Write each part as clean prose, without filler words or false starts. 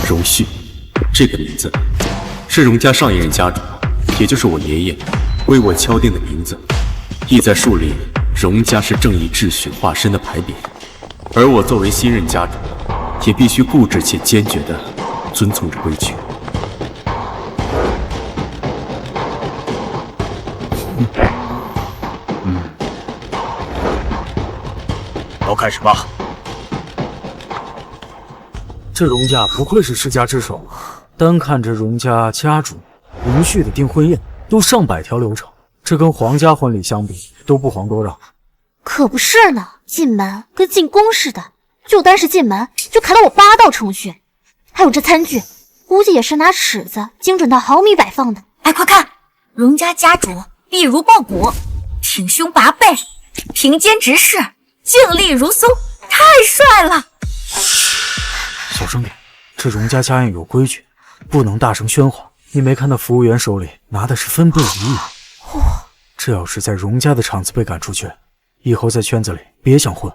荣旭，这个名字是荣家上一任家主，也就是我爷爷为我敲定的名字，意在树立荣家是正义秩序化身的牌匾。而我作为新任家主，也必须固执且坚决地遵从着规矩。都开始吧。这荣家不愧是世家之首，单看这荣家家主荣旭的订婚宴都上百条流程，这跟皇家婚礼相比都不遑多让。可不是呢，进门跟进宫似的，就单是进门就卡了我8道程序。还有这餐具，估计也是拿尺子精准到毫米摆放的。哎，快看，荣家家主立如抱骨，挺胸拔背，平肩直视，静立如松，太帅了！小声点，这荣家家宴有规矩，不能大声喧哗。你没看那服务员手里拿的是分贝仪吗？这要是在荣家的场子被赶出去，以后在圈子里别想混。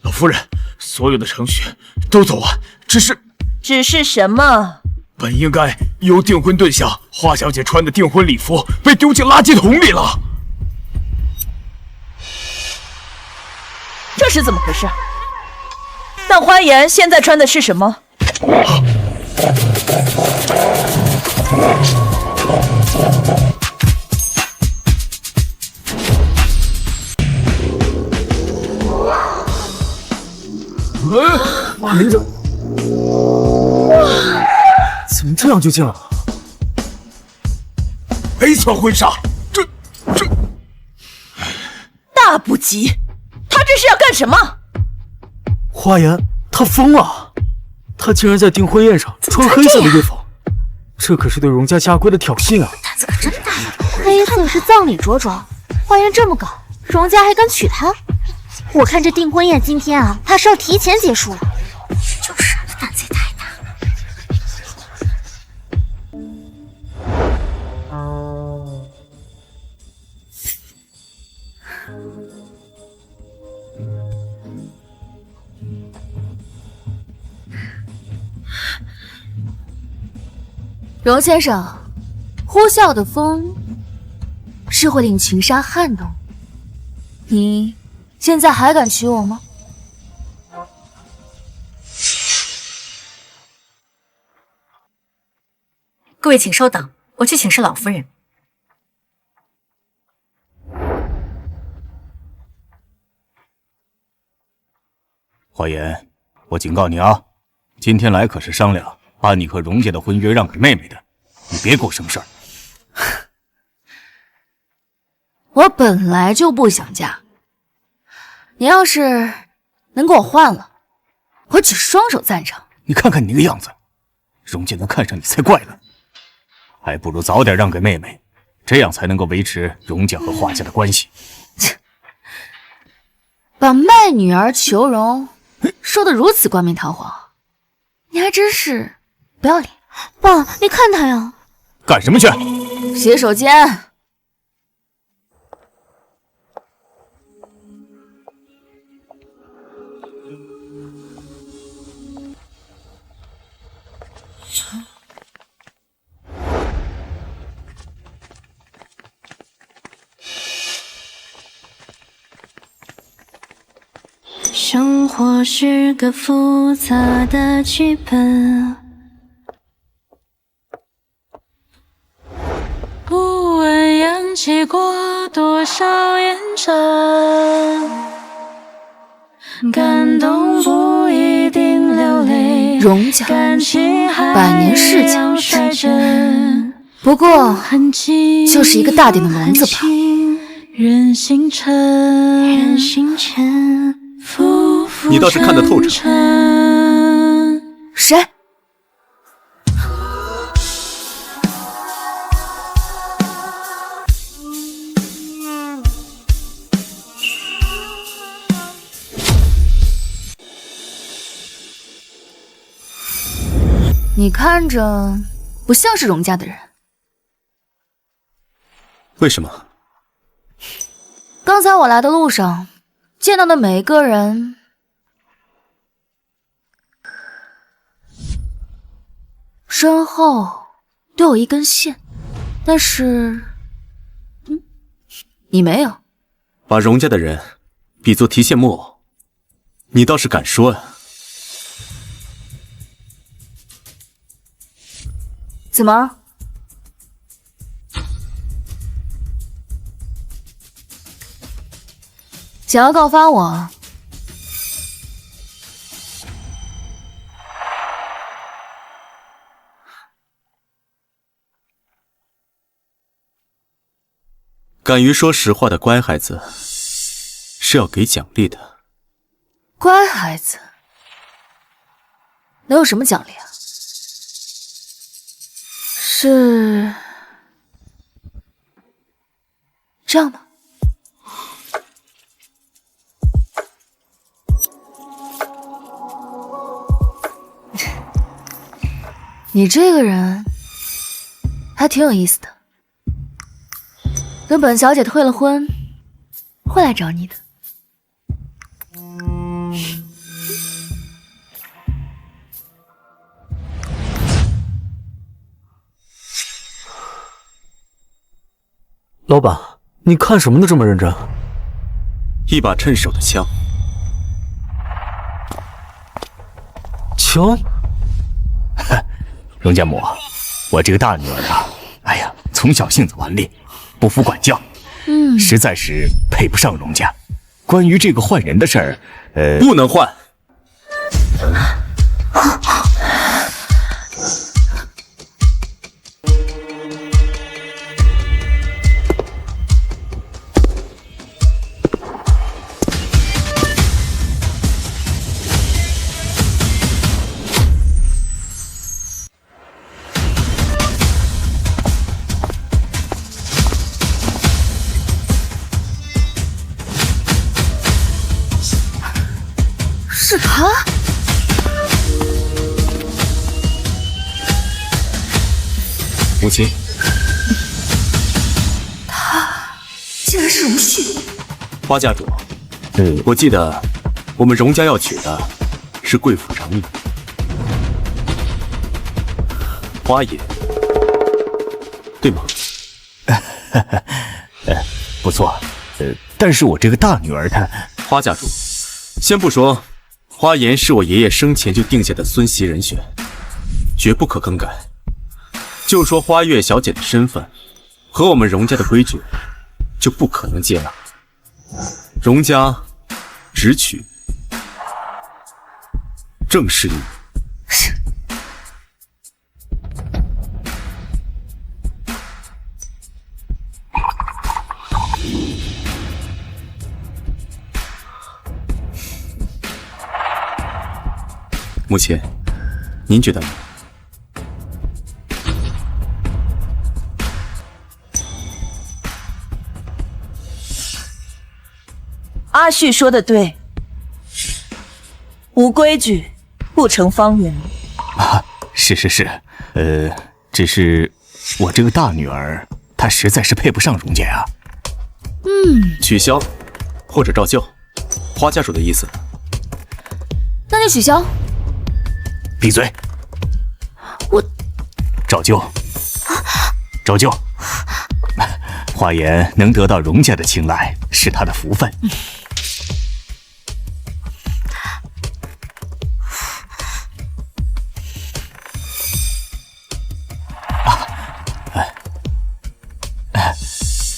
老夫人，所有的程序都走完，只是什么？本应该由订婚对象华小姐穿的订婚礼服被丢进垃圾桶里了。这是怎么回事？那花颜现在穿的是什么？你怎么这样就进来了？没穿婚纱，这大不吉！他这是要干什么？花颜，他疯了！他竟然在订婚宴上穿黑色的乐服，这可是对荣家家规的挑衅啊！胆子可真大呀！黑色是葬礼着装，花颜这么搞，荣家还敢娶她？我看这订婚宴今天啊，怕是要提前结束了。就是，他胆子也太大了。荣先生，呼啸的风是会令群山撼动，你现在还敢娶我吗？各位请稍等，我去请示老夫人。花颜，我警告你啊，今天来可是商量把你和荣家的婚约让给妹妹的，你别给我生事儿。我本来就不想嫁，你要是能给我换了，我举双手赞成。你看看你那个样子，荣家能看上你才怪呢，还不如早点让给妹妹，这样才能够维持荣家和华家的关系。把卖女儿求荣说得如此冠冕堂皇，你还真是不要脸。爸，你看他呀！干什么去？洗手间。生活是个复杂的剧本，不问扬起过多少烟尘，感动不一定流泪。荣家百年世家，不过就是一个大点的笼子吧。人心沉，你倒是看得透彻。谁？你看着不像是荣家的人。为什么？刚才我来的路上见到的每一个人，身后都有一根线，但是，你没有。把荣家的人比作提线木偶，你倒是敢说呀？怎么？想要告发我？敢于说实话的乖孩子是要给奖励的。乖孩子能有什么奖励啊？是这样吗？你这个人还挺有意思的，等本小姐退了婚，会来找你的。老板，你看什么呢？这么认真？一把趁手的枪。枪？荣家母，我这个大女儿啊，哎呀，从小性子顽劣，不服管教，实在是配不上荣家。关于这个换人的事儿，不能换。是他？母亲，他竟然是荣旭！花家主，我记得我们荣家要娶的是贵府长女花爷，对吗？不错，但是我这个大女儿她……花家主，先不说花颜是我爷爷生前就定下的孙媳人选，绝不可更改。就说花月小姐的身份和我们荣家的规矩，就不可能接纳。荣家只娶正室女。母亲，您觉得呢？阿旭说的对，无规矩不成方圆。是，只是我这个大女儿，她实在是配不上荣家呀。取消，或者照旧。花家主的意思呢？那就取消。闭嘴！我照旧，照旧。花颜能得到荣家的青睐，是她的福分。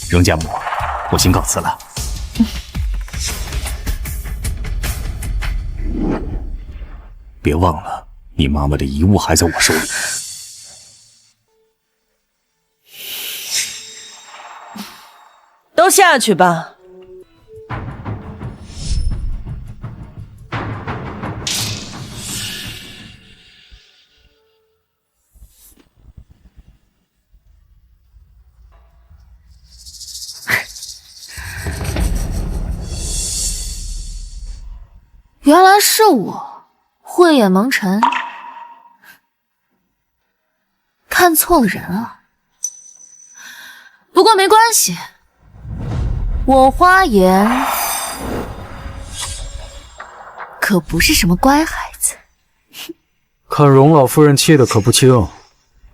荣家母，我先告辞了。别忘了，你妈妈的遗物还在我手里。都下去吧。原来是我，慧眼蒙尘。看错了人啊。不过没关系，我花颜可不是什么乖孩子。看荣老夫人气的可不轻。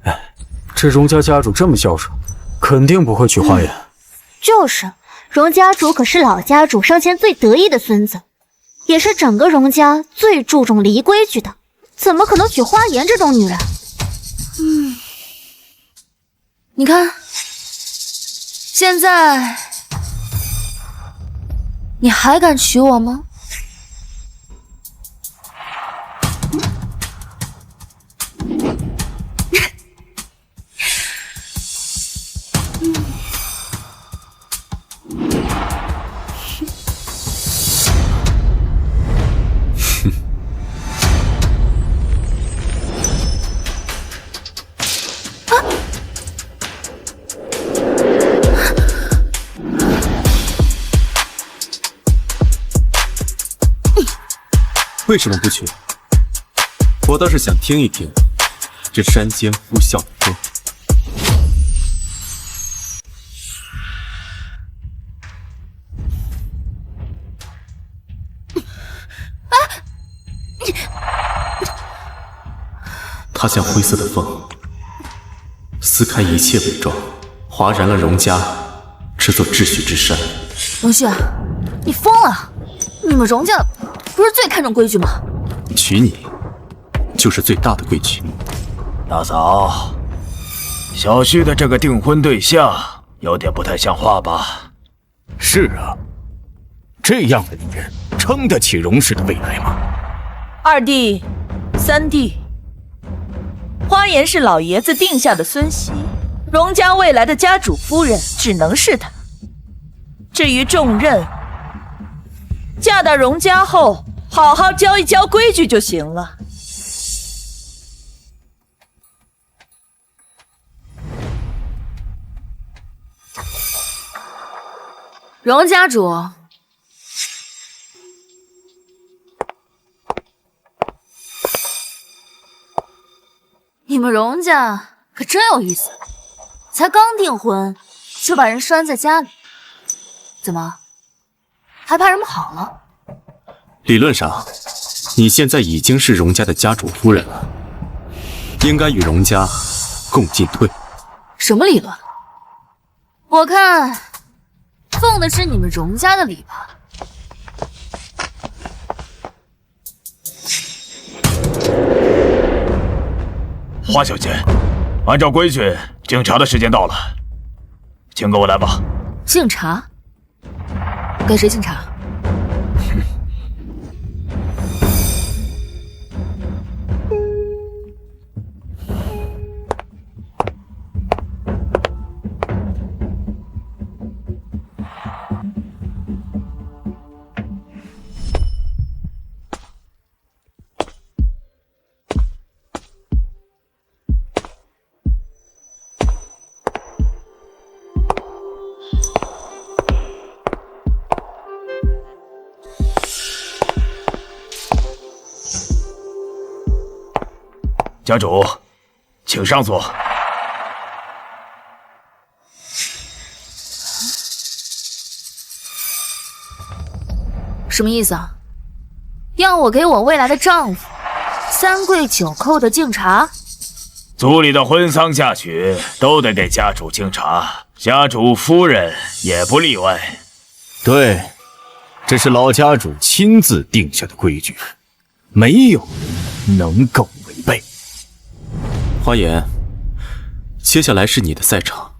哎，这荣家家主这么孝顺，肯定不会娶花颜。就是，荣家主可是老家主生前最得意的孙子，也是整个荣家最注重离规矩的，怎么可能娶花颜这种女人？你看，现在你还敢娶我吗？为什么不娶？我倒是想听一听这山间呼啸的风。它像灰色的风，撕开一切伪装，划燃了荣家这座秩序之山。荣旭，你疯了！你们荣家不是最看重规矩吗？娶你就是最大的规矩。大嫂，小婿的这个订婚对象有点不太像话吧？是啊，这样的女人撑得起荣氏的未来吗？二弟、三弟，花颜是老爷子定下的孙媳，荣家未来的家主夫人只能是她。至于重任，嫁到荣家后，好好教一教规矩就行了。荣家主，你们荣家可真有意思，才刚订婚就把人拴在家里，怎么还怕人们跑了？理论上，你现在已经是荣家的家主夫人了，应该与荣家共进退。什么理论？我看奉的是你们荣家的礼吧。花小姐，按照规矩，敬茶的时间到了，请跟我来吧。敬茶？给谁敬茶？家主，请上座。什么意思啊？要我给我未来的丈夫三跪九叩的敬茶？族里的婚丧嫁娶都得给家主敬茶，家主夫人也不例外。对，这是老家主亲自定下的规矩，没有人能够违背。花颜，接下来是你的赛场，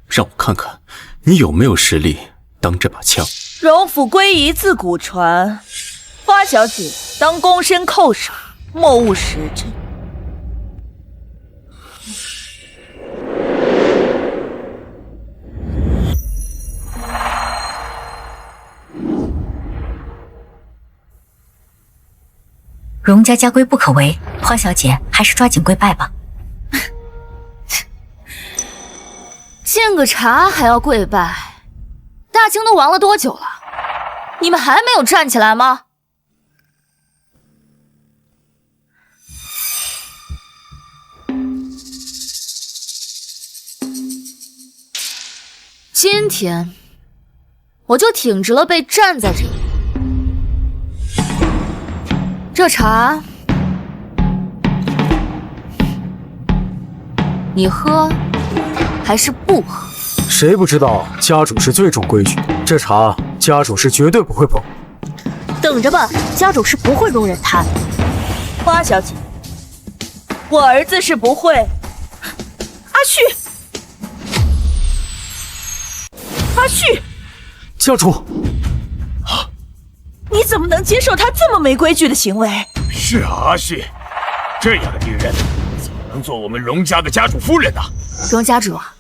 让我看看你有没有实力当这把枪。荣府规仪自古传，花小姐当躬身叩首，莫误时辰。荣家家规不可违，花小姐还是抓紧跪拜吧。敬个茶还要跪拜？大清都亡了多久了？你们还没有站起来吗？今天我就挺直了背站在这里。这茶你喝还是不喝？谁不知道家主是最重规矩，这茶家主是绝对不会碰。等着吧，家主是不会容忍他的。花小姐，我儿子是不会。阿旭，阿旭，家主，你怎么能接受他这么没规矩的行为？是啊，阿旭，这样的女人怎么能做我们荣家的家主夫人呢？荣家主啊，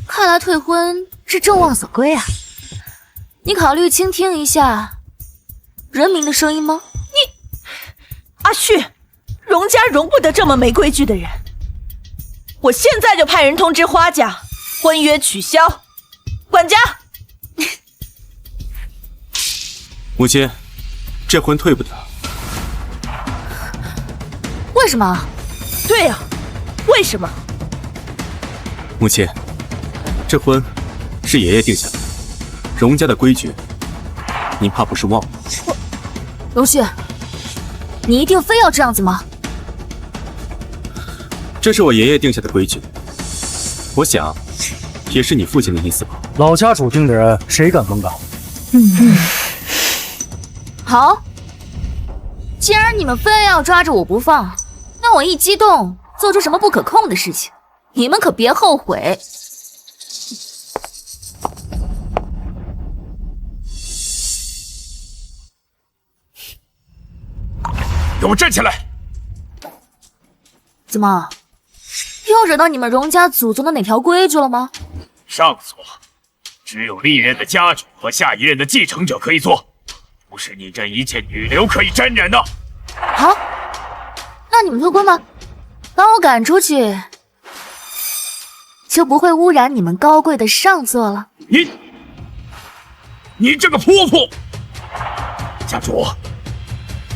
看来退婚是众望所归啊。你考虑倾听一下人民的声音吗？阿旭，荣家容不得这么没规矩的人。我现在就派人通知花家，婚约取消。管家，母亲，这婚退不得。为什么？对呀，为什么？母亲，这婚是爷爷定下的，荣家的规矩，您怕不是忘了？荣旭，你一定非要这样子吗？这是我爷爷定下的规矩，我想也是你父亲的意思吧。老家主定的人，谁敢更改？好，既然你们非要抓着我不放，那我一激动做出什么不可控的事情，你们可别后悔。给我站起来！怎么，又惹到你们荣家祖宗的哪条规矩了吗？上座，只有历任的家主和下一任的继承者可以做，不是你这一介女流可以沾染的。好，那你们退婚吧，把我赶出去，就不会污染你们高贵的上座了。你这个泼妇！家主，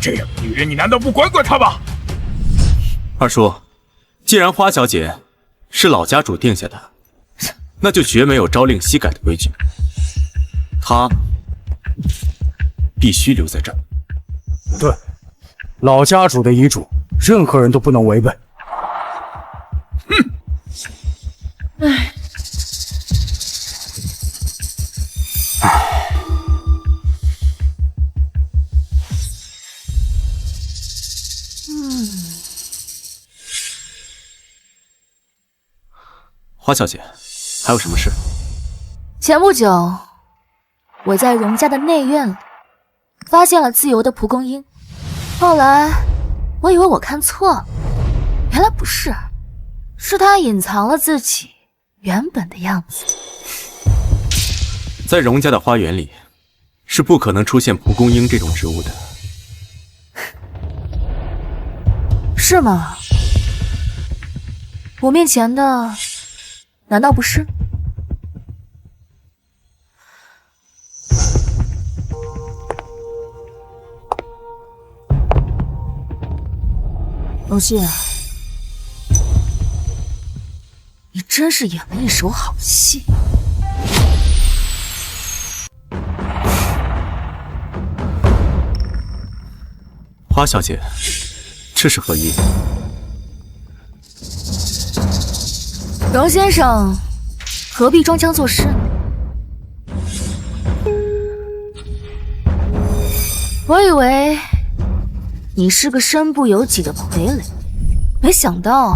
这样的女人你难道不管管她吗？二叔，既然花小姐是老家主定下的，那就绝没有朝令夕改的规矩，她必须留在这儿。对，老家主的遗嘱，任何人都不能违背。唉，花小姐，还有什么事？前不久，我在荣家的内院里发现了自由的蒲公英，后来我以为我看错了，原来不是，是他隐藏了自己原本的样子。在荣家的花园里，是不可能出现蒲公英这种植物的。是吗？我面前的难道不是？龙旭，你真是演了一手好戏。花小姐，这是何意？荣先生，何必装腔作势呢？我以为你是个身不由己的傀儡，没想到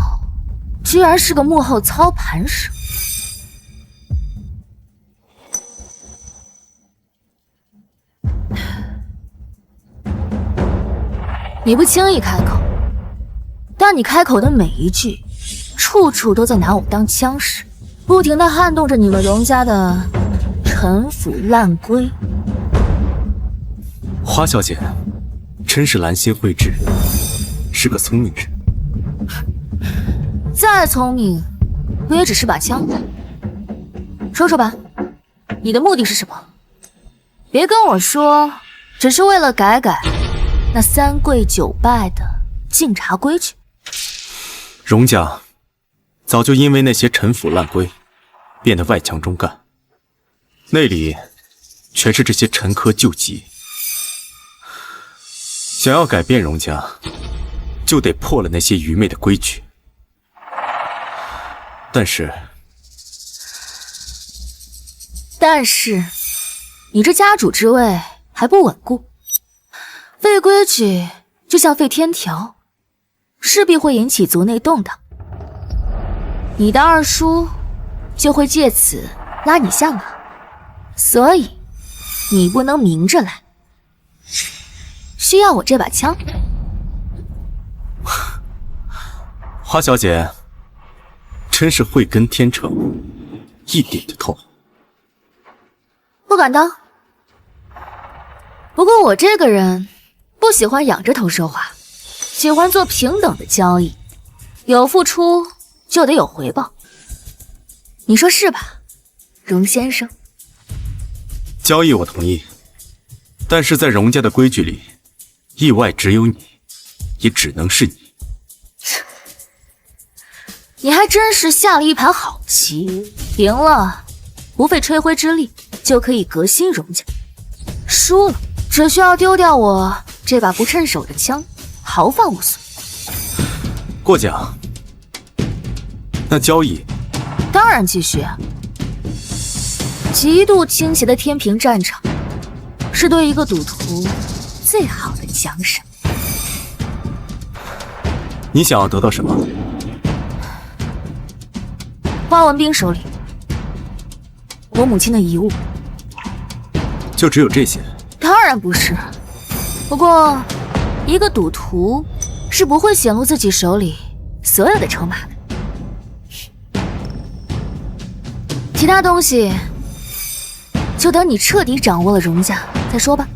居然是个幕后操盘手。你不轻易开口，但你开口的每一句，处处都在拿我当枪使，不停地撼动着你们荣家的陈腐烂龟。花小姐真是兰心蕙质，是个聪明人。再聪明，不也只是把枪？说说吧，你的目的是什么？别跟我说，只是为了改那三跪九拜的敬茶规矩。荣家早就因为那些陈腐烂龟，变得外强中干，那里全是这些陈疴旧疾。想要改变荣家，就得破了那些愚昧的规矩。但是，你这家主之位还不稳固，废规矩就像废天条，势必会引起族内动荡。你的二叔就会借此拉你下马，所以你不能明着来，需要我这把枪。花小姐真是慧根天成，一点就透。不敢当。不过我这个人不喜欢仰着头说话，喜欢做平等的交易，有付出就得有回报。你说是吧，荣先生？交易我同意，但是在荣家的规矩里，意外只有你，也只能是你。你还真是下了一盘好棋，赢了不费吹灰之力就可以革新荣家，输了只需要丢掉我这把不趁手的枪，毫发无损。过奖。那交易当然继续啊！极度倾斜的天平战场，是对一个赌徒最好的奖赏。你想要得到什么？花文斌手里，我母亲的遗物。就只有这些？当然不是。不过，一个赌徒是不会显露自己手里所有的筹码的。其他东西，就等你彻底掌握了荣家再说吧。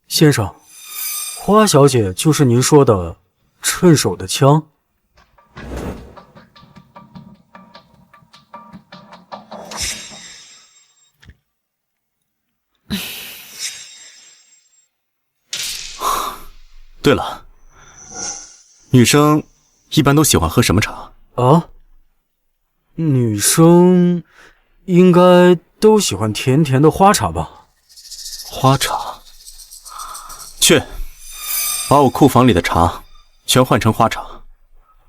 先生，花小姐就是您说的趁手的枪？对了，女生一般都喜欢喝什么茶？啊？女生应该都喜欢甜甜的花茶吧？花茶。去，把我库房里的茶全换成花茶。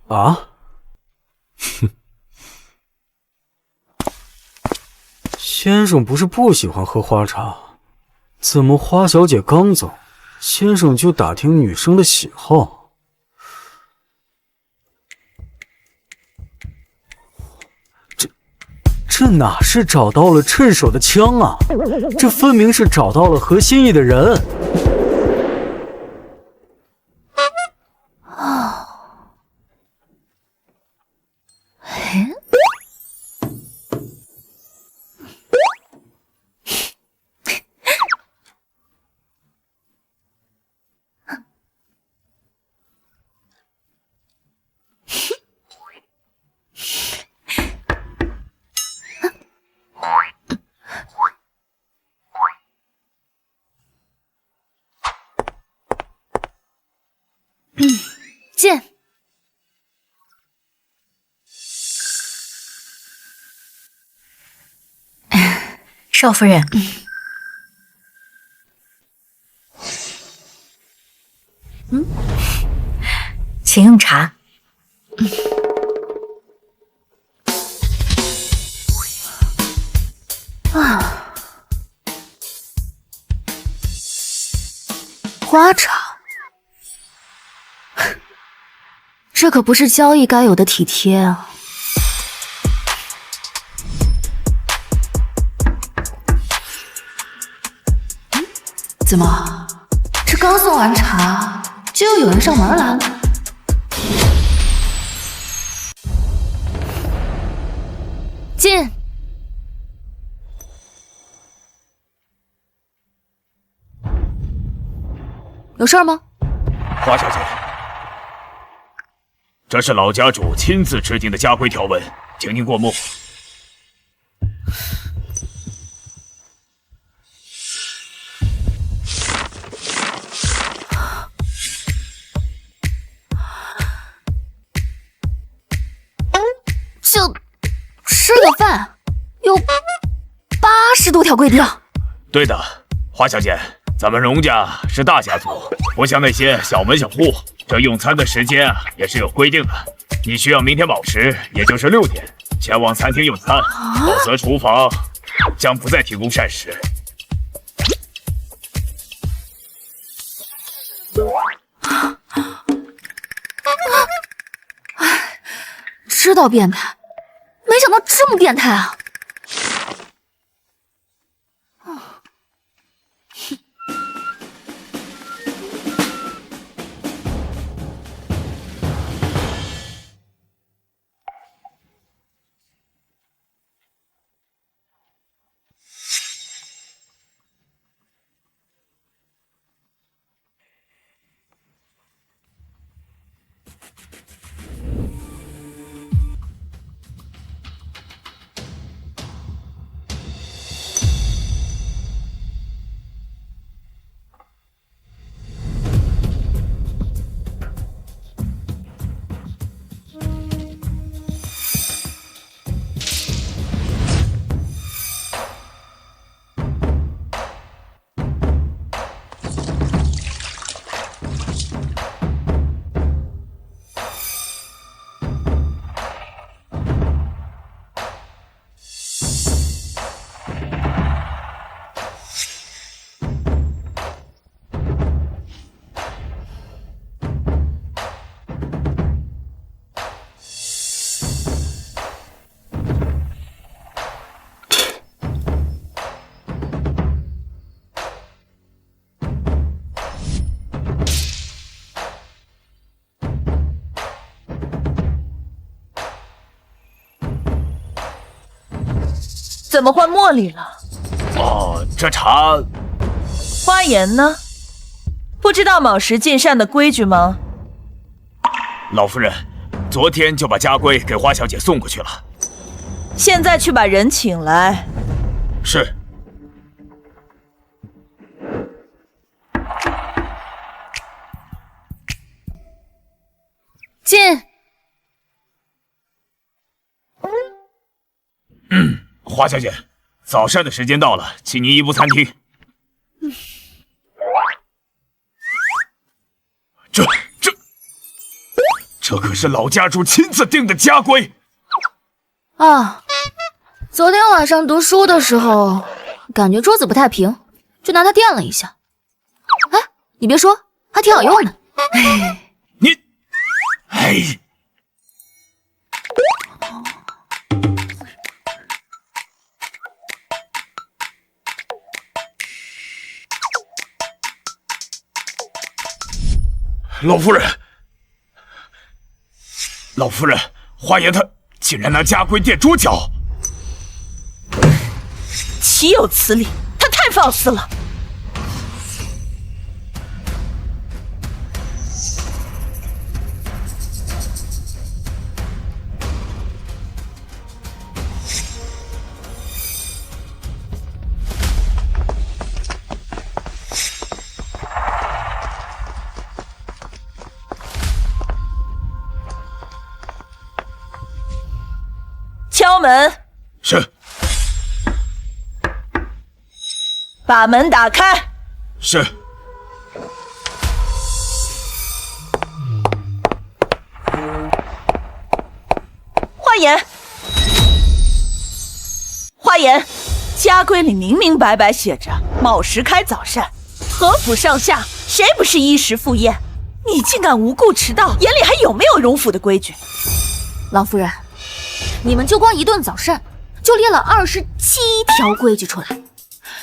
啊？哼，先生不是不喜欢喝花茶，怎么花小姐刚走，先生就打听女生的喜好？这哪是找到了趁手的枪啊？这分明是找到了合心意的人。剑。少夫人，请用茶。花茶，这可不是交易该有的体贴啊！怎么，这刚送完茶，就有人上门来了？进。有事吗？花小姐，这是老家主亲自制定的家规条文，请您过目。就吃个饭，有80多条规定。对的，花小姐，咱们荣家是大家族，不像那些小门小户，这用餐的时间啊也是有规定的。你需要明天卯时，也就是6点前往餐厅用餐，否则厨房将不再提供膳食。知道变态，没想到这么变态啊！怎么换茉莉了？哦，这茶……花颜呢？不知道卯时进膳的规矩吗？老夫人，昨天就把家规给花小姐送过去了。现在去把人请来。是。进。花小姐，早膳的时间到了，请您移步餐厅。这可是老家主亲自定的家规啊！昨天晚上读书的时候，感觉桌子不太平，就拿它垫了一下。哎，你别说，还挺好用的。你，哎。老夫人，花颜她竟然拿家规垫桌脚，岂有此理！他太放肆了。敲门。是。把门打开。是。花颜，花颜，家规里明明白白写着卯时开早膳，何府上下谁不是衣食赴宴？你竟敢无故迟到，眼里还有没有荣府的规矩？老夫人，你们就光一顿早膳，就列了27条规矩出来，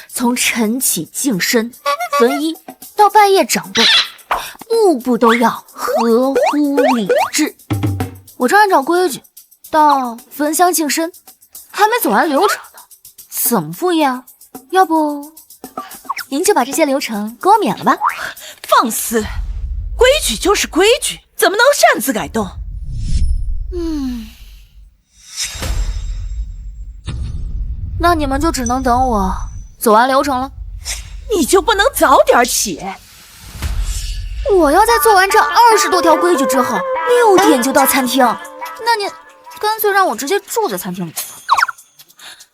从晨起净身、焚衣到拜谒长辈，步步都要合乎礼制。我这按照规矩到焚香净身，还没走完流程呢，怎么赴宴啊？要不您就把这些流程给我免了吧？放肆！规矩就是规矩，怎么能擅自改动？那你们就只能等我走完流程了。你就不能早点起？我要在做完这20多条规矩之后，6点就到餐厅。那你干脆让我直接住在餐厅里。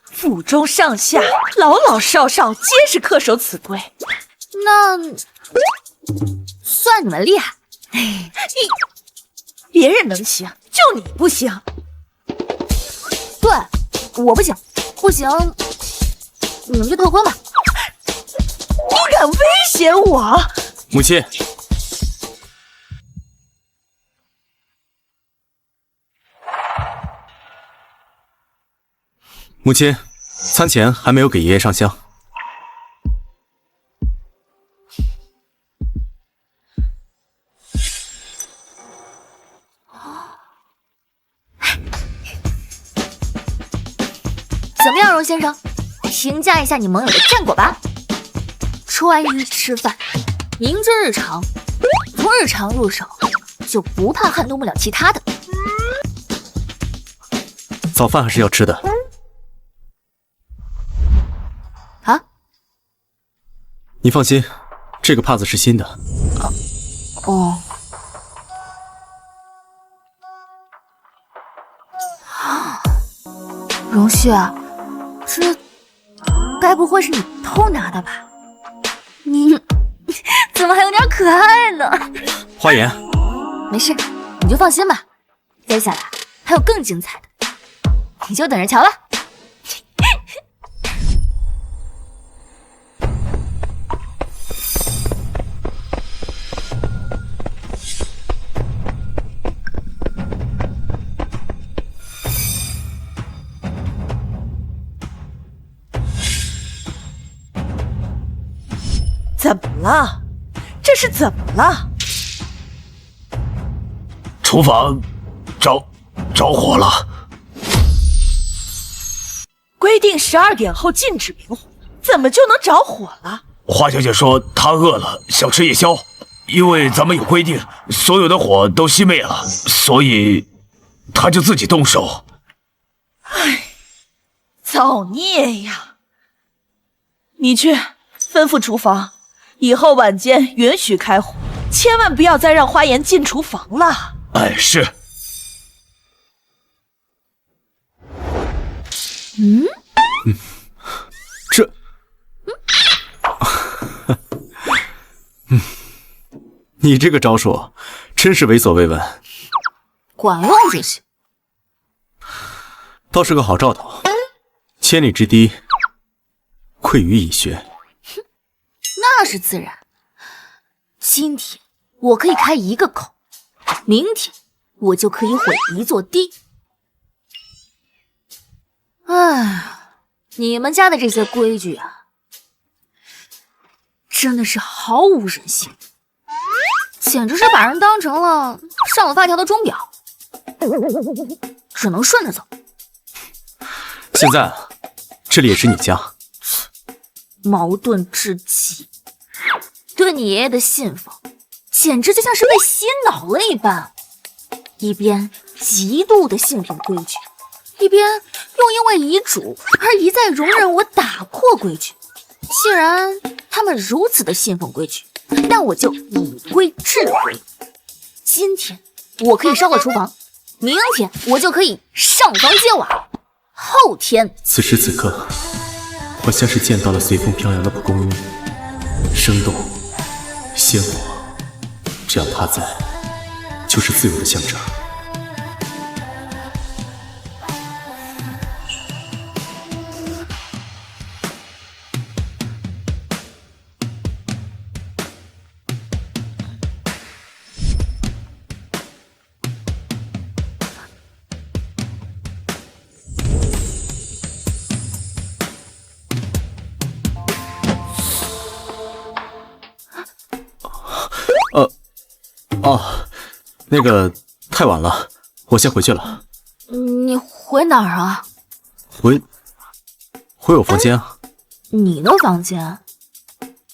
府中上下老老少少皆是恪守此规。那算你们厉害。别人能行，就你不行。对，我不行，不行，你们就退婚吧。你敢威胁我？母亲，母亲，餐前还没有给爷爷上香。怎么样，荣先生？评价一下你盟友的战果吧。穿衣吃饭，明知日常，从日常入手，就不怕撼动不了其他的。早饭还是要吃的。啊？你放心，这个帕子是新的。哦。荣旭，这该不会是你偷拿的吧？你怎么还有点可爱呢？花颜，没事，你就放心吧。接下来还有更精彩的，你就等着瞧吧。怎么了？这是怎么了？厨房着火了。规定12点后禁止明火，怎么就能着火了？花小姐说她饿了，想吃夜宵。因为咱们有规定，所有的火都熄灭了，所以她就自己动手。唉，造孽呀！你去吩咐厨房，以后晚间允许开火，千万不要再让花颜进厨房了。哎，是。这，你这个招数真是为所未闻，管用就行，倒是个好兆头。千里之堤，溃于蚁穴。那是自然。今天我可以开一个口，明天我就可以毁一座堤。哎，你们家的这些规矩啊，真的是毫无人性，简直是把人当成了上了发条的钟表，只能顺着走。现在这里也是你家，矛盾至极。对你爷爷的信奉，简直就像是被洗脑了一般，一边极度的信奉规矩，一边又因为遗嘱而一再容忍我打破规矩。既然他们如此的信奉规矩，那我就以规治规。今天我可以烧了厨房，明天我就可以上房揭瓦，后天……此时此刻，我像是见到了随风飘扬的蒲公英，生动鲜活，只要它在，就是自由的象征。那个太晚了，我先回去了。你回哪儿啊？回我房间啊。你的房间？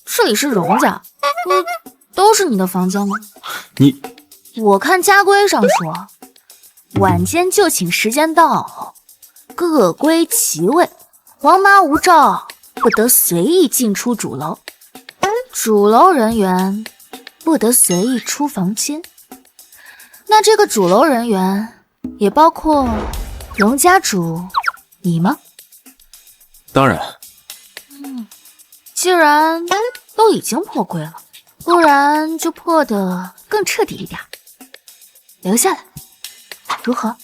这里是荣家，都是你的房间吗？我看家规上说，晚间就寝时间到后，各归其位，黄妈无照，不得随意进出主楼，主楼人员不得随意出房间。那这个主楼人员也包括荣家主，你吗？当然。既然都已经破规了，不然就破得更彻底一点，留下来，如何？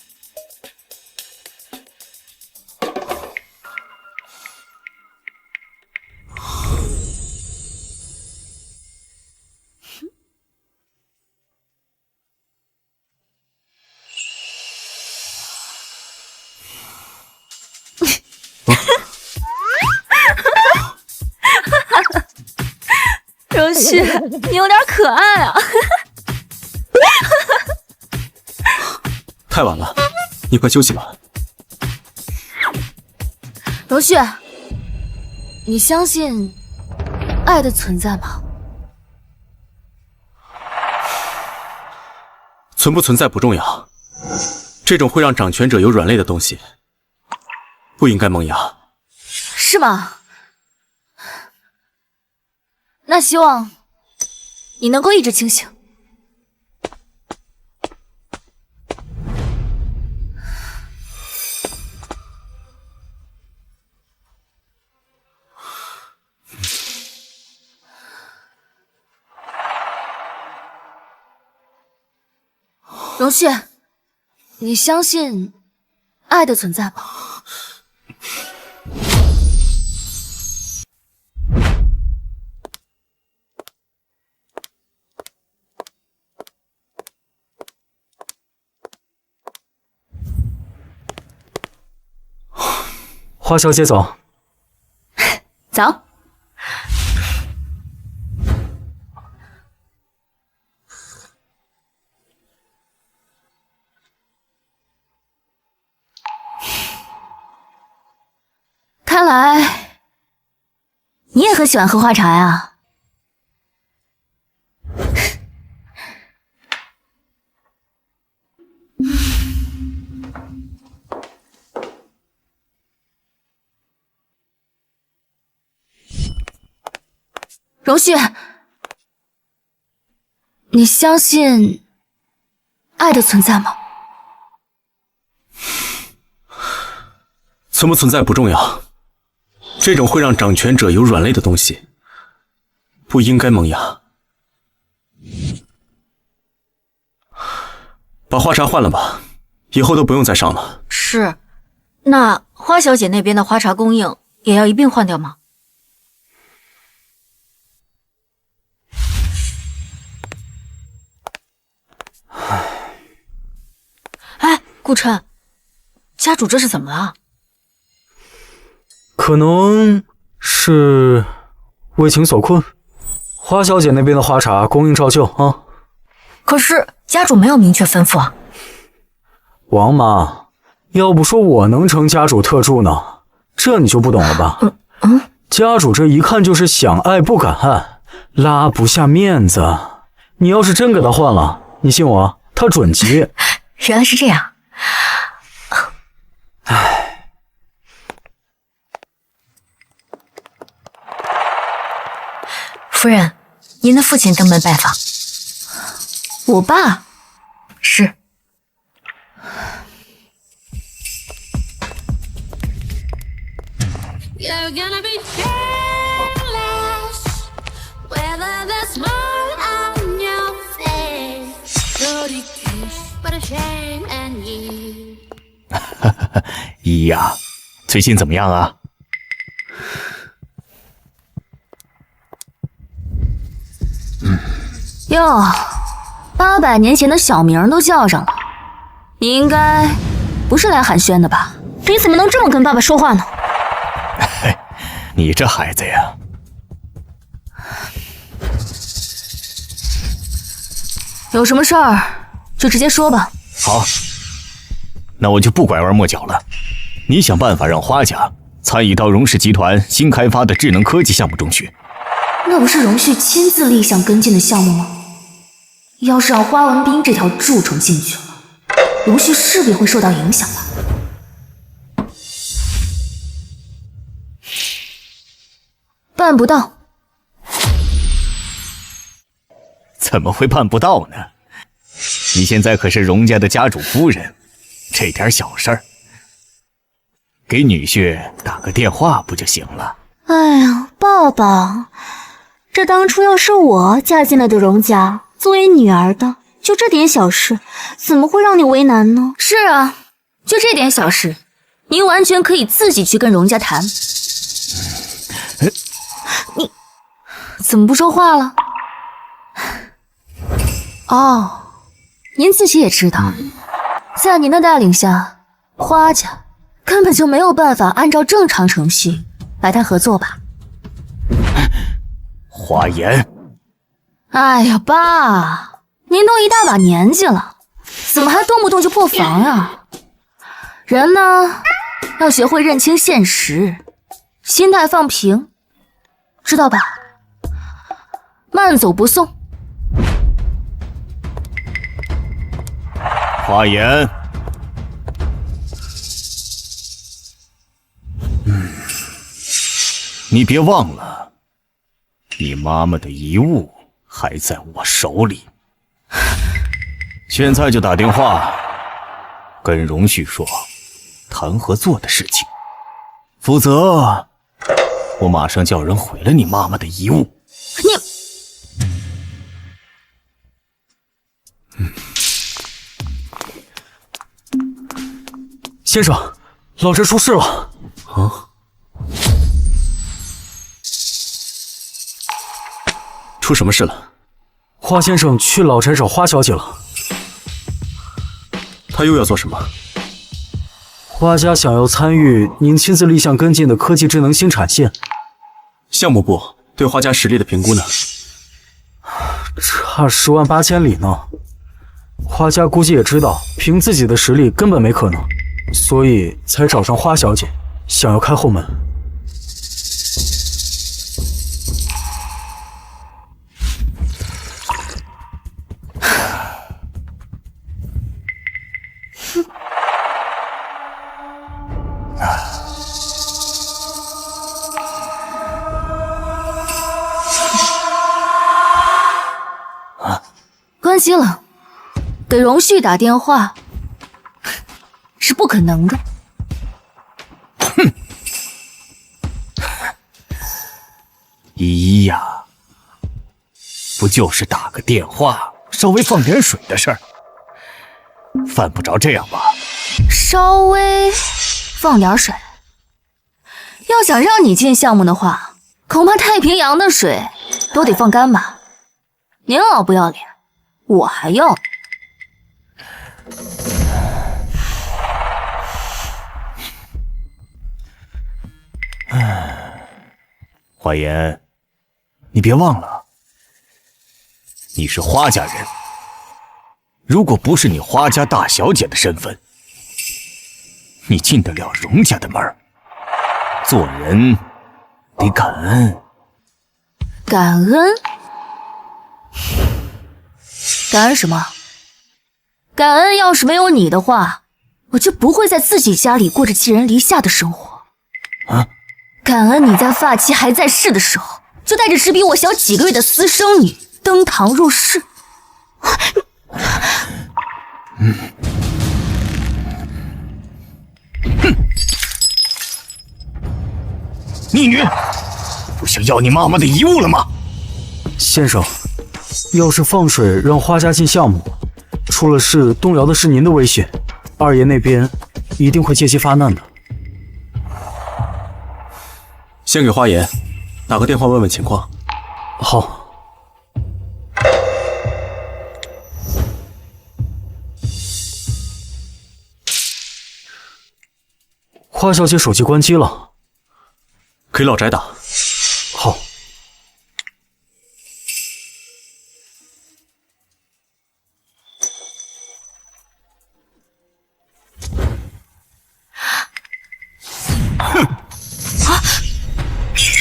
荣旭，你有点可爱啊！太晚了，你快休息吧。荣旭，你相信爱的存在吗？存不存在不重要，这种会让掌权者有软肋的东西，不应该萌芽。是吗？那希望你能够一直清醒。荣旭，你相信爱的存在吗？花小姐早。早。看来你也很喜欢喝花茶呀。荣旭，你相信爱的存在吗？存不存在不重要，这种会让掌权者有软肋的东西，不应该萌芽。把花茶换了吧，以后都不用再上了。是，那花小姐那边的花茶供应也要一并换掉吗？哎，顾琛，家主这是怎么了？可能是为情所困。花小姐那边的花茶供应照旧啊。可是家主没有明确吩咐啊。王妈，要不说我能成家主特助呢，这你就不懂了吧？家主这一看就是想爱不敢爱，拉不下面子。你要是真给他换了，你信我，他准急。原来是这样。唉，夫人，您的父亲登门拜访。我爸？是。依呀，最近怎么样啊？哟，800年前的小名都叫上了，你应该不是来寒暄的吧？你怎么能这么跟爸爸说话呢？你这孩子呀。有什么事儿就直接说吧。好，那我就不拐弯抹角了。你想办法让花家参与到荣氏集团新开发的智能科技项目中去。那不是荣旭亲自立项跟进的项目吗？要是让花文斌这条蛀虫进去了，荣旭势必会受到影响吧？办不到。怎么会办不到呢？你现在可是荣家的家主夫人，这点小事儿，给女婿打个电话不就行了？哎呀，爸爸，这当初要是我嫁进来的荣家，作为女儿的，就这点小事，怎么会让你为难呢？是啊，就这点小事，您完全可以自己去跟荣家谈。你怎么不说话了？哦，您自己也知道，在您的带领下，花家根本就没有办法按照正常程序来谈合作吧？花言，哎呀，爸，您都一大把年纪了，怎么还动不动就破防呀？人呢，要学会认清现实，心态放平，知道吧？慢走不送。花言，你别忘了，你妈妈的遗物还在我手里。现在就打电话跟荣旭说谈合作的事情，否则我马上叫人毁了你妈妈的遗物。先生，老宅出事了！啊？出什么事了？花先生去老宅找花小姐了。他又要做什么？花家想要参与您亲自立项跟进的科技智能新产线。项目部对花家实力的评估呢？差10万8千里呢。花家估计也知道，凭自己的实力根本没可能，所以才找上花小姐，想要开后门。关机了，给荣旭打电话是不可能的。哼，依依呀，不就是打个电话，稍微放点水的事儿，犯不着这样吧？稍微放点水，要想让你进项目的话，恐怕太平洋的水都得放干吧。您老不要脸，我还要。花言，你别忘了，你是花家人，如果不是你花家大小姐的身份，你进得了荣家的门儿？做人得感恩。感恩？感恩什么？感恩要是没有你的话，我就不会在自己家里过着寄人篱下的生活。啊？感恩你在发妻还在世的时候，就带着只比我小几个月的私生女登堂入室。哼！逆女，不想要你妈妈的遗物了吗？先生，要是放水让花家进项目，出了事动摇的是您的威信，二爷那边一定会借机发难的。先给花爷打个电话问问情况。好。花小姐手机关机了，给老翟打。好。哼！啊！逆女，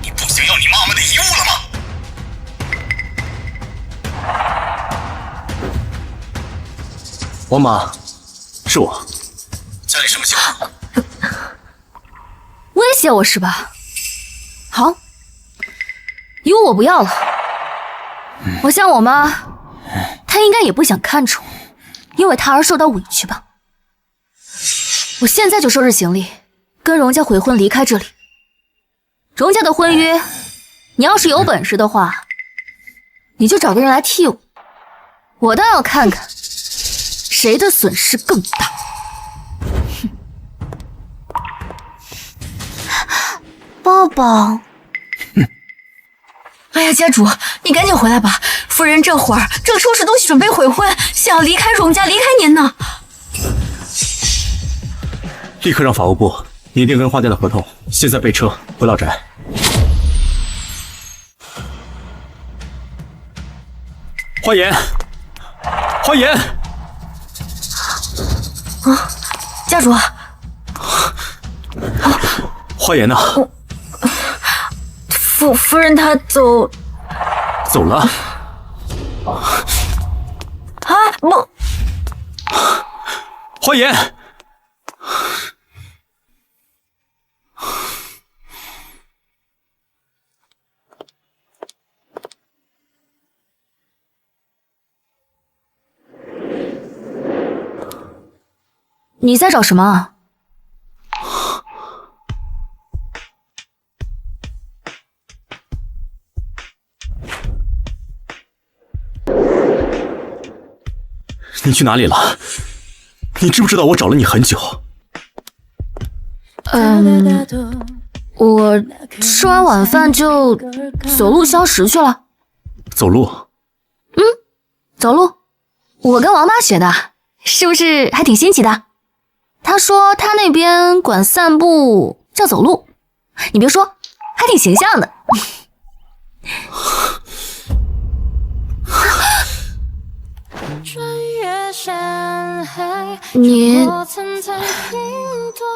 你不想要你妈妈的遗物了吗？王妈，是我。家里什么情况？威胁我是吧？好，遗物我不要了。我想我妈，她应该也不想看出因为她而受到委屈吧。我现在就收拾行李，跟荣家悔婚离开这里。荣家的婚约，你要是有本事的话，你就找个人来替我。我倒要看看谁的损失更大。抱抱。哎呀，家主，你赶紧回来吧！夫人这会儿正收拾东西准备悔婚，想要离开荣家，离开您呢。立刻让法务部拟定跟花店的合同，现在备车回老宅。花颜，花颜！啊，家主，花颜呢？夫人她走了。啊，不，花颜。你在找什么啊？你去哪里了？你知不知道我找了你很久？我吃完晚饭就走路消食去了。走路？走路。我跟王妈学的，是不是还挺新奇的？她说她那边管散步叫走路，你别说，还挺形象的。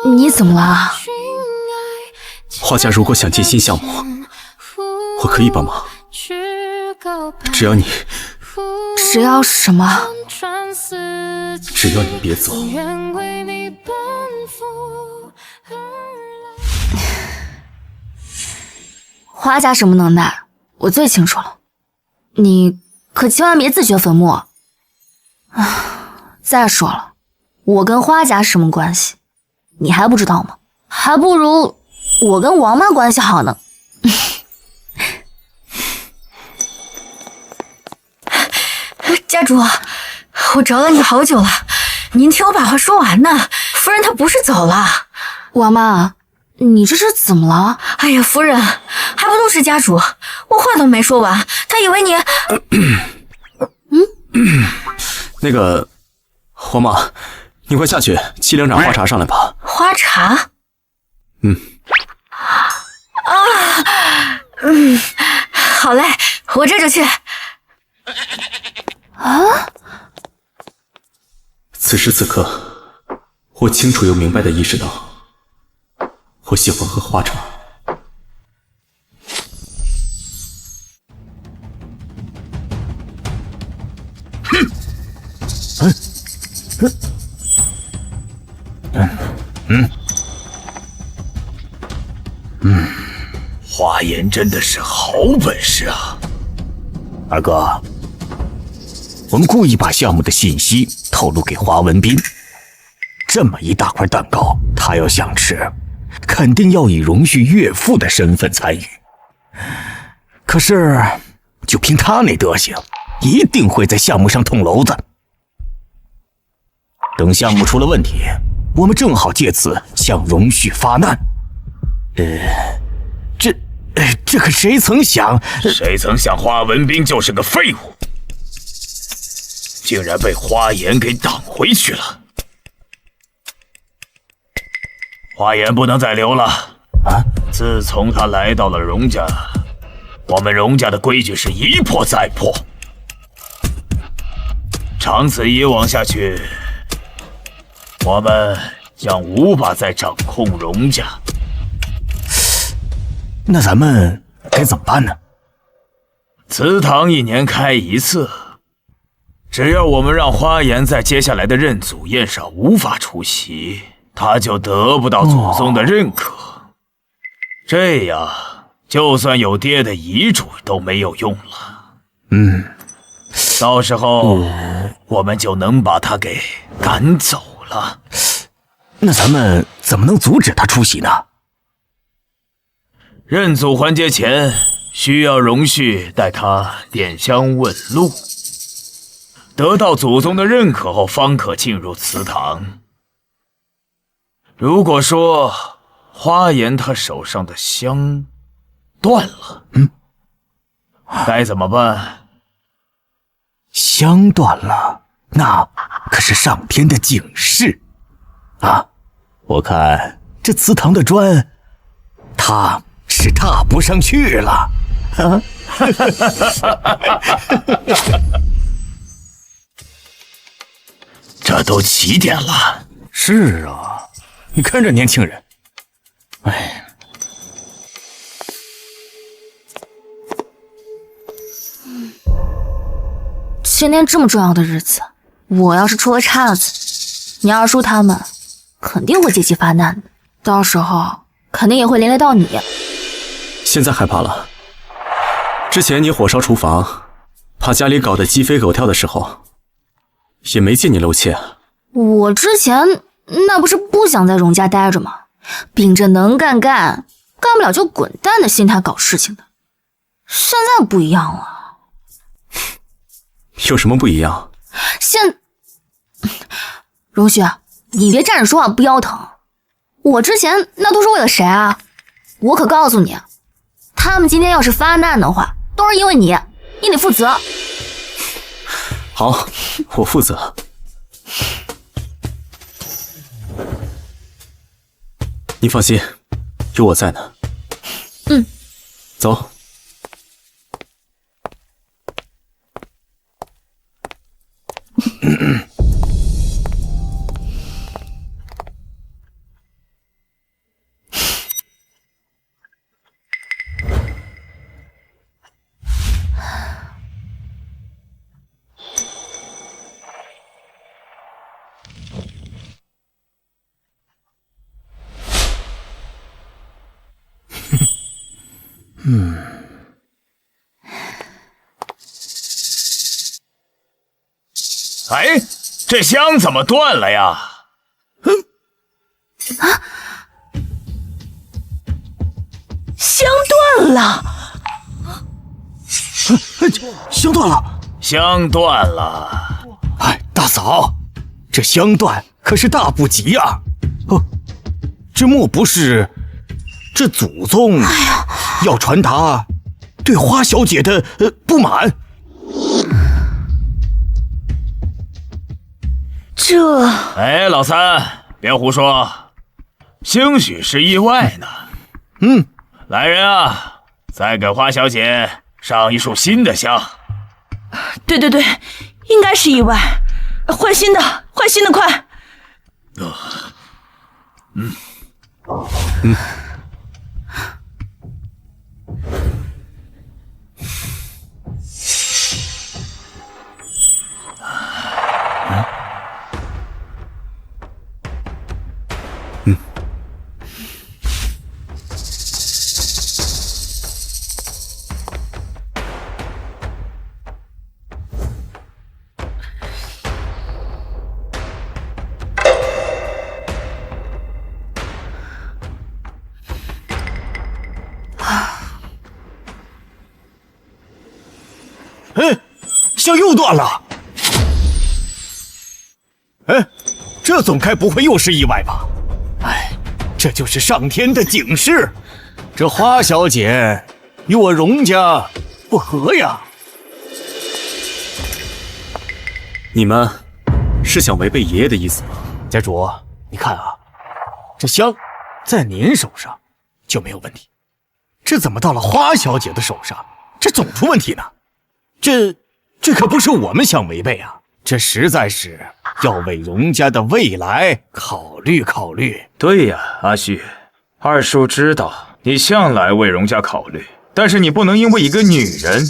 你怎么了？花家如果想进新项目，我可以帮忙，只要什么？只要你别走。花家什么能耐，我最清楚了。你可千万别自掘坟墓。再说了，我跟花家什么关系，你还不知道吗？还不如我跟王妈关系好呢。家主，我找了你好久了，您听我把话说完呢。夫人她不是走了。王妈，你这是怎么了？哎呀，夫人，还不都是家主，我话都没说完，他以为你……那个，黄妈，你快下去沏2盏花茶上来吧。花茶？好嘞，我这就去。此时此刻，我清楚又明白地意识到，我喜欢喝花茶。花颜真的是好本事啊！二哥，我们故意把项目的信息透露给华文斌，这么一大块蛋糕，他要想吃，肯定要以荣旭岳父的身份参与。可是，就凭他那德行，一定会在项目上捅娄子。等项目出了问题，我们正好借此向荣旭发难。这可谁曾想？谁曾想花文斌就是个废物，竟然被花颜给挡回去了。花颜不能再留了啊！自从他来到了荣家，我们荣家的规矩是一破再破，长此以往下去，我们将无法再掌控荣家。那咱们该怎么办呢？祠堂1年开1次，只要我们让花颜在接下来的认祖宴上无法出席，他就得不到祖宗的认可。这样，就算有爹的遗嘱都没有用了。到时候我们就能把他给赶走了。那咱们怎么能阻止他出席呢？认祖还节前，需要容旭带他点香问路，得到祖宗的认可后，方可进入祠堂。如果说花颜他手上的香断了，该怎么办？香断了，那可是上天的警示啊！我看这祠堂的砖，他是踏不上去了。啊！这都几点了？是啊，你看这年轻人，哎。今天这么重要的日子，我要是出了岔子，你二叔他们肯定会借机发难的，到时候肯定也会连累到你。现在害怕了？之前你火烧厨房，怕家里搞得鸡飞狗跳的时候，也没见你露怯啊。我之前那不是不想在荣家待着吗？秉着能干，干不了就滚蛋的心态搞事情的。现在不一样了。有什么不一样？荣旭，你别站着说话不腰疼。我之前那都是为了谁啊？我可告诉你，他们今天要是发难的话，都是因为你，你得负责。好，我负责。你放心，有我在呢。走。哎，这香怎么断了呀？香断了！香断了！香断了！哎，大嫂，这香断可是大不吉呀！这莫不是这祖宗要传达对花小姐的不满？哎，老三，别胡说，兴许是意外呢。来人啊，再给花小姐上一束新的香。对，应该是意外，换新的，快！香又断了！哎，这总该不会又是意外吧？哎，这就是上天的警示，这花小姐与我荣家不和呀！你们是想违背爷爷的意思吗？家主，你看啊，这香在您手上就没有问题，这怎么到了花小姐的手上，这总出问题呢？这可不是我们想违背啊，这实在是要为荣家的未来考虑考虑。对呀，阿旭，二叔知道你向来为荣家考虑，但是你不能因为一个女人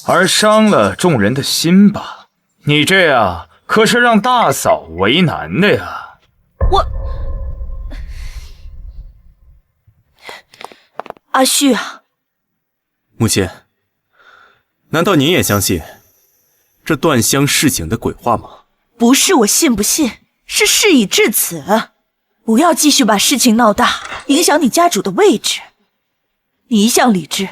而伤了众人的心吧？你这样可是让大嫂为难的呀。阿旭啊，母亲，难道您也相信这断香示警的鬼话吗？不是我信不信，是事已至此。不要继续把事情闹大，影响你家主的位置。你一向理智，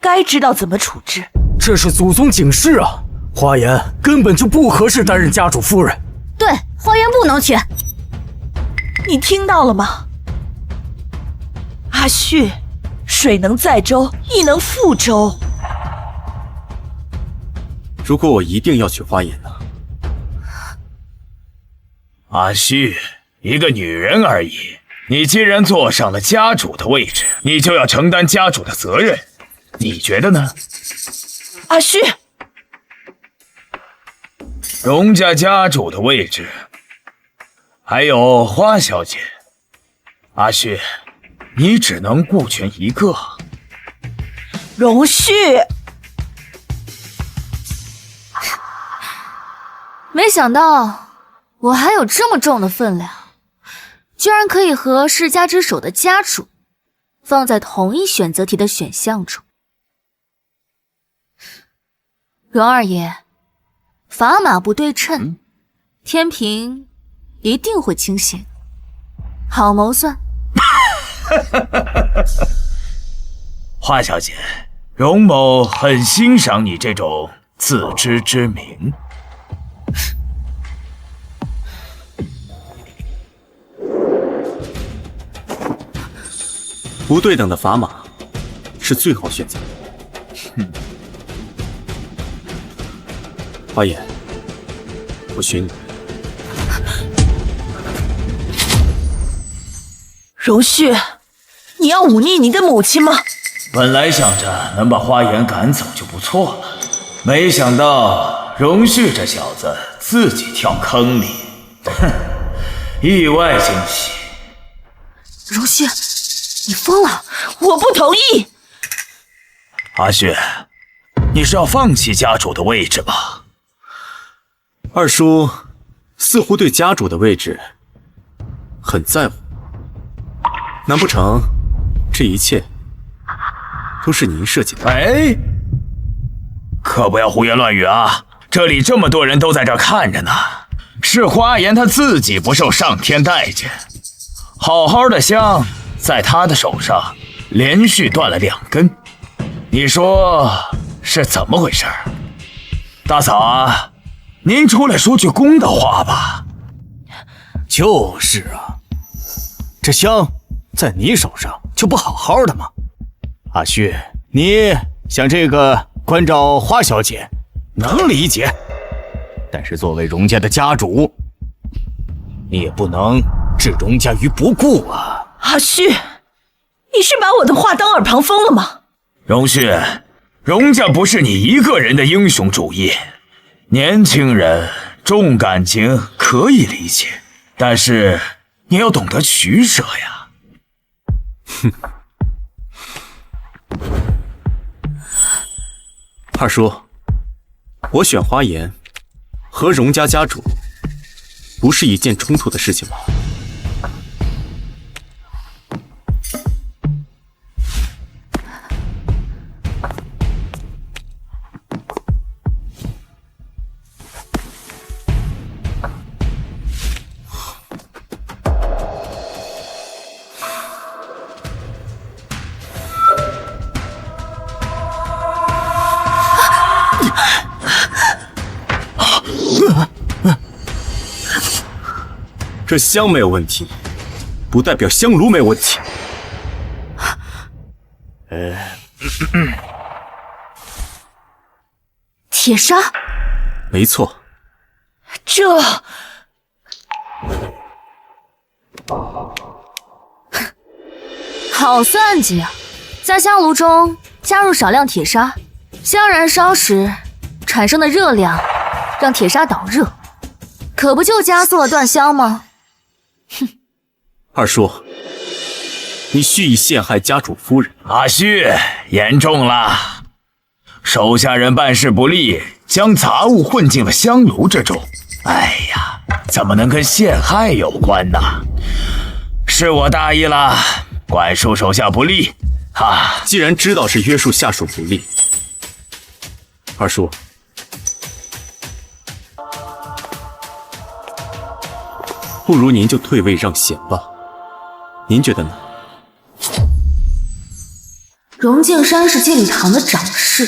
该知道怎么处置。这是祖宗警示啊！花颜根本就不合适担任家主夫人。对，花颜不能娶。你听到了吗？阿旭，水能载舟，亦能覆舟。如果我一定要娶花颜呢？阿旭，一个女人而已，你既然坐上了家主的位置，你就要承担家主的责任。你觉得呢？阿旭，荣家家主的位置，还有花小姐。阿旭，你只能顾全一个。荣旭，没想到我还有这么重的分量，居然可以和世家之首的家主放在同一选择题的选项中。荣二爷，砝码不对称，天平一定会倾斜。好谋算。花小姐，荣某很欣赏你这种自知之明。不对等的砝码是最好选择。花颜，我许你。荣旭，你要忤逆你的母亲吗？本来想着能把花颜赶走就不错了，没想到荣旭这小子自己跳坑里，哼，意外惊喜。荣旭，你疯了！我不同意。阿旭，你是要放弃家主的位置吗？二叔似乎对家主的位置很在乎，难不成这一切都是您设计的？哎，可不要胡言乱语啊！这里这么多人都在这看着呢，是花颜他自己不受上天待见，好好的香在他的手上连续断了2根，你说是怎么回事？大嫂啊，您出来说句公道话吧。就是啊，这香在你手上就不好好的吗？阿旭，你想这个关照花小姐能理解，但是作为荣家的家主，你也不能置荣家于不顾啊。阿旭，你是把我的话当耳旁风了吗？荣旭，荣家不是你一个人的英雄主义，年轻人重感情可以理解，但是你要懂得取舍呀。哼，二叔，我选花颜和荣家家主不是一件冲突的事情吧？这香没有问题，不代表香炉没问题。铁砂，没错。这好算计啊！在香炉中加入少量铁砂，香燃烧时产生的热量让铁砂导热，可不就加速了断香吗？哼！二叔，你蓄意陷害家主夫人。阿旭，严重了！手下人办事不力，将杂物混进了香炉之中。哎呀，怎么能跟陷害有关呢？是我大意了，管束手下不力。啊，既然知道是约束下属不力，二叔，不如您就退位让贤吧。您觉得呢？荣敬山是戒律堂的掌事，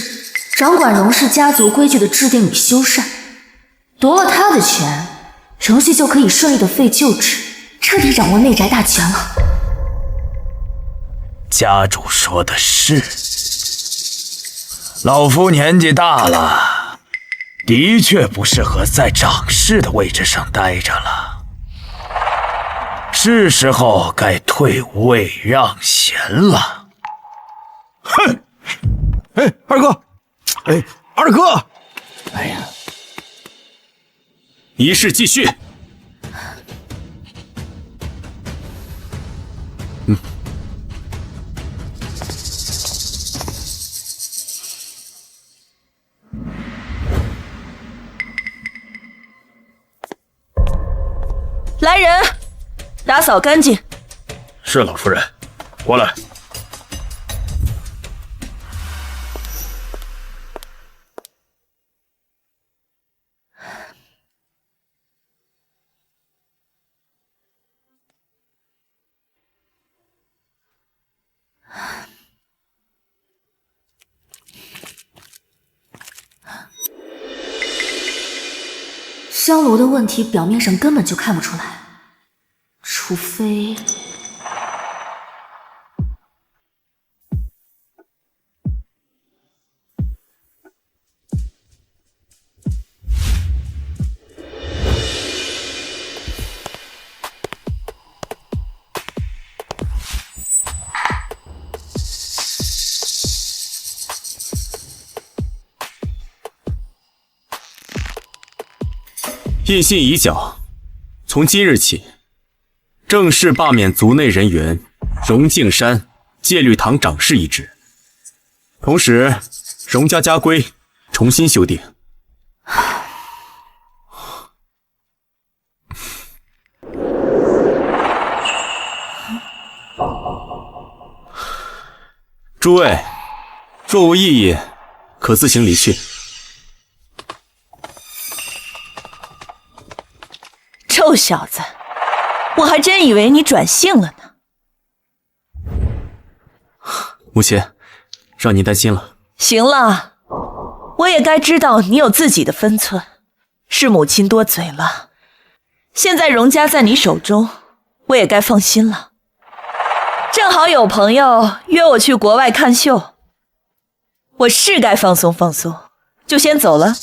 掌管荣氏家族规矩的制定与修缮。夺了他的权，荣系就可以顺利的废旧制，彻底掌握内宅大权了。家主说的是，老夫年纪大了，的确不适合在掌事的位置上待着了，是时候该退位让贤了。哼！哎，二哥，哎，二哥，哎呀，仪式继续。来人，打扫干净。是老夫人，过来。香炉的问题表面上根本就看不出来，除非……印信已缴，从今日起，正式罢免族内人员荣敬山戒律堂掌事一职。同时，荣家家规重新修订。诸位，若无异议，可自行离去。臭小子，我还真以为你转性了呢。母亲，让您担心了。行了，我也该知道你有自己的分寸，是母亲多嘴了。现在荣家在你手中，我也该放心了。正好有朋友约我去国外看秀，我是该放松放松，就先走了。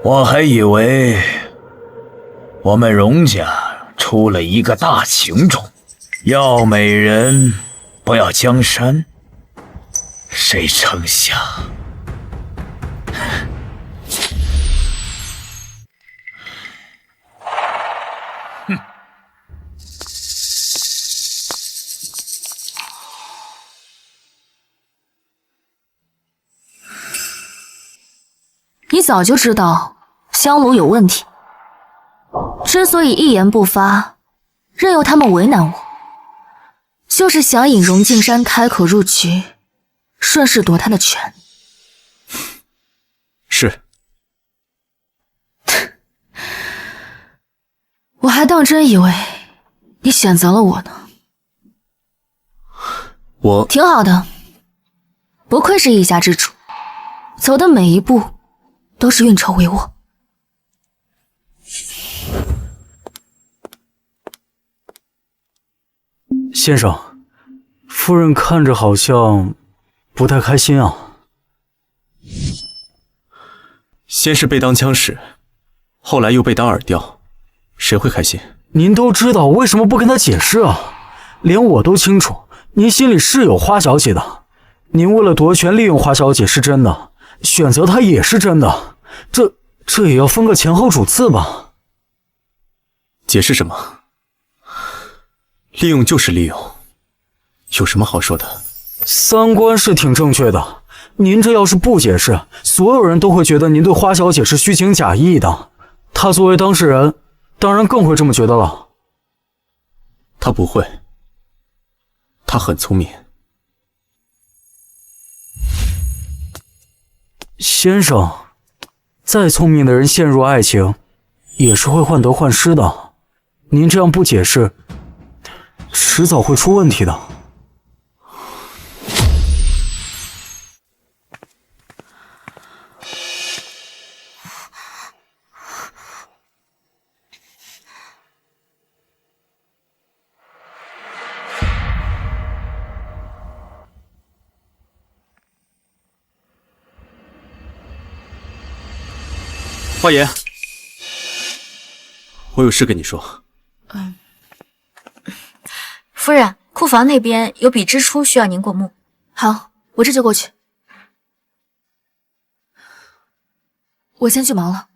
我还以为我们荣家出了一个大情种，要美人不要江山，谁成想你早就知道香炉有问题，之所以一言不发，任由他们为难我，就是想引荣敬山开口入局，顺势夺他的权。是。我还当真以为你选择了我呢。我挺好的，不愧是一家之主，走的每一步都是运筹帷幄。先生，夫人看着好像不太开心啊。先是被当枪使，后来又被当饵钓，谁会开心？您都知道，为什么不跟他解释啊？连我都清楚，您心里是有花小姐的。您为了夺权利用花小姐是真的，选择她也是真的，这也要分个前后主次吧？解释什么？利用就是利用，有什么好说的？三观是挺正确的，您这要是不解释，所有人都会觉得您对花小姐是虚情假意的。她作为当事人，当然更会这么觉得了。她不会，她很聪明。先生，再聪明的人陷入爱情，也是会患得患失的。您这样不解释，迟早会出问题的。花爷，我有事跟你说。夫人，库房那边有笔支出需要您过目。好，我这就过去。我先去忙了。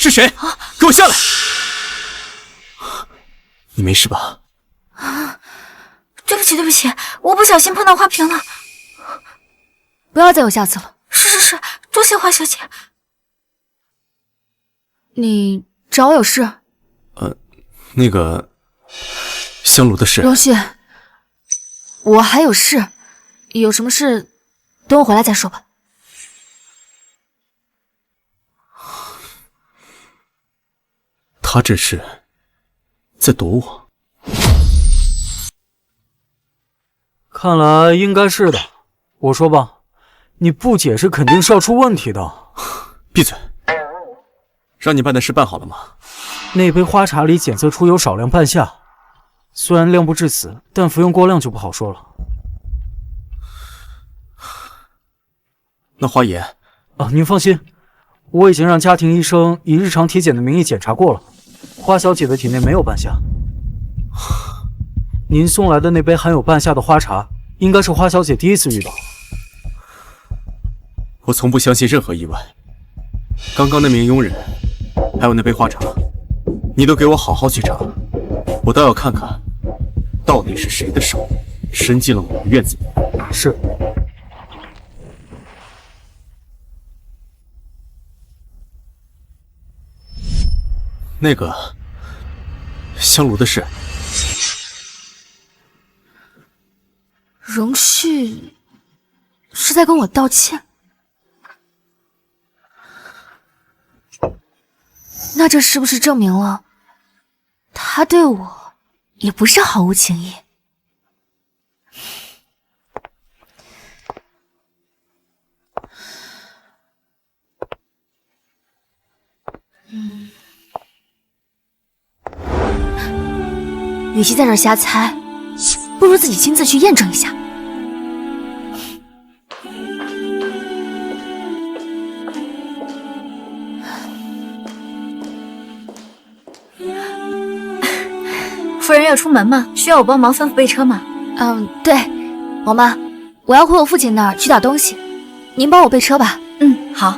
是谁？给我下来！你没事吧？对不起，对不起，我不小心碰到花瓶了。不要再有下次了。是，多谢花小姐。你找我有事？那个香炉的事。荣旭，我还有事，有什么事等我回来再说吧。他这是在躲我。看来应该是的。我说吧，你不解释肯定是要出问题的。闭嘴！让你办的事办好了吗？那杯花茶里检测出有少量半夏，虽然量不致死，但服用过量就不好说了。那花爷啊，您放心，我已经让家庭医生以日常体检的名义检查过了，花小姐的体内没有半夏。您送来的那杯含有半夏的花茶，应该是花小姐第一次遇到。我从不相信任何意外。刚刚那名佣人，还有那杯花茶，你都给我好好去查，我倒要看看，到底是谁的手伸进了我的院子里。是。那个香炉的事，荣旭是在跟我道歉，那这是不是证明了他对我也不是毫无情意？与其在这儿瞎猜，不如自己亲自去验证一下。夫人要出门吗？需要我帮忙吩咐备车吗？对，王妈，我要回我父亲那儿取点东西，您帮我备车吧。好。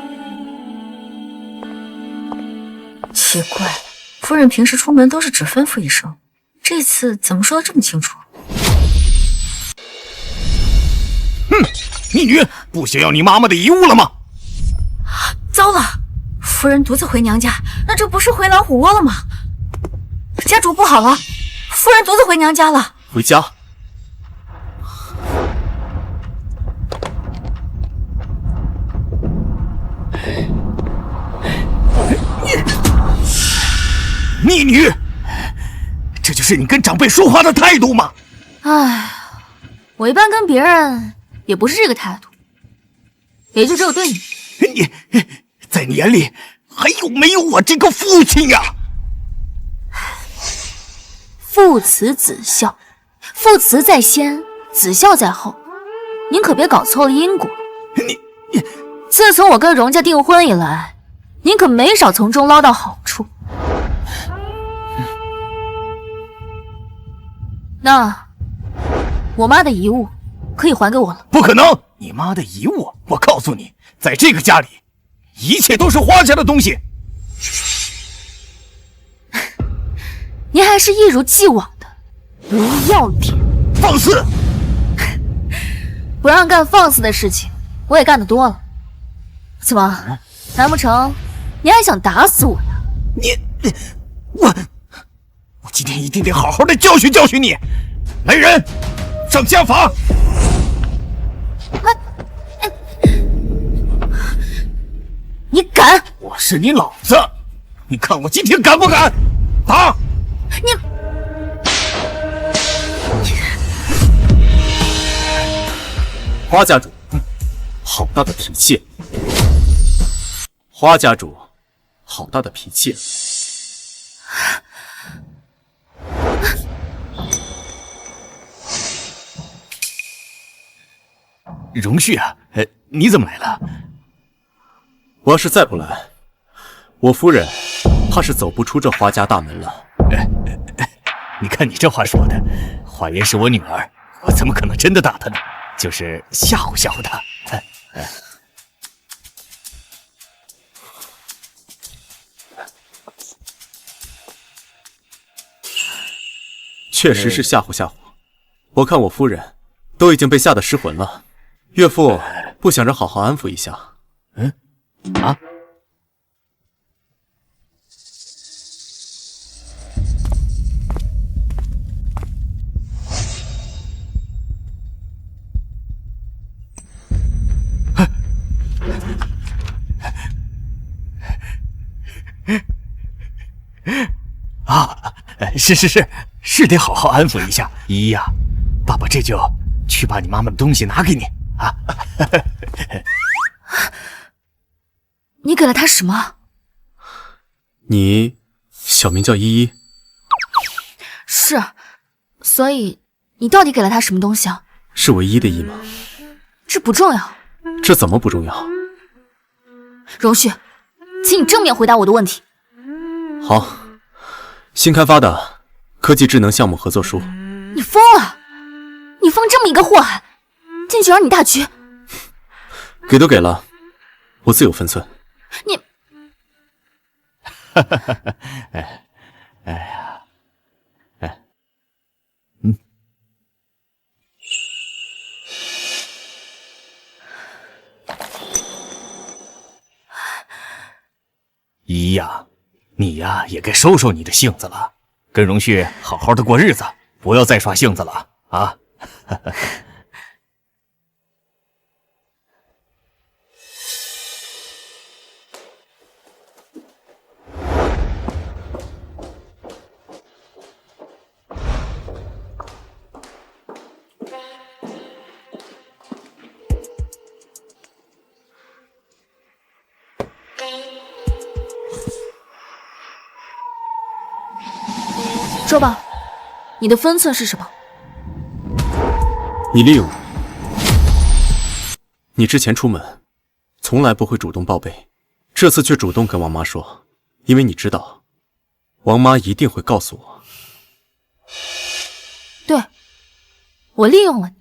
奇怪了，夫人平时出门都是只吩咐一声，这次怎么说的这么清楚？逆女，不想要你妈妈的遗物了吗？糟了，夫人独自回娘家，那这不是回老虎窝了吗？家主不好了，夫人独自回娘家了。回家。逆女，这就是你跟长辈说话的态度吗？唉，我一般跟别人也不是这个态度，也就只有对你。你在你眼里还有没有我这个父亲呀？父慈子孝，父慈在先，子孝在后，您可别搞错了因果。自从我跟荣家订婚以来，您可没少从中捞到好处。那我妈的遗物可以还给我了。不可能！你妈的遗物！我告诉你，在这个家里，一切都是花家的东西。您还是一如既往的不要脸，放肆！不让干放肆的事情，我也干得多了。怎么，难不成你还想打死我呀？我今天一定得好好的教训教训你！来人，上家法！你敢？我是你老子，你看我今天敢不敢？打！花家主，好大的脾气！花家主，好大的脾气！荣旭啊，你怎么来了？我要是再不来，我夫人怕是走不出这花家大门了。你看你这话说的，花颜是我女儿，我怎么可能真的打她呢？就是吓唬吓唬她。确实是吓唬吓唬。我看我夫人都已经被吓得失魂了，岳父不想着好好安抚一下？啊？是得好好安抚一下依依呀。爸爸这就去把你妈妈的东西拿给你啊。你给了她什么？你小名叫依依？是，所以你到底给了她什么东西啊？是唯一的依吗？这不重要。这怎么不重要？荣旭，请你正面回答我的问题。好，新开发的科技智能项目合作书。你疯了！你放这么一个祸害进去让你大局？给都给了，我自有分寸。你，依依呀，你呀也该收收你的性子了，跟荣旭好好的过日子，不要再耍性子了啊！说吧，你的分寸是什么？你利用我。你之前出门从来不会主动报备，这次却主动跟王妈说，因为你知道王妈一定会告诉我。对，我利用了你，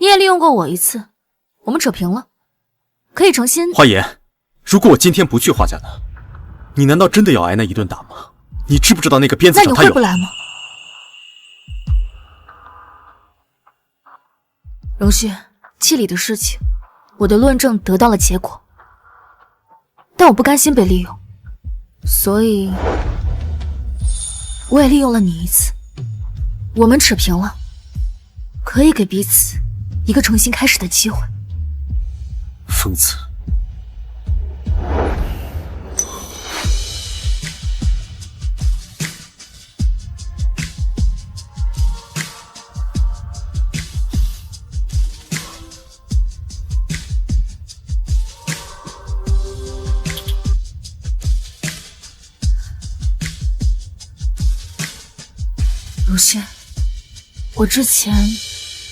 你也利用过我一次，我们扯平了，可以重新。花颜，如果我今天不去花家的，你难道真的要挨那一顿打吗？你知不知道那个鞭子上他有？那你会不来吗？荣旭，季里的事情，我的论证得到了结果，但我不甘心被利用，所以我也利用了你一次。我们扯平了，可以给彼此一个重新开始的机会。疯子！如轩，我之前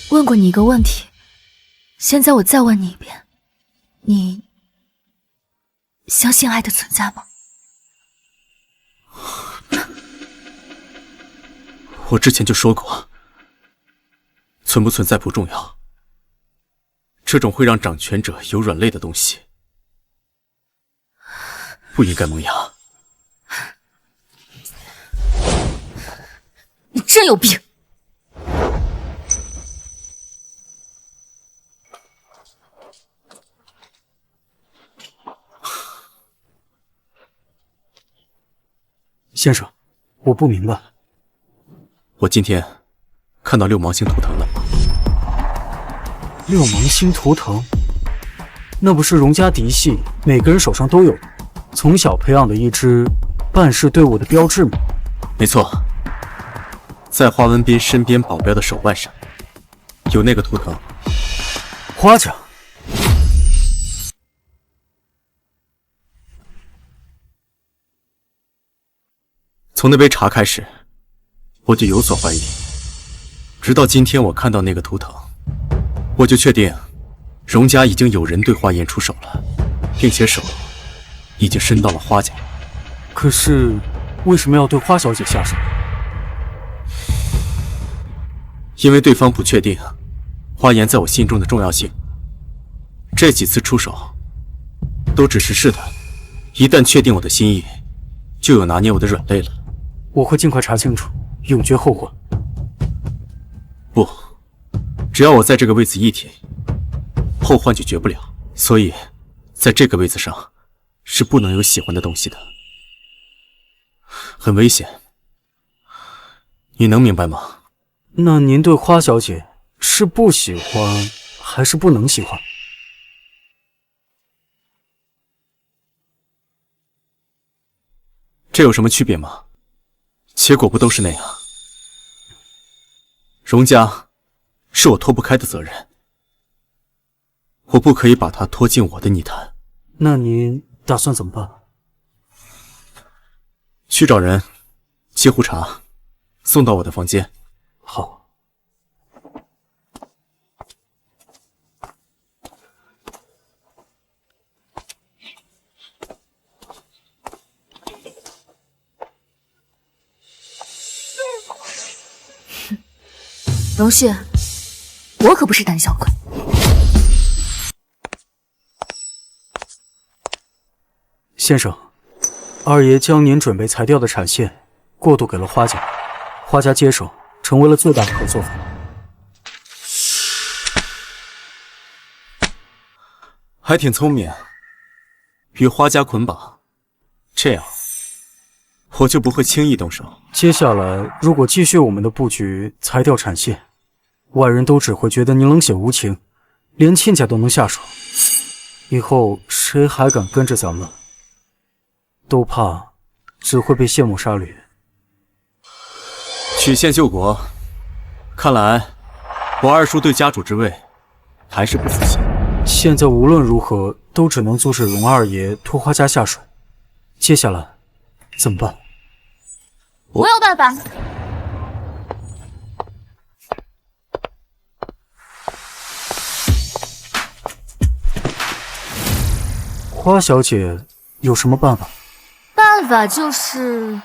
问过你一个问题，现在我再问你一遍，你相信爱的存在吗？我之前就说过，存不存在不重要，这种会让掌权者有软肋的东西，不应该萌芽。你真有病！先生，我不明白。我今天看到六芒星图腾了。六芒星图腾，那不是荣家嫡系每个人手上都有的，从小培养的一支办事队伍的标志吗？没错，在花文斌身边保镖的手腕上有那个图腾。花家。从那杯茶开始，我就有所怀疑，直到今天我看到那个图腾，我就确定荣家已经有人对花颜出手了，并且手已经伸到了花家。可是为什么要对花小姐下手？因为对方不确定花颜在我心中的重要性，这几次出手都只是试探，一旦确定我的心意，就有拿捏我的软肋了。我会尽快查清楚，永绝后患。不，只要我在这个位子一天，后患就绝不了。所以，在这个位子上是不能有喜欢的东西的，很危险。你能明白吗？那您对花小姐是不喜欢，还是不能喜欢？这有什么区别吗？结果不都是那样？荣家是我脱不开的责任，我不可以把它拖进我的泥潭。那您打算怎么办？去找人接壶茶，送到我的房间。好。荣旭，我可不是胆小鬼。先生，二爷将您准备裁掉的产线过渡给了花家，花家接手，成为了最大的合作方。还挺聪明，与花家捆绑，这样我就不会轻易动手。接下来，如果继续我们的布局，裁掉产线，外人都只会觉得您冷血无情，连亲家都能下手。以后谁还敢跟着咱们？都怕只会被羡慕杀掠。曲线救国，看来我二叔对家主之位还是不服气。现在无论如何都只能阻止荣二爷拖花家下水。接下来怎么办？我有办法。花小姐有什么办法？办法就是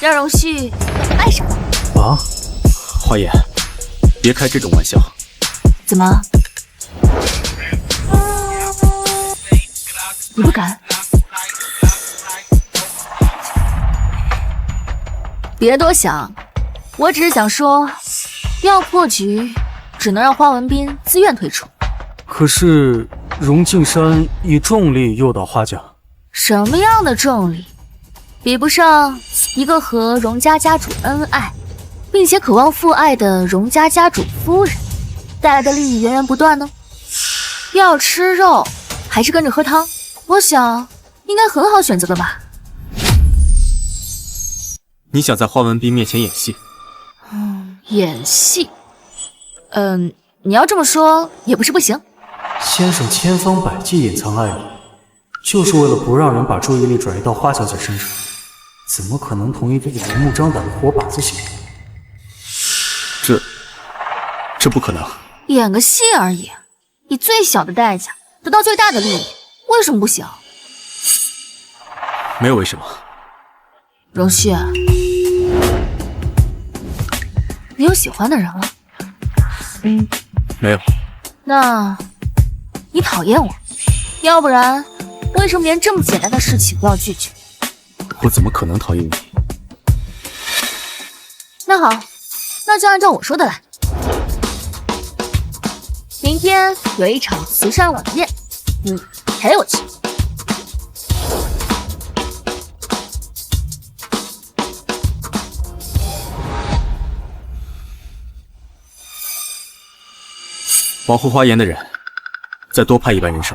让荣旭爱上我。啊？花颜，别开这种玩笑。怎么？你不敢？别多想，我只是想说，要破局，只能让花文斌自愿退出。可是荣敬山以重力诱导花家，什么样的重力，比不上一个和荣家家主恩爱，并且渴望父爱的荣家家主夫人带来的利益源源不断呢？要吃肉还是跟着喝汤？我想应该很好选择的吧。你想在花文斌面前演戏？演戏？你要这么说也不是不行。先生千方百计隐藏爱意，就是为了不让人把注意力转移到花小姐身上，怎么可能同一个明目张胆的活靶子行动？这不可能。演个戏而已，以最小的代价得到最大的利益，为什么不行？没有为什么。荣旭，你有喜欢的人了？没有。那，你讨厌我？要不然，为什么连这么简单的事情都要拒绝？我怎么可能讨厌你？那好，那就按照我说的来。明天有一场慈善晚宴，你陪我去。保护花园的人，再多派100人手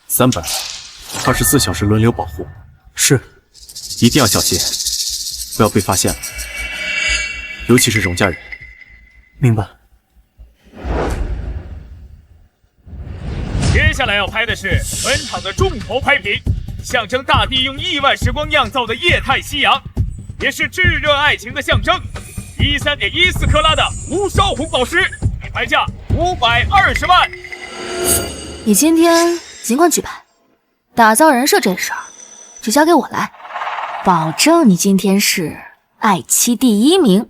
，300，24小时轮流保护。是，一定要小心，不要被发现了，尤其是荣家人。明白。接下来要拍的是本场的重头拍品，象征大地用亿万时光酿造的液态夕阳，也是炙热爱情的象征。13.14克拉的吴少红宝石，拍价520万。你今天尽管举牌，打造人设这事儿就交给我来，保证你今天是爱妻第1名。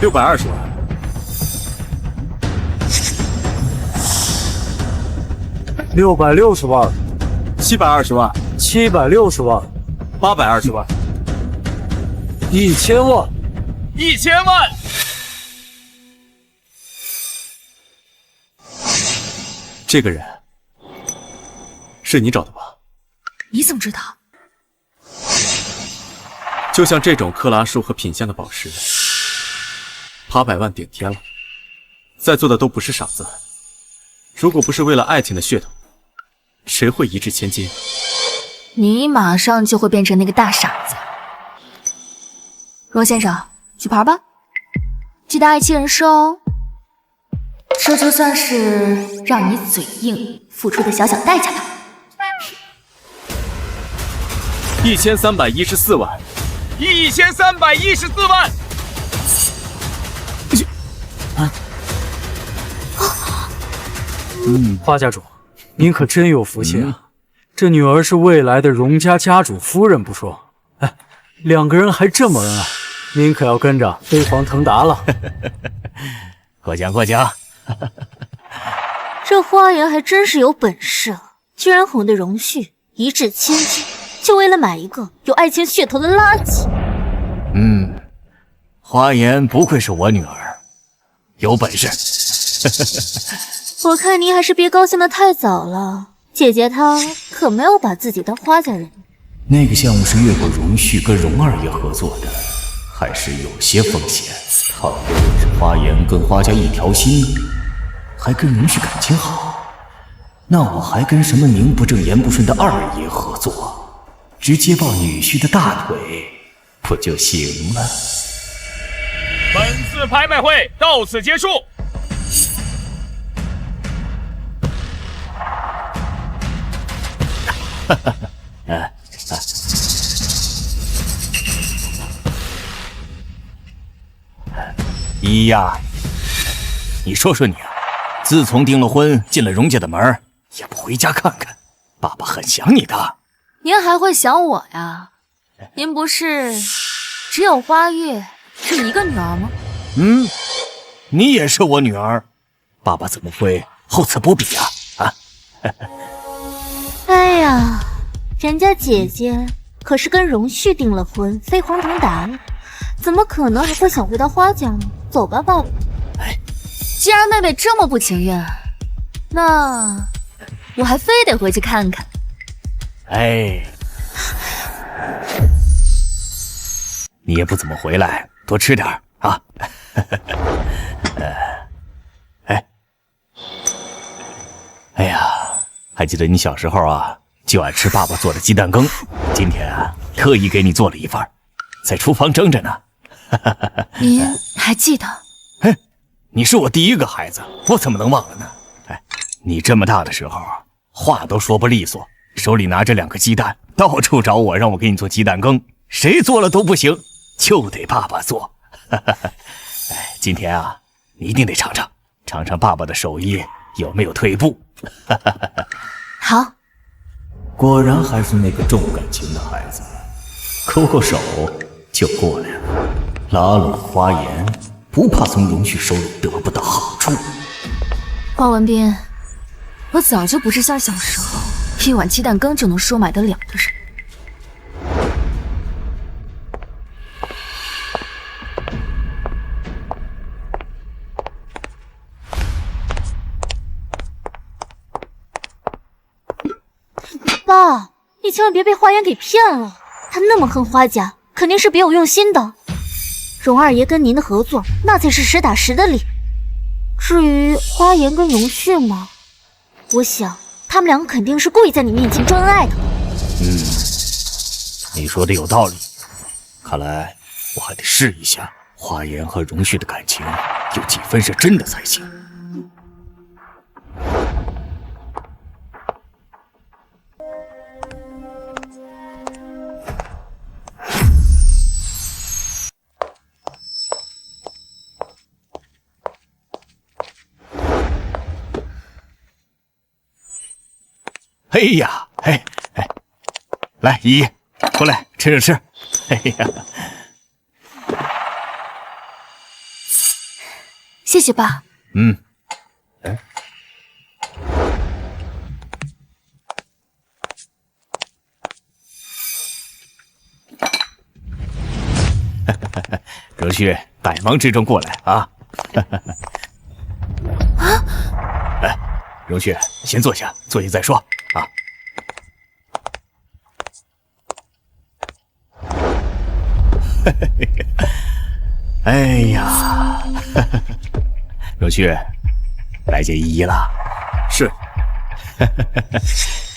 620万。660万，720万，760万，820万，1000万，1000万。这个人是你找的吧？你怎么知道？就像这种克拉数和品相的宝石，800万顶天了。在座的都不是傻子，如果不是为了爱情的噱头，谁会一掷千金？你马上就会变成那个大傻子。罗先生，举牌吧，记得爱妻人设哦。这就算是让你嘴硬付出的小小代价吧。1314万，1314万。花家主，您可真有福气啊！这女儿是未来的荣家家主夫人不说，哎，2个人还这么恩爱，您可要跟着飞黄腾达了。过奖过奖。这花园还真是有本事啊，居然哄得荣旭一掷千金，就为了买一个有爱情噱头的垃圾。花颜不愧是我女儿，有本事。我看您还是别高兴得太早了，姐姐她可没有把自己当花家人。那个项目是越过荣旭跟荣二爷合作的，还是有些风险。倘若是花颜跟花家一条心，还跟荣旭感情好，那我还跟什么名不正言不顺的二爷合作，直接抱女婿的大腿不就行了？本次拍卖会到此结束。一呀，你说说你啊，自从订了婚，进了荣家的门，也不回家看看，爸爸很想你的。您还会想我呀？您不是只有花月这一个女儿吗？你也是我女儿，爸爸怎么会厚此薄彼啊？哎呀，人家姐姐可是跟荣旭订了婚，飞黄腾达了，怎么可能还会想回到花家呢？走吧，爸爸。既然妹妹这么不情愿，那我还非得回去看看。你也不怎么回来，多吃点啊。哎呀，还记得你小时候啊，就爱吃爸爸做的鸡蛋羹，今天啊，特意给你做了一份，在厨房蒸着呢。您还记得？你是我第一个孩子，我怎么能忘了呢？你这么大的时候，话都说不利索，手里拿着2个鸡蛋，到处找我，让我给你做鸡蛋羹，谁做了都不行，就得爸爸做。今天啊，你一定得尝尝爸爸的手艺有没有退步。好，果然还是那个重感情的孩子，抠抠手就过来了，拉拢花颜，不怕从荣旭手里得不到好处。华文斌，我早就不是像小时候一碗鸡蛋羹就能收买得了的人。爸，你千万别被花颜给骗了，他那么恨花家，肯定是别有用心的。荣二爷跟您的合作，那才是实打实的理。至于花颜跟荣旭嘛，我想他们两个肯定是故意在你面前装恩爱的。你说的有道理，看来我还得试一下花颜和荣旭的感情有几分是真的才行。哎呀，来，依依，过来吃着吃。哎呀，谢谢爸。荣旭，百忙之中过来啊！来，荣旭，先坐下，坐下再说啊。哎呀，荣旭，来见依依了。是。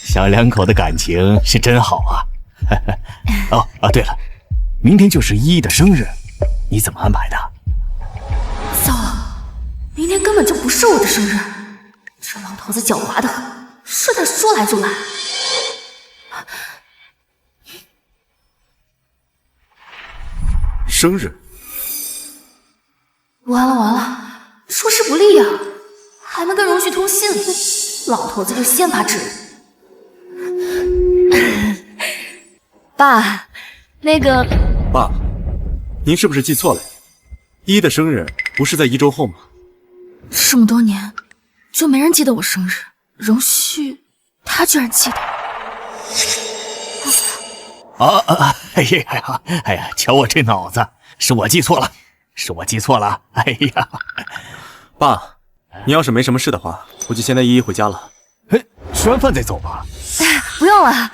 小两口的感情是真好啊。对了，明天就是依依的生日，你怎么安排的？糟了，明天根本就不是我的生日。这老头子狡猾得很，是他说来就来。生日？完了，出师不利啊！还没跟荣旭通信，老头子就先发制人。爸，那个……爸，您是不是记错了？依依的生日不是在1周后吗？这么多年，就没人记得我生日，荣旭他居然记得。哎呀，瞧我这脑子，是我记错了，哎呀，爸，你要是没什么事的话，我就先带依依回家了。吃完饭再走吧。不用了，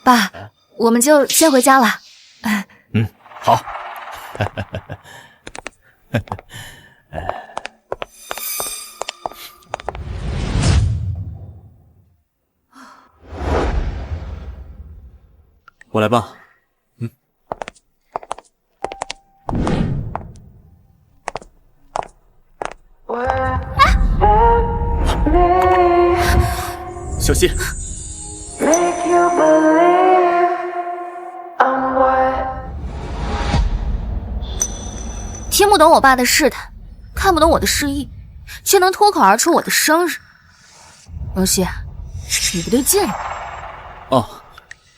爸，我们就先回家了。好。我来吧。小心！听不懂我爸的试探，看不懂我的示意，却能脱口而出我的生日。荣旭，你不对劲了。哦，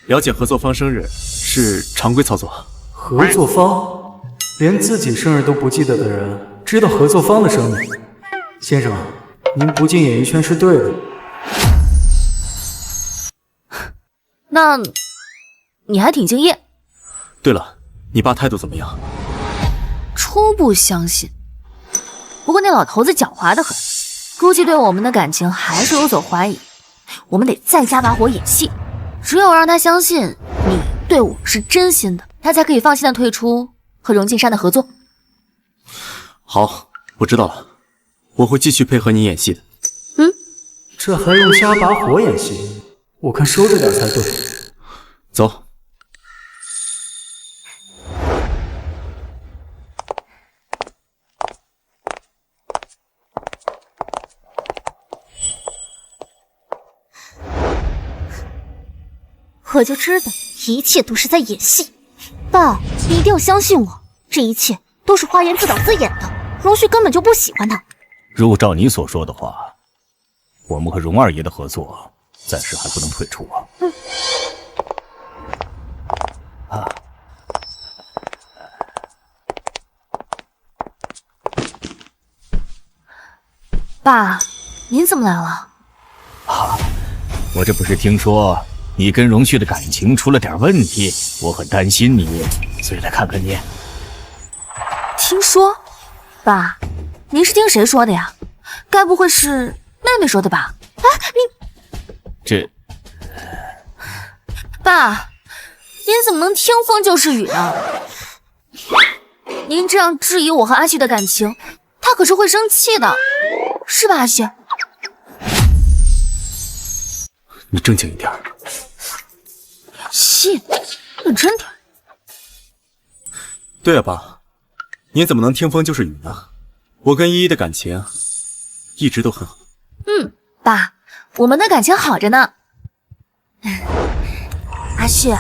了解合作方生日是常规操作。合作方？连自己生日都不记得的人，知道合作方的生日？先生，您不进演艺圈是对的。那你还挺敬业。对了，你爸态度怎么样？初步相信，不过那老头子狡猾得很，估计对我们的感情还是有所怀疑。我们得再加把火演戏，只有让他相信你对我是真心的，他才可以放心的退出和荣晋山的合作。好，我知道了，我会继续配合你演戏的。这还用加把火演戏？我看收着点才对。走。我就知道一切都是在演戏。爸，你一定要相信我，这一切都是花颜自导自演的。荣旭根本就不喜欢他。如果照你所说的话，我们和荣二爷的合作暂时还不能退出啊。爸，您怎么来了？我这不是听说你跟荣旭的感情出了点问题，我很担心你，所以来看看你。听说？爸，您是听谁说的呀？该不会是妹妹说的吧？啊，这……爸，您怎么能听风就是雨呢？您这样质疑我和阿旭的感情，他可是会生气的，是吧，阿旭？你正经一点。信，认真点。对啊，爸，你怎么能听风就是雨呢？我跟依依的感情一直都很好。爸，我们的感情好着呢。阿旭，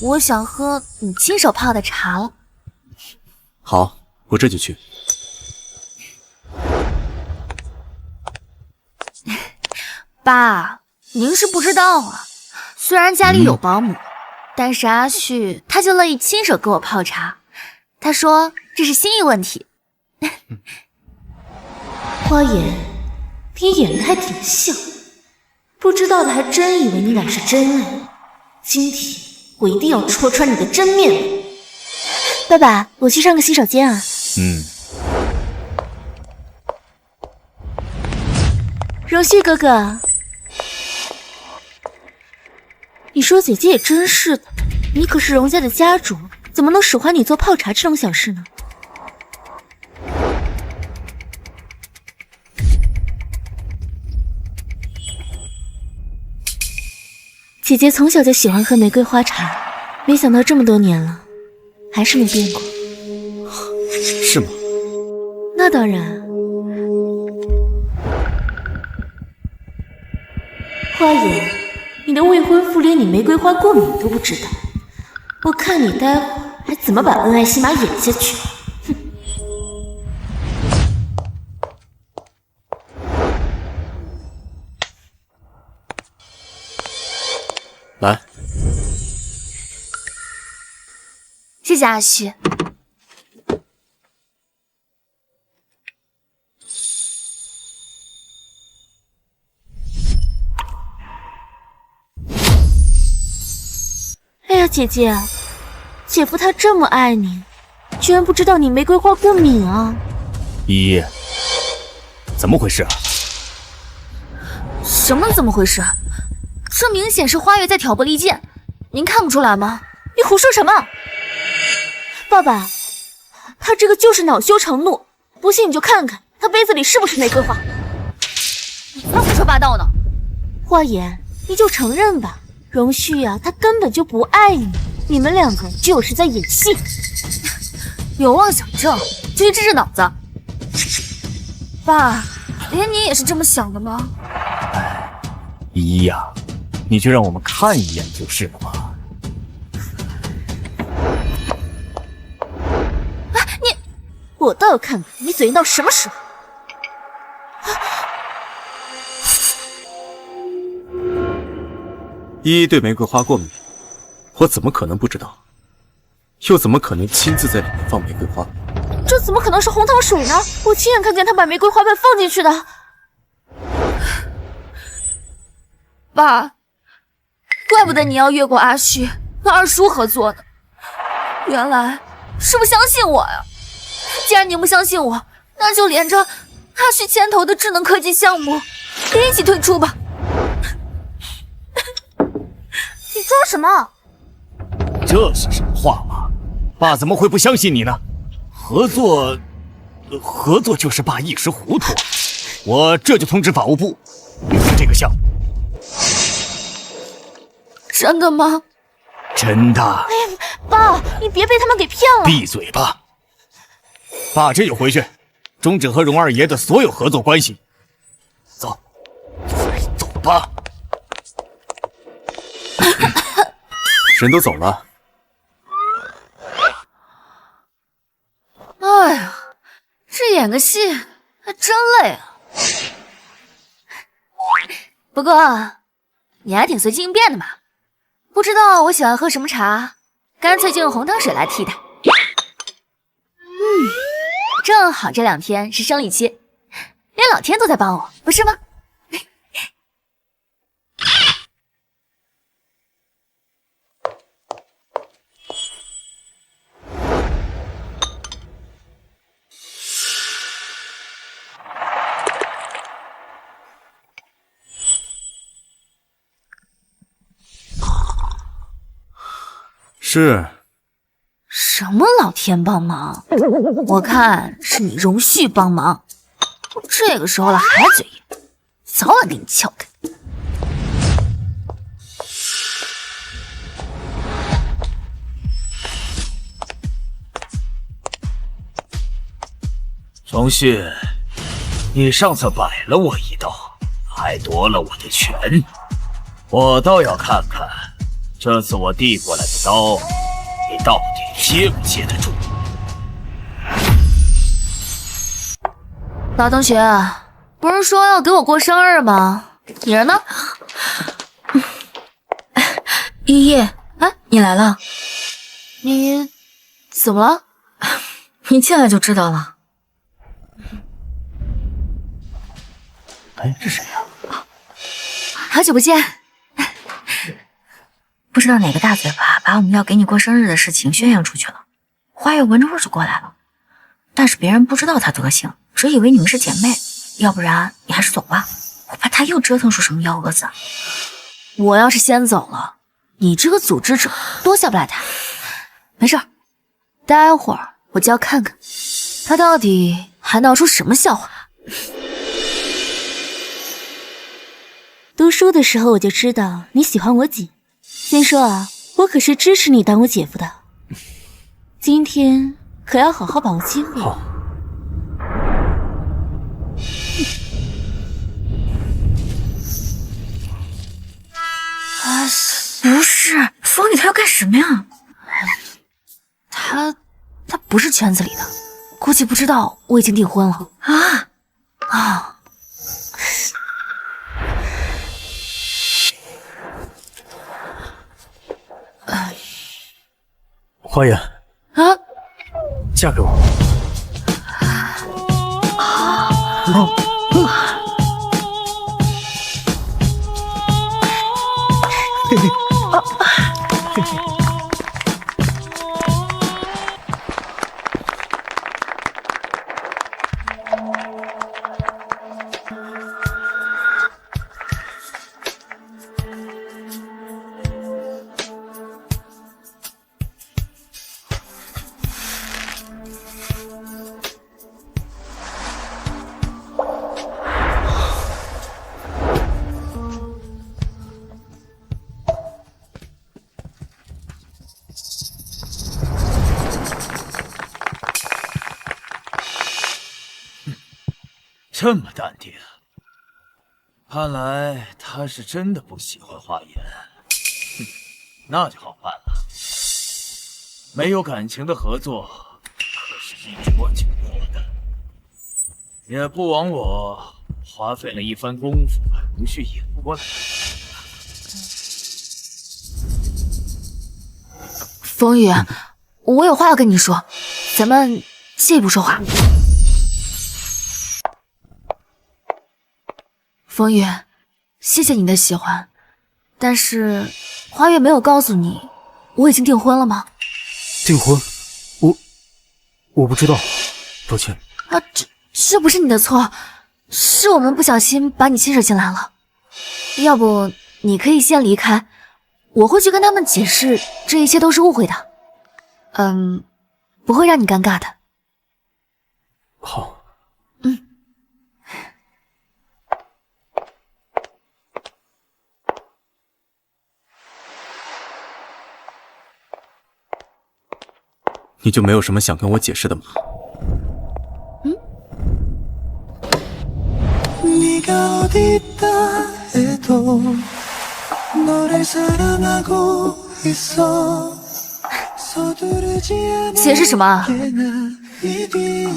我想喝你亲手泡的茶了。好，我这就去。爸，您是不知道啊，虽然家里有保姆，但是阿旭他就乐意亲手给我泡茶。他说这是心意问题。花颜，你演的还挺像，不知道的还真以为你俩是真爱。今天我一定要戳穿你的真面目。爸爸，我去上个洗手间啊。荣旭哥哥，你说姐姐也真是的，你可是荣家的家主，怎么能使唤你做泡茶这种小事呢？姐姐从小就喜欢喝玫瑰花茶，没想到这么多年了，还是没变过。是吗？那当然。花颜，你的未婚夫连你玫瑰花过敏都不知道，我看你待会儿还怎么把恩爱戏码演下去。哼！来，谢谢阿旭。哎呀，姐姐，姐夫他这么爱你，居然不知道你玫瑰花过敏啊！依依，怎么回事啊？什么怎么回事？这明显是花月在挑拨离间，您看不出来吗？你胡说什么？爸爸，他这个就是恼羞成怒，不信你就看看他杯子里是不是玫瑰花。你才胡说八道呢！花颜，你就承认吧，荣旭啊，他根本就不爱你，你们两个就是在演戏。有妄想症，就去治治脑子。爸，连你也是这么想的吗？依依呀，你就让我们看一眼就是了嘛。我倒要看看你嘴硬到什么时候。依依对玫瑰花过敏，我怎么可能不知道？又怎么可能亲自在里面放玫瑰花？这怎么可能是红糖水呢？我亲眼看见他把玫瑰花瓣放进去的。爸，怪不得你要越过阿旭和二叔合作呢，原来是不相信我呀！既然您不相信我，那就连着阿旭牵头的智能科技项目也一起退出吧。你装什么？这是什么话嘛？爸怎么会不相信你呢？合作就是爸一时糊涂，我这就通知法务部退出这个项目。真的吗？真的。哎呀，爸，你别被他们给骗了。闭嘴吧！爸这就回去，终止和荣二爷的所有合作关系。走，走吧。人都走了。哎呀，这演个戏还真累啊。不过你还挺随机应变的嘛。不知道我喜欢喝什么茶，干脆就用红糖水来替代。正好这2天是生理期，连老天都在帮我，不是吗？是。什么老天帮忙？我看是你荣旭帮忙。这个时候了还嘴硬，早晚给你撬开。荣旭，你上次摆了我一道，还夺了我的权，我倒要看看，这次我递过来的刀，你到底接不接得住？老同学，不是说要给我过生日吗？你人呢？依依，哎，你来了。你怎么了？一进来就知道了。哎，这谁呀？好久不见。不知道哪个大嘴巴把我们要给你过生日的事情宣扬出去了，花月闻着味儿就过来了。但是别人不知道他德行，只以为你们是姐妹。要不然你还是走吧，我怕他又折腾出什么幺蛾子。我要是先走了，你这个组织者多下不来台。没事儿，待会儿我就要看看他到底还闹出什么笑话。读书的时候我就知道你喜欢我锦。先说啊，我可是支持你当我姐夫的。今天可要好好把握机会。好。不是，风雨他要干什么呀？他不是圈子里的，估计不知道我已经订婚了。啊！花言啊，嫁给我。这么淡定，看来他是真的不喜欢花颜。那就好办了。没有感情的合作可是一戳就破的，也不枉我花费了一番功夫把荣旭引过来。风雨，我有话要跟你说，咱们借一步说话。风雨，谢谢你的喜欢，但是花月没有告诉你我已经订婚了吗？订婚？我不知道，抱歉。啊，这不是你的错，是我们不小心把你牵扯进来了。要不你可以先离开，我会去跟他们解释，这一切都是误会的。不会让你尴尬的。好。你就没有什么想跟我解释的吗？解释什么？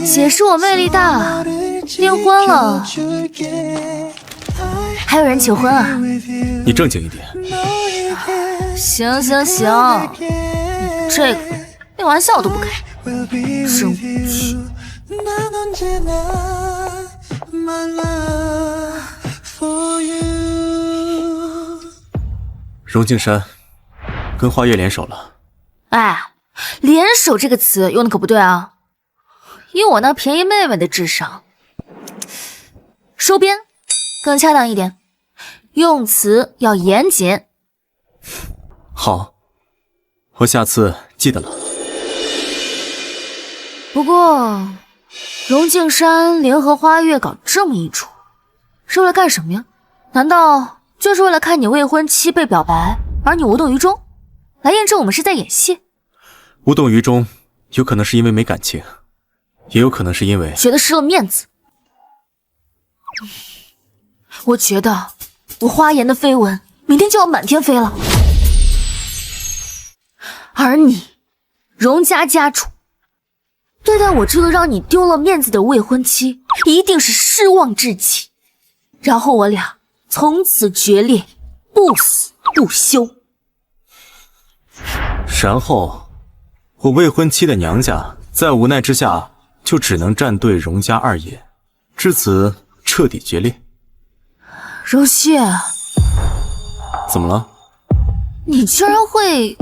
解释我魅力大，订婚了，还有人求婚啊？你正经一点。行，这个连玩笑都不开，真无趣。荣敬山跟花月联手了。哎，联手这个词用的可不对啊！以我那便宜妹妹的智商，收编更恰当一点，用词要严谨。好，我下次记得了。不过，荣敬山联合花月搞这么一出，是为了干什么呀？难道就是为了看你未婚妻被表白，而你无动于衷，来验证我们是在演戏？无动于衷，有可能是因为没感情，也有可能是因为觉得失了面子。我觉得我花颜的绯闻明天就要满天飞了，而你，荣家家主，对待我这个让你丢了面子的未婚妻，一定是失望至极，然后我俩从此决裂，不死不休。然后我未婚妻的娘家在无奈之下就只能站队荣家二爷，至此彻底决裂。荣旭，怎么了？你居然会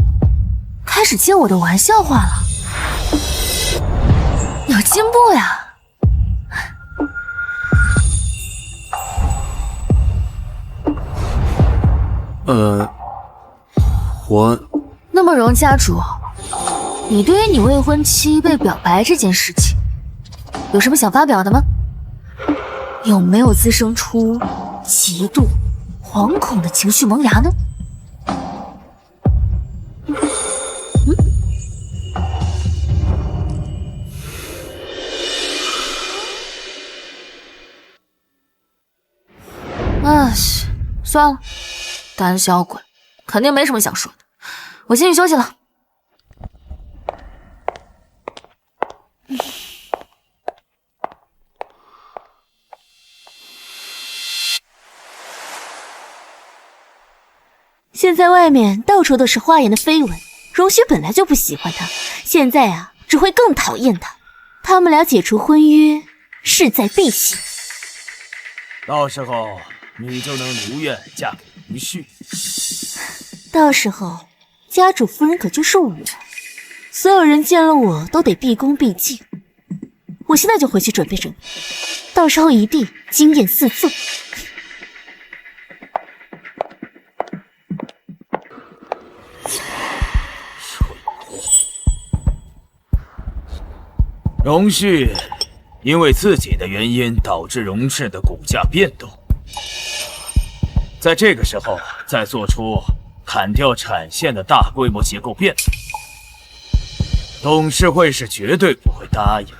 开始接我的玩笑话了，有进步呀！那么荣家主，你对于你未婚妻被表白这件事情，有什么想发表的吗？有没有滋生出嫉妒、惶恐的情绪萌芽呢？算了，胆小鬼，肯定没什么想说的，我先去休息了。现在外面到处都是花颜的绯闻，荣旭本来就不喜欢他，现在啊只会更讨厌他。他们俩解除婚约，势在必行。到时候你就能如愿嫁给荣旭。到时候家主夫人可就是我，所有人见了我都得毕恭毕敬。我现在就回去准备准备，到时候一定惊艳四座。荣旭因为自己的原因导致荣氏的股价变动，在这个时候再做出砍掉产线的大规模结构变动，董事会是绝对不会答应的。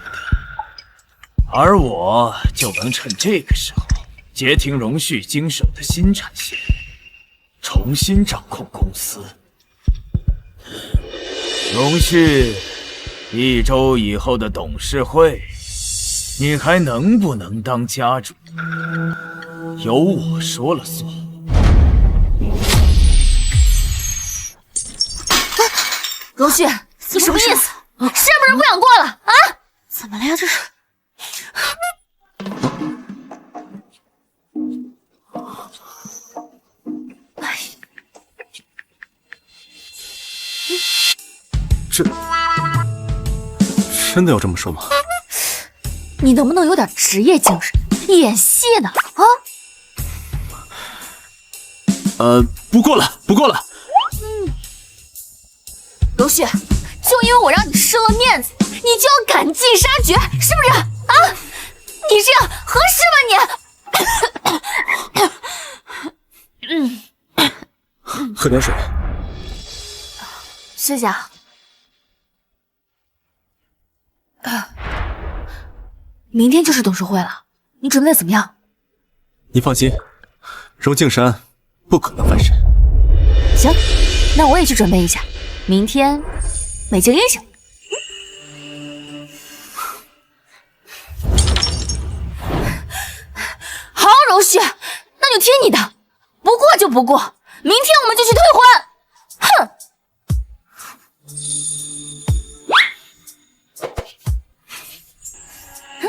而我就能趁这个时候截停荣旭经手的新产线，重新掌控公司。荣旭，1周以后的董事会，你还能不能当家主？由我说了算。荣旭，你什么意思？是不是不想过了啊？怎么了呀？这是？这真的要这么说吗？你能不能有点职业精神？演戏呢？啊？不过了，不过了。荣旭，就因为我让你失了面子，你就要赶尽杀绝，是不是啊？你这样合适吗你？喝点水。谢谢啊。明天就是董事会了，你准备的怎么样？你放心，荣敬山不可能翻身。行，那我也去准备一下，明天美景英雄。好，荣旭，那就听你的，不过就不过，明天我们就去退婚。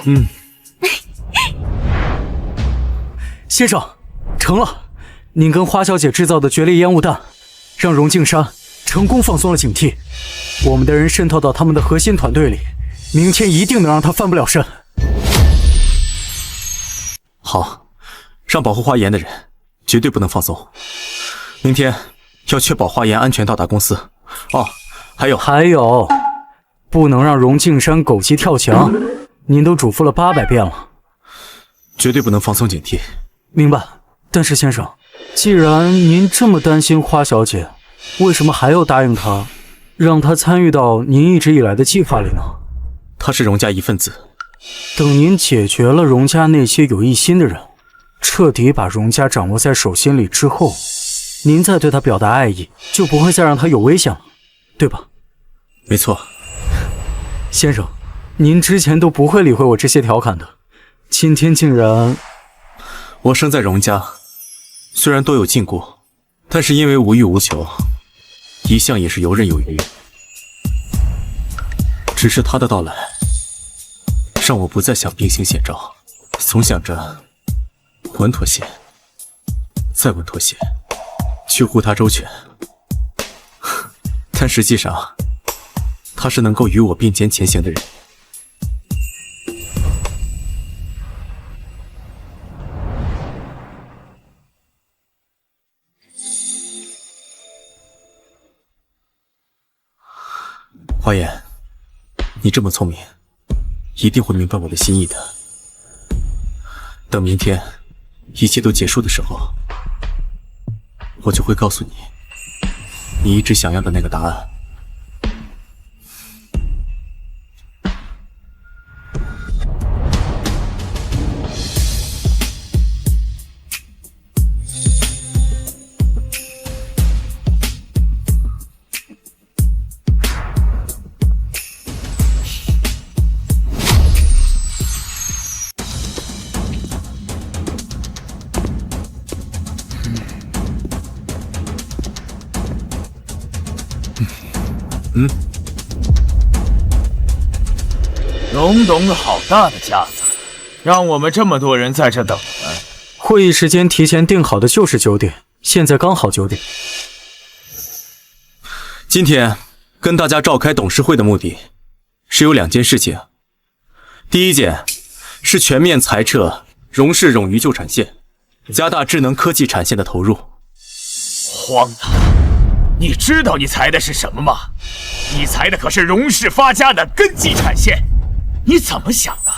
哼！先生，成了！您跟花小姐制造的决裂烟雾弹，让荣敬山成功放松了警惕。我们的人渗透到他们的核心团队里，明天一定能让他翻不了身。好，让保护花颜的人绝对不能放松。明天要确保花颜安全到达公司。哦，还有，不能让荣敬山狗急跳墙。您都嘱咐了800遍了，绝对不能放松警惕。明白。但是先生，既然您这么担心花小姐，为什么还要答应她，让她参与到您一直以来的计划里呢？她是荣家一份子。等您解决了荣家那些有异心的人，彻底把荣家掌握在手心里之后，您再对她表达爱意，就不会再让她有危险了，对吧？没错。先生，您之前都不会理会我这些调侃的，今天竟然……我生在荣家，虽然多有禁锢，但是因为无欲无求，一向也是游刃有余。只是他的到来，让我不再想兵行险招，总想着稳妥协，再稳妥协，去护他周全。但实际上，他是能够与我并肩前行的人。花颜，你这么聪明，一定会明白我的心意的。等明天一切都结束的时候，我就会告诉你，你一直想要的那个答案。荣董好大的架子，让我们这么多人在这等呢。会议时间提前定好的就是9点，现在刚好9点。今天跟大家召开董事会的目的是有2件事情。第一件是全面裁撤荣氏冗余旧产线，加大智能科技产线的投入。荒唐！你知道你裁的是什么吗？你裁的可是荣氏发家的根基产线，你怎么想的？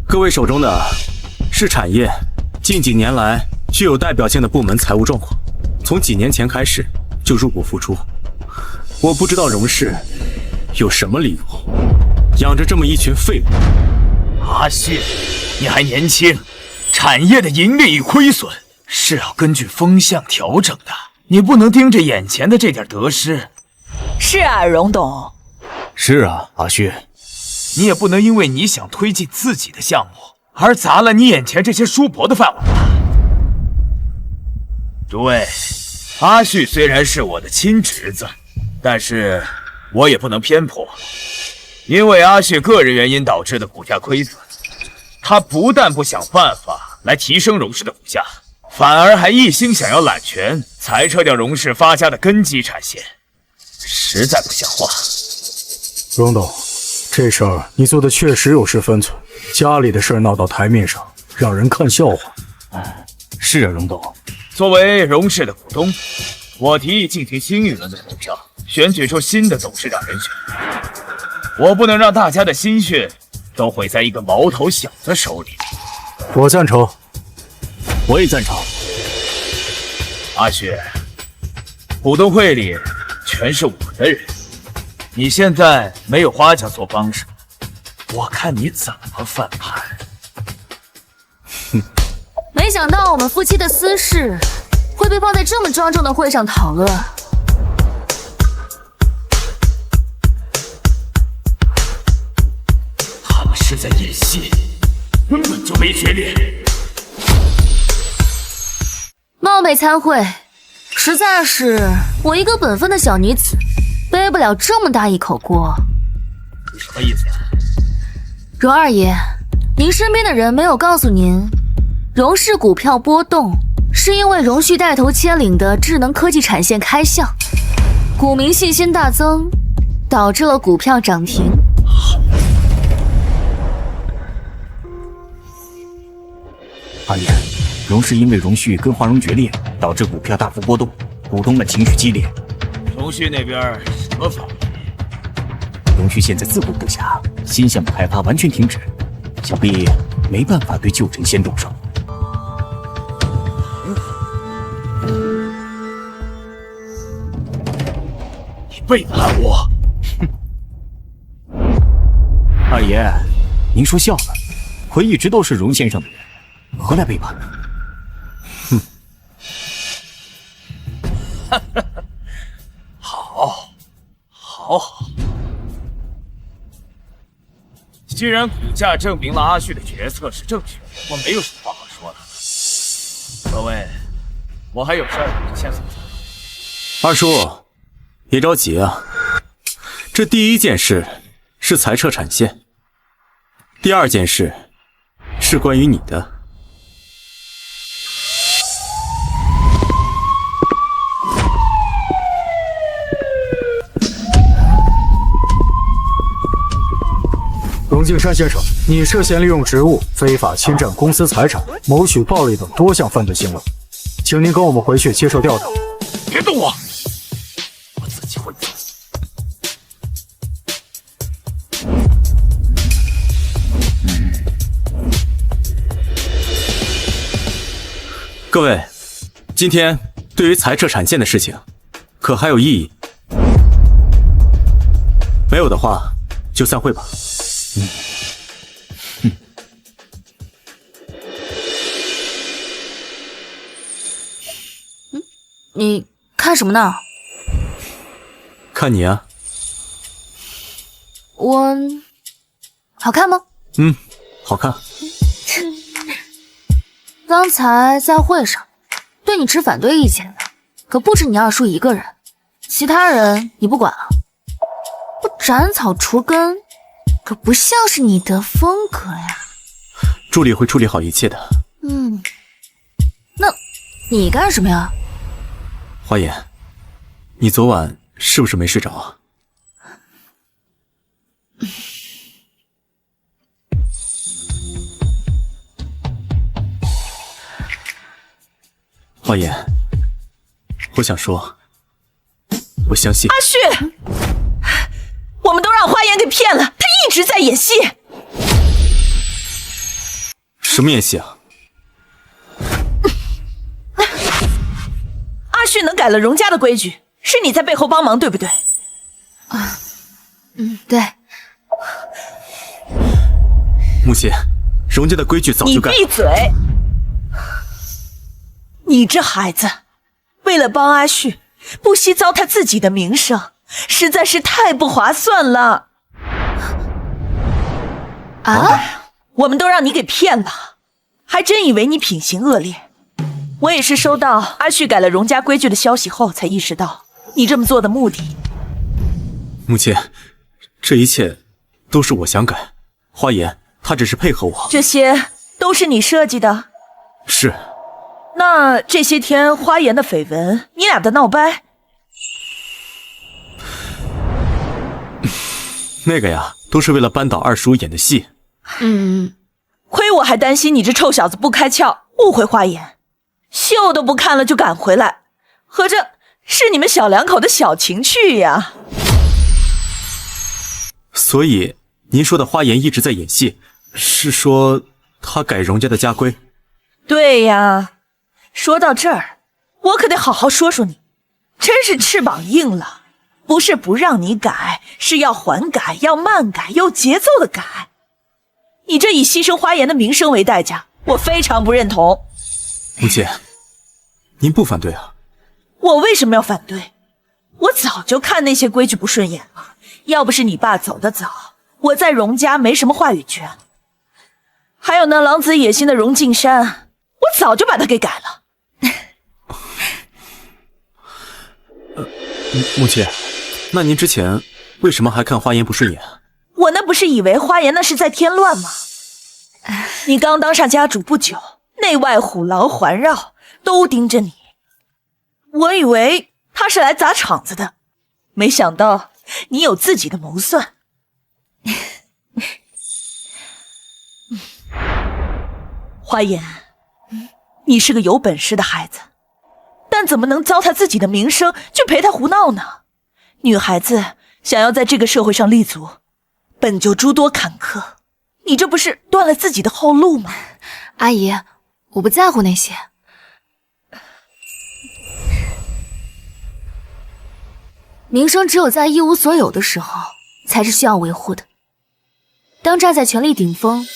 各位手中的是产业近几年来具有代表性的部门财务状况，从几年前开始就入不敷出。我不知道荣氏有什么理由养着这么一群废物。阿旭，你还年轻，产业的盈利与亏损是要根据风向调整的，你不能盯着眼前的这点得失。是啊，荣董。是啊，阿旭。你也不能因为你想推进自己的项目而砸了你眼前这些叔伯的饭碗吧。诸位，阿旭虽然是我的亲侄子，但是我也不能偏颇。因为阿旭个人原因导致的股价亏损，他不但不想办法来提升荣氏的股价，反而还一心想要揽权，裁撤掉荣氏发家的根基产线，实在不像话。荣董，这事儿你做的确实有失分寸，家里的事儿闹到台面上，让人看笑话。是啊，荣董。作为荣氏的股东，我提议进行新一轮的投票，选举出新的董事长人选。我不能让大家的心血都毁在一个毛头小子手里。我赞成。我也赞成。阿旭，股东会里全是我的人，你现在没有花家做帮手，我看你怎么翻盘。没想到我们夫妻的私事会被放在这么庄重的会上讨论。他们是在演戏，根本就没决裂。冒昧参会，实在是我一个本分的小女子，背不了这么大一口锅。你什么意思？荣二爷，您身边的人没有告诉您，荣氏股票波动是因为荣旭带头牵领的智能科技产线开项，股民信心大增，导致了股票涨停。二爷，荣氏因为荣旭跟华荣决裂，导致股票大幅波动，股东们情绪激烈。荣旭那边什么反应？荣旭现在自顾不暇，新项目开发完全停止，想必没办法对旧臣先动手。你背叛我！二爷，您说笑了，我一直都是荣先生的人，何来背叛？好。既然股价证明了阿旭的决策是正确的，我没有什么话好说了。各位，我还有事儿先走。二叔，别着急啊。这第一件事是裁撤产线，第二件事是关于你的。荣敬山先生，你涉嫌利用职务非法侵占公司财产、谋取暴利等多项犯罪行为，请您跟我们回去接受调查。别动我，我自己会走。各位，今天对于裁撤产线的事情，可还有异议？没有的话，就散会吧。你看什么呢？看你啊。我好看吗？好看。刚才在会上对你持反对意见的可不止你二叔一个人，其他人你不管了。不斩草除根可不像是你的风格呀。助理会处理好一切的。那你干什么呀？花言，你昨晚是不是没睡着啊？花言，我想说，我相信阿旭，我们都让花言给骗了，他一直在演戏。什么演戏啊？阿旭能改了荣家的规矩，是你在背后帮忙，对不对？对。母亲，荣家的规矩早就改。你闭嘴！你这孩子，为了帮阿旭，不惜糟蹋自己的名声，实在是太不划算了。我们都让你给骗了，还真以为你品行恶劣。我也是收到阿旭改了荣家规矩的消息后，才意识到你这么做的目的。母亲，这一切都是我想改，花言他只是配合我。这些都是你设计的？是。那这些天花言的绯闻，你俩的闹掰，那个呀，都是为了扳倒二叔演的戏。亏我还担心你这臭小子不开窍，误会花言，秀都不看了就赶回来，合着是你们小两口的小情趣呀。所以您说的花言一直在演戏，是说他改荣家的家规？对呀，说到这儿，我可得好好说说你，真是翅膀硬了，不是不让你改，是要缓改，要慢改，有节奏的改。你这以牺牲花言的名声为代价，我非常不认同。母亲，您不反对啊？我为什么要反对？我早就看那些规矩不顺眼了，要不是你爸走得早，我在荣家没什么话语权。还有那狼子野心的荣敬山，我早就把他给改了。母亲，那您之前为什么还看花颜不顺眼？我那不是以为花颜那是在添乱吗？你刚当上家主不久，内外虎狼环绕，都盯着你。我以为他是来砸场子的，没想到你有自己的谋算。花颜，你是个有本事的孩子，但怎么能糟蹋自己的名声去陪他胡闹呢？女孩子想要在这个社会上立足，本就诸多坎坷，你这不是断了自己的后路吗？阿姨，我不在乎那些。名声只有在一无所有的时候，才是需要维护的。当站在权力顶峰，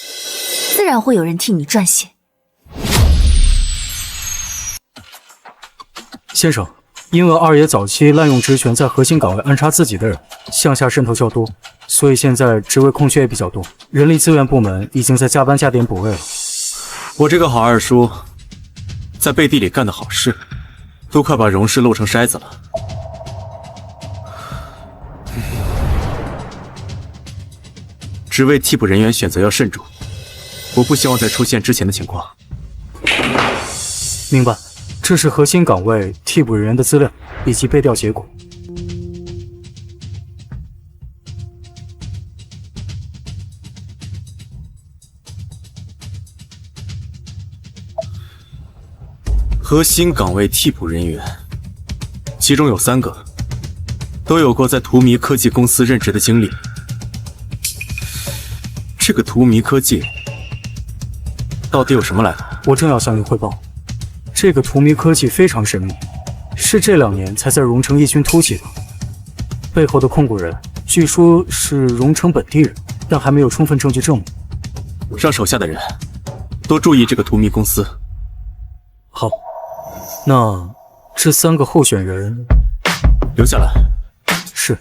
自然会有人替你赚血。先生，因为二爷早期滥用职权，在核心岗位安插自己的人，向下渗透较多，所以现在职位空缺也比较多。人力资源部门已经在加班加点补位了。我这个好二叔，在背地里干的好事，都快把荣氏漏成筛子了。职位替补人员选择要慎重，我不希望再出现之前的情况。明白，这是核心岗位替补人员的资料以及背调结果。核心岗位替补人员，其中有3个都有过在图迷科技公司任职的经历。这个图迷科技到底有什么来头？我正要向您汇报，这个图迷科技非常神秘，是这2年才在荣城异军突起的。背后的控股人据说是荣城本地人，但还没有充分证据证明。让手下的人多注意这个图迷公司。好，那这3个候选人留下来。是。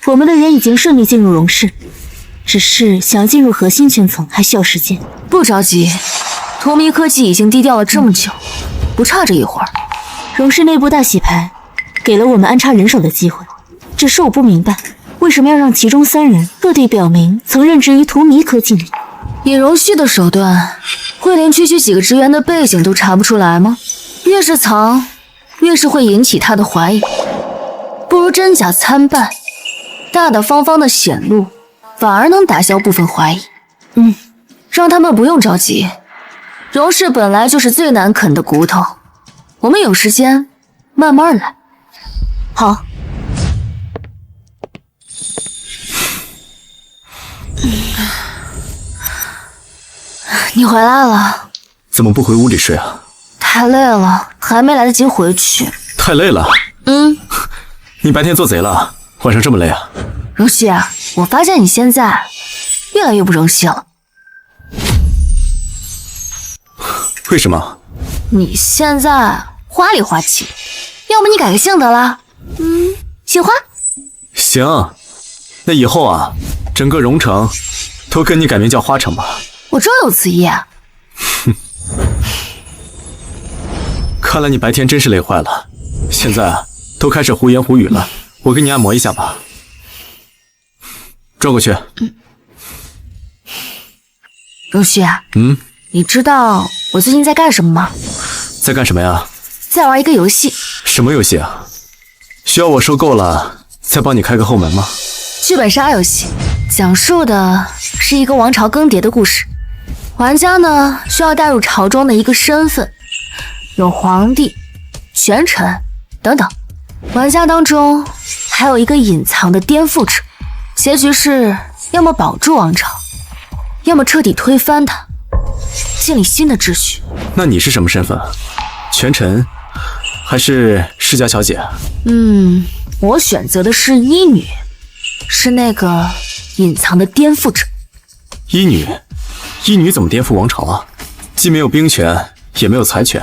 我们的人已经顺利进入荣氏，只是想要进入核心圈层还需要时间。不着急，图迷科技已经低调了这么久，不差这一会儿。荣氏内部大洗牌，给了我们安插人手的机会，只是我不明白，为什么要让其中3人各地表明曾任职于图迷科技呢？以荣旭的手段，会连区区几个职员的背景都查不出来吗？越是藏，越是会引起他的怀疑。不如真假参半，大大方方的显露，反而能打消部分怀疑。让他们不用着急，荣氏本来就是最难啃的骨头，我们有时间慢慢来。好。你回来了？怎么不回屋里睡啊？太累了，还没来得及回去。太累了？你白天做贼了，晚上这么累啊？荣熙啊，我发现你现在越来越不争气了。为什么？你现在花里花气，要不你改个姓得了？姓花？行，那以后啊，整个荣城都跟你改名叫花城吧。我真有此意啊。看来你白天真是累坏了，现在啊都开始胡言胡语了。我给你按摩一下吧，转过去。荣旭啊，你知道我最近在干什么吗？在干什么呀？在玩一个游戏。什么游戏啊？需要我收购了再帮你开个后门吗？剧本杀游戏，讲述的是一个王朝更迭的故事。玩家呢需要带入朝中的一个身份，有皇帝、权臣等等。玩家当中还有一个隐藏的颠覆者，结局是要么保住王朝，要么彻底推翻它，建立新的秩序。那你是什么身份？权臣还是世家小姐？我选择的是医女，是那个隐藏的颠覆者。医女？医女怎么颠覆王朝啊？既没有兵权，也没有财权。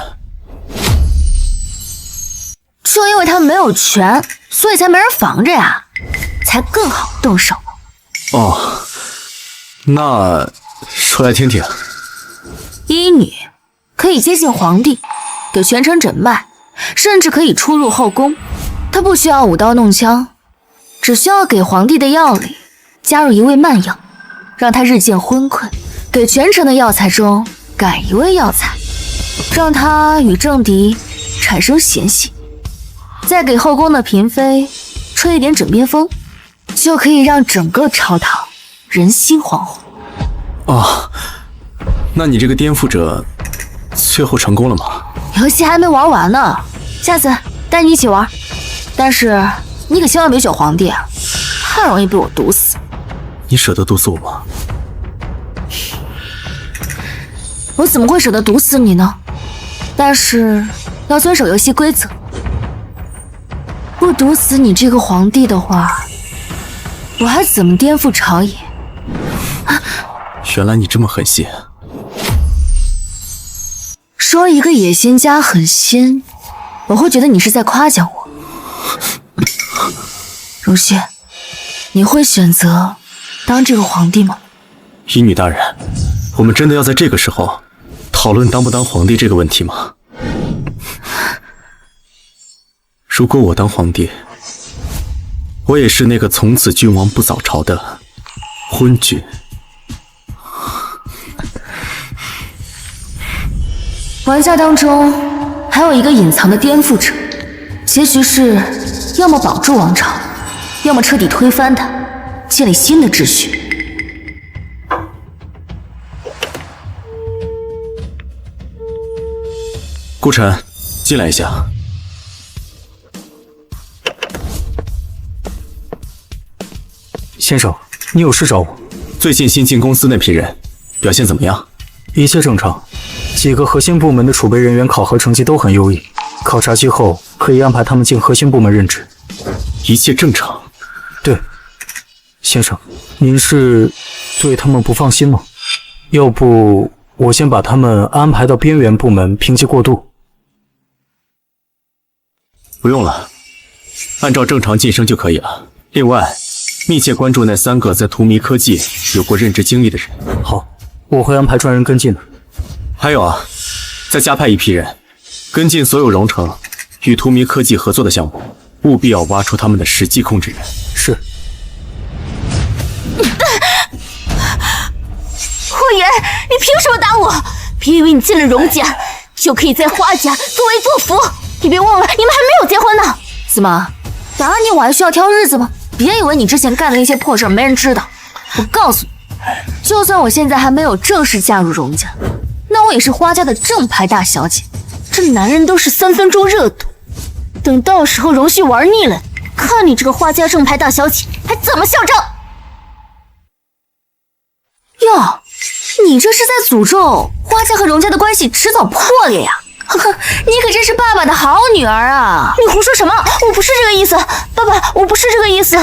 正因为他们没有权，所以才没人防着呀，才更好动手。哦，那说来听听。医女可以接近皇帝，给权臣诊脉，甚至可以出入后宫。他不需要舞刀弄枪，只需要给皇帝的药里加入一味慢药，让他日渐昏困，给全城的药材中改一味药材，让他与政敌产生嫌隙，再给后宫的嫔妃吹一点枕边风，就可以让整个朝堂人心惶惶。哦，那你这个颠覆者最后成功了吗？游戏还没玩完呢，下次带你一起玩。但是你可千万别选皇帝啊，太容易被我毒死。你舍得毒死我吗？我怎么会舍得毒死你呢？但是要遵守游戏规则，不毒死你这个皇帝的话，我还怎么颠覆朝野？原来你这么狠心。说一个野心家狠心，我会觉得你是在夸奖我。如熙，你会选择当这个皇帝吗？依女大人，我们真的要在这个时候讨论当不当皇帝这个问题吗？如果我当皇帝，我也是那个从此君王不早朝的昏君。玩家当中还有一个隐藏的颠覆者，结局是要么保住王朝，要么彻底推翻它，建立新的秩序。顾晨，进来一下。先生，你有事找我？最近新进公司那批人表现怎么样？一切正常，几个核心部门的储备人员考核成绩都很优异，考察期后可以安排他们进核心部门任职。一切正常？对，先生，您是对他们不放心吗？要不我先把他们安排到边缘部门评级过渡。不用了，按照正常晋升就可以了。另外，密切关注那3个在荼蘼科技有过任职经历的人。好，我会安排专人跟进的。还有啊，再加派一批人，跟进所有荣城与荼蘼科技合作的项目，务必要挖出他们的实际控制人。是。霍言，你凭什么打我？别以为你进了荣家就可以在花家作威作福。你别忘了，你们还没有结婚呢。怎么，打你我还需要挑日子吗？别以为你之前干的那些破事没人知道。我告诉你，就算我现在还没有正式嫁入荣家，那我也是花家的正牌大小姐。这男人都是3分钟热度，等到时候荣旭玩腻了，看你这个花家正牌大小姐还怎么嚣张！哟，你这是在诅咒花家和荣家的关系迟早破裂呀！呵呵，你可真是爸爸的好女儿啊！你胡说什么？我不是这个意思，爸爸，我不是这个意思。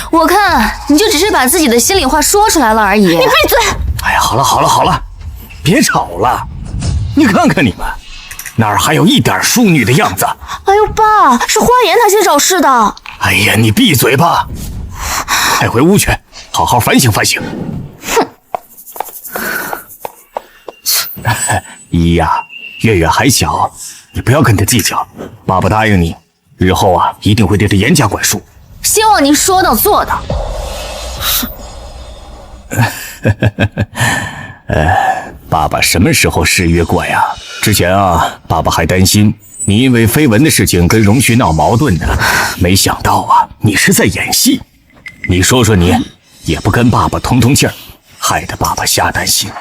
我看你就只是把自己的心里话说出来了而已。你闭嘴！哎呀，好了好了好了，别吵了。你看看你们，哪儿还有一点淑女的样子？哎呦，爸，是花颜他先找事的。哎呀，你闭嘴吧！带回屋去，好好反省反省。哼！依依呀，月月还小，你不要跟他计较。爸爸答应你，日后啊一定会对他严加管束。希望您说到做到。爸爸什么时候失约过呀？之前啊，爸爸还担心你因为绯闻的事情跟荣旭闹矛盾呢，没想到啊，你是在演戏。你说说你，也不跟爸爸通通气儿，害得爸爸瞎担心。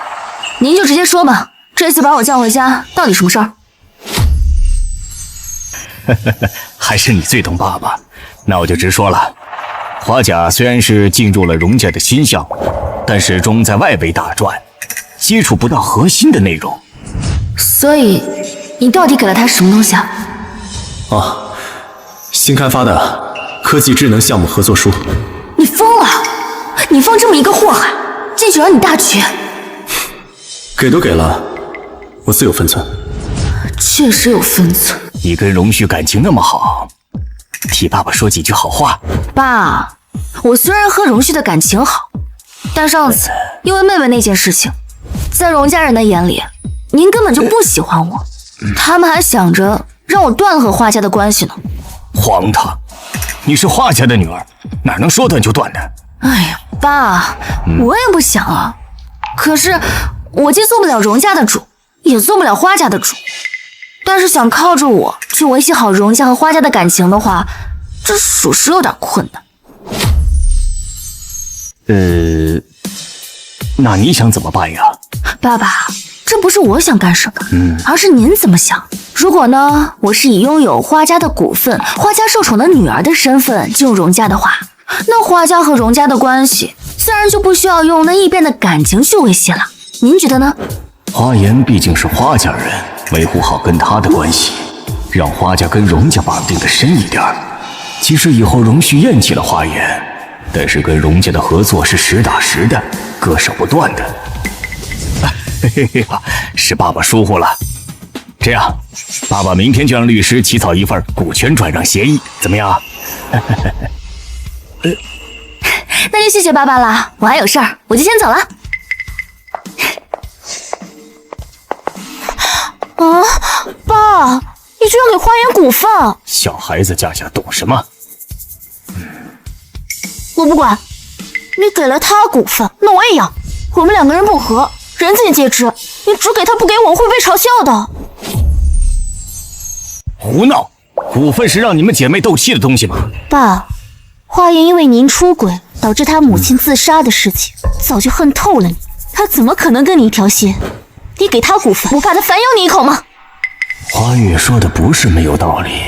您就直接说吧，这次把我叫回家，到底什么事儿？还是你最懂爸爸。那我就直说了，花甲虽然是进入了荣家的新项目，但始终在外围打转，接触不到核心的内容。所以，你到底给了他什么东西啊？哦，新开发的科技智能项目合作书。你疯了！你放这么一个祸害，进去扰你大局。给都给了，我自有分寸。确实有分寸。你跟荣旭感情那么好，替爸爸说几句好话。爸，我虽然和荣旭的感情好，但上次因为妹妹那件事情，在荣家人的眼里，您根本就不喜欢我，他们还想着让我断了和花家的关系呢？荒唐！你是花家的女儿，哪能说断就断的？哎呀，爸，我也不想啊。可是我既做不了荣家的主，也做不了花家的主。但是想靠着我去维系好荣家和花家的感情的话，这属实有点困难。那你想怎么办呀？爸爸，这不是我想干什么，而是您怎么想。如果呢，我是以拥有花家的股份、花家受宠的女儿的身份进入荣家的话，那花家和荣家的关系自然就不需要用那异变的感情去维系了。您觉得呢？花颜毕竟是花家人，维护好跟他的关系，让花家跟荣家绑定的深一点。即使以后荣旭厌弃了花颜，但是跟荣家的合作是实打实的，割手不断的。嘿嘿，是爸爸疏忽了。这样，爸爸明天就让律师起草一份股权转让协议，怎么样？那就谢谢爸爸了，我还有事儿，我就先走了。啊，爸，你居然给花颜股份！小孩子家懂什么？我不管，你给了他股份，那我也要。我们两个人不和，人尽皆知。你只给他不给我，会被嘲笑的。胡闹！股份是让你们姐妹斗气的东西吗？爸，花颜因为您出轨导致他母亲自杀的事情，早就恨透了你。他怎么可能跟你一条心？你给他股份，不怕他反咬你一口吗？花月说的不是没有道理，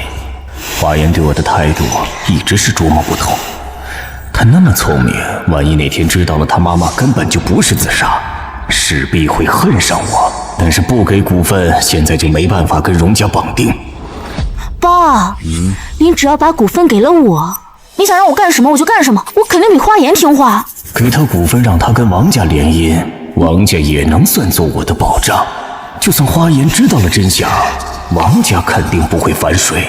花颜对我的态度一直是捉摸不透。他那么聪明，万一哪天知道了他妈妈根本就不是自杀，势必会恨上我。但是不给股份，现在就没办法跟荣家绑定。爸，您只要把股份给了我，你想让我干什么我就干什么，我肯定比花颜听话。给他股份，让他跟王家联姻，王家也能算作我的保障。就算花颜知道了真相，王家肯定不会反水，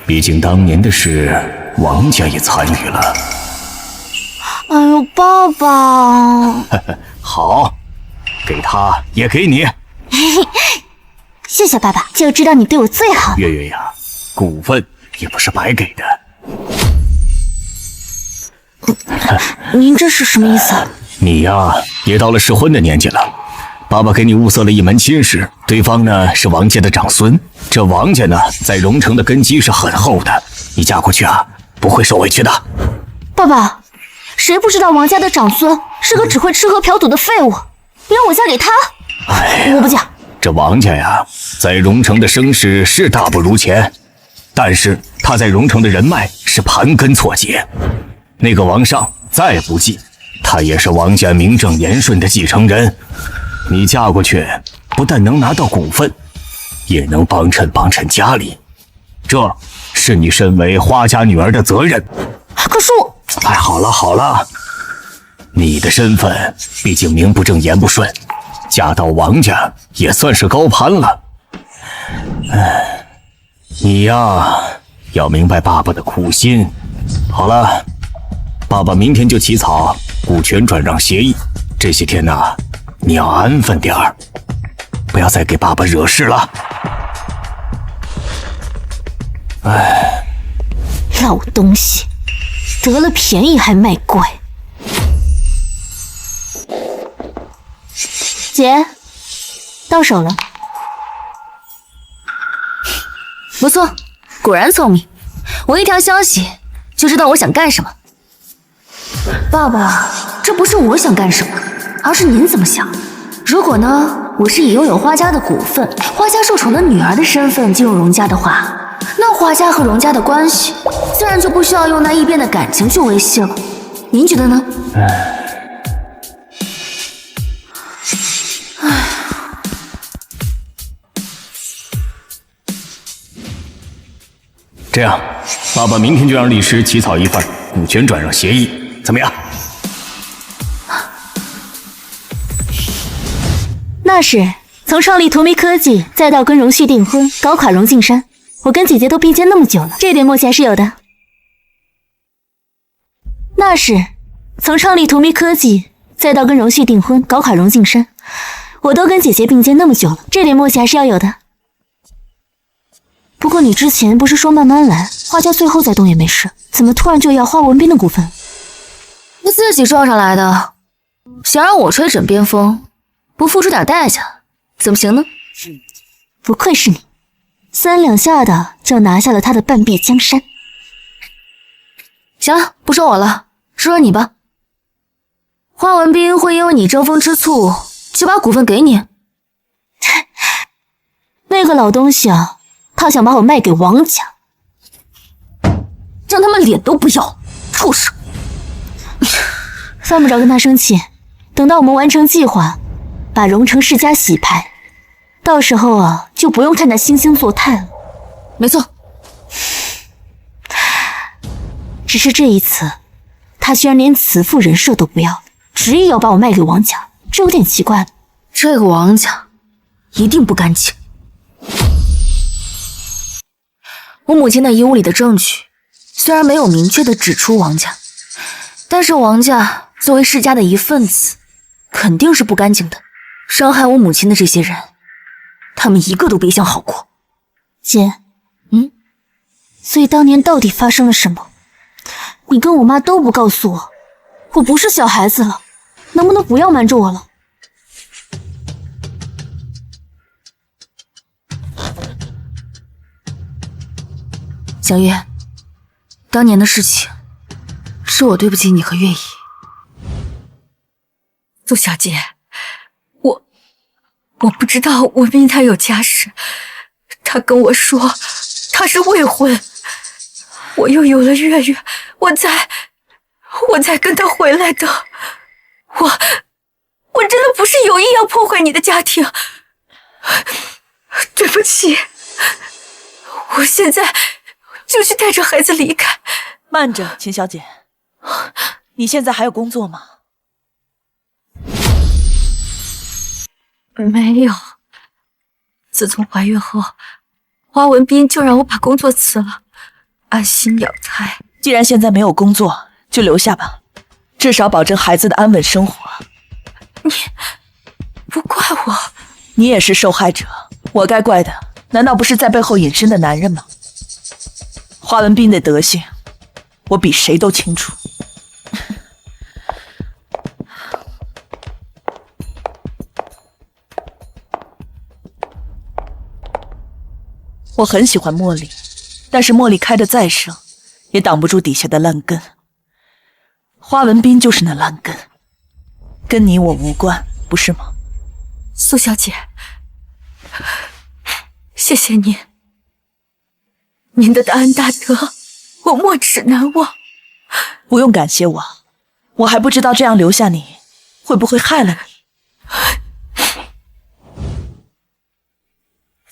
毕竟当年的事，王家也参与了。哎呦，爸爸！好，给他也给你。谢谢爸爸，就知道你对我最好。月月呀，股份也不是白给的。您这是什么意思？你呀，也到了适婚的年纪了。爸爸给你物色了一门亲事，对方呢是王家的长孙。这王家呢，在荣城的根基是很厚的，你嫁过去啊，不会受委屈的。爸爸，谁不知道王家的长孙是个只会吃喝嫖赌的废物？你让我嫁给他？哎，我不嫁。这王家呀，在荣城的声势是大不如前，但是他在荣城的人脉是盘根错节。那个王上再不济，他也是王家名正言顺的继承人。你嫁过去，不但能拿到股份，也能帮衬家里，这是你身为花家女儿的责任。可是我……哎，好了，你的身份毕竟名不正言不顺，嫁到王家也算是高攀了。你呀，要明白爸爸的苦心。好了，爸爸明天就起草股权转让协议，这些天呢，你要安分点儿，不要再给爸爸惹事了。哎，老东西，得了便宜还卖乖。姐，到手了。不错，果然聪明。我一条消息就知道我想干什么。爸爸，这不是我想干什么，而是您怎么想。如果呢，我是以拥有花家的股份、花家受宠的女儿的身份进入荣家的话，那花家和荣家的关系自然就不需要用那异变的感情去维系了。您觉得呢？这样，爸爸明天就让律师起草一份股权转让协议，怎么样？那是从创立荼蘼科技，再到跟荣旭订婚，搞垮荣敬山，我跟姐姐都并肩那么久了，这点默契还是有的。那是从创立荼蘼科技，再到跟荣旭订婚，搞垮荣敬山，我都跟姐姐并肩那么久了，这点默契还是要有的。不过你之前不是说慢慢来，花家最后再动也没事，怎么突然就要花文斌的股份？你自己撞上来的，想让我吹枕边风，不付出点代价，怎么行呢？不愧是你，3两下的就拿下了他的半壁江山。行了，不说我了，说说你吧。花文斌会因为你争风吃醋就把股份给你？那个老东西啊，他想把我卖给王家，让他们脸都不要，畜生！犯不着跟他生气，等到我们完成计划，把荣城世家洗牌，到时候啊，就不用看他惺惺作态了。没错，只是这一次，他居然连慈父人设都不要，执意要把我卖给王家，这有点奇怪了。这个王家一定不干净。我母亲那遗物里的证据虽然没有明确的指出王家，但是王家作为世家的一份子，肯定是不干净的。伤害我母亲的这些人，他们一个都别想好过。姐，所以当年到底发生了什么？你跟我妈都不告诉我，我不是小孩子了，能不能不要瞒着我了？小月，当年的事情，是我对不起你和月姨。陆小姐，我不知道文斌他有家室，他跟我说他是未婚，我又有了月月，我才跟他回来的。我真的不是有意要破坏你的家庭，对不起，我现在就去带着孩子离开。慢着，秦小姐，你现在还有工作吗？没有，自从怀孕后，花文斌就让我把工作辞了，安心养胎。既然现在没有工作，就留下吧，至少保证孩子的安稳生活。你不怪我，你也是受害者，我该怪的难道不是在背后隐身的男人吗？花文斌的德行，我比谁都清楚。我很喜欢茉莉，但是茉莉开得再盛，也挡不住底下的烂根。花文斌就是那烂根，跟你我无关，不是吗？苏小姐，谢谢您，您的大恩大德，我没齿难忘。不用感谢我，我还不知道这样留下你，会不会害了你。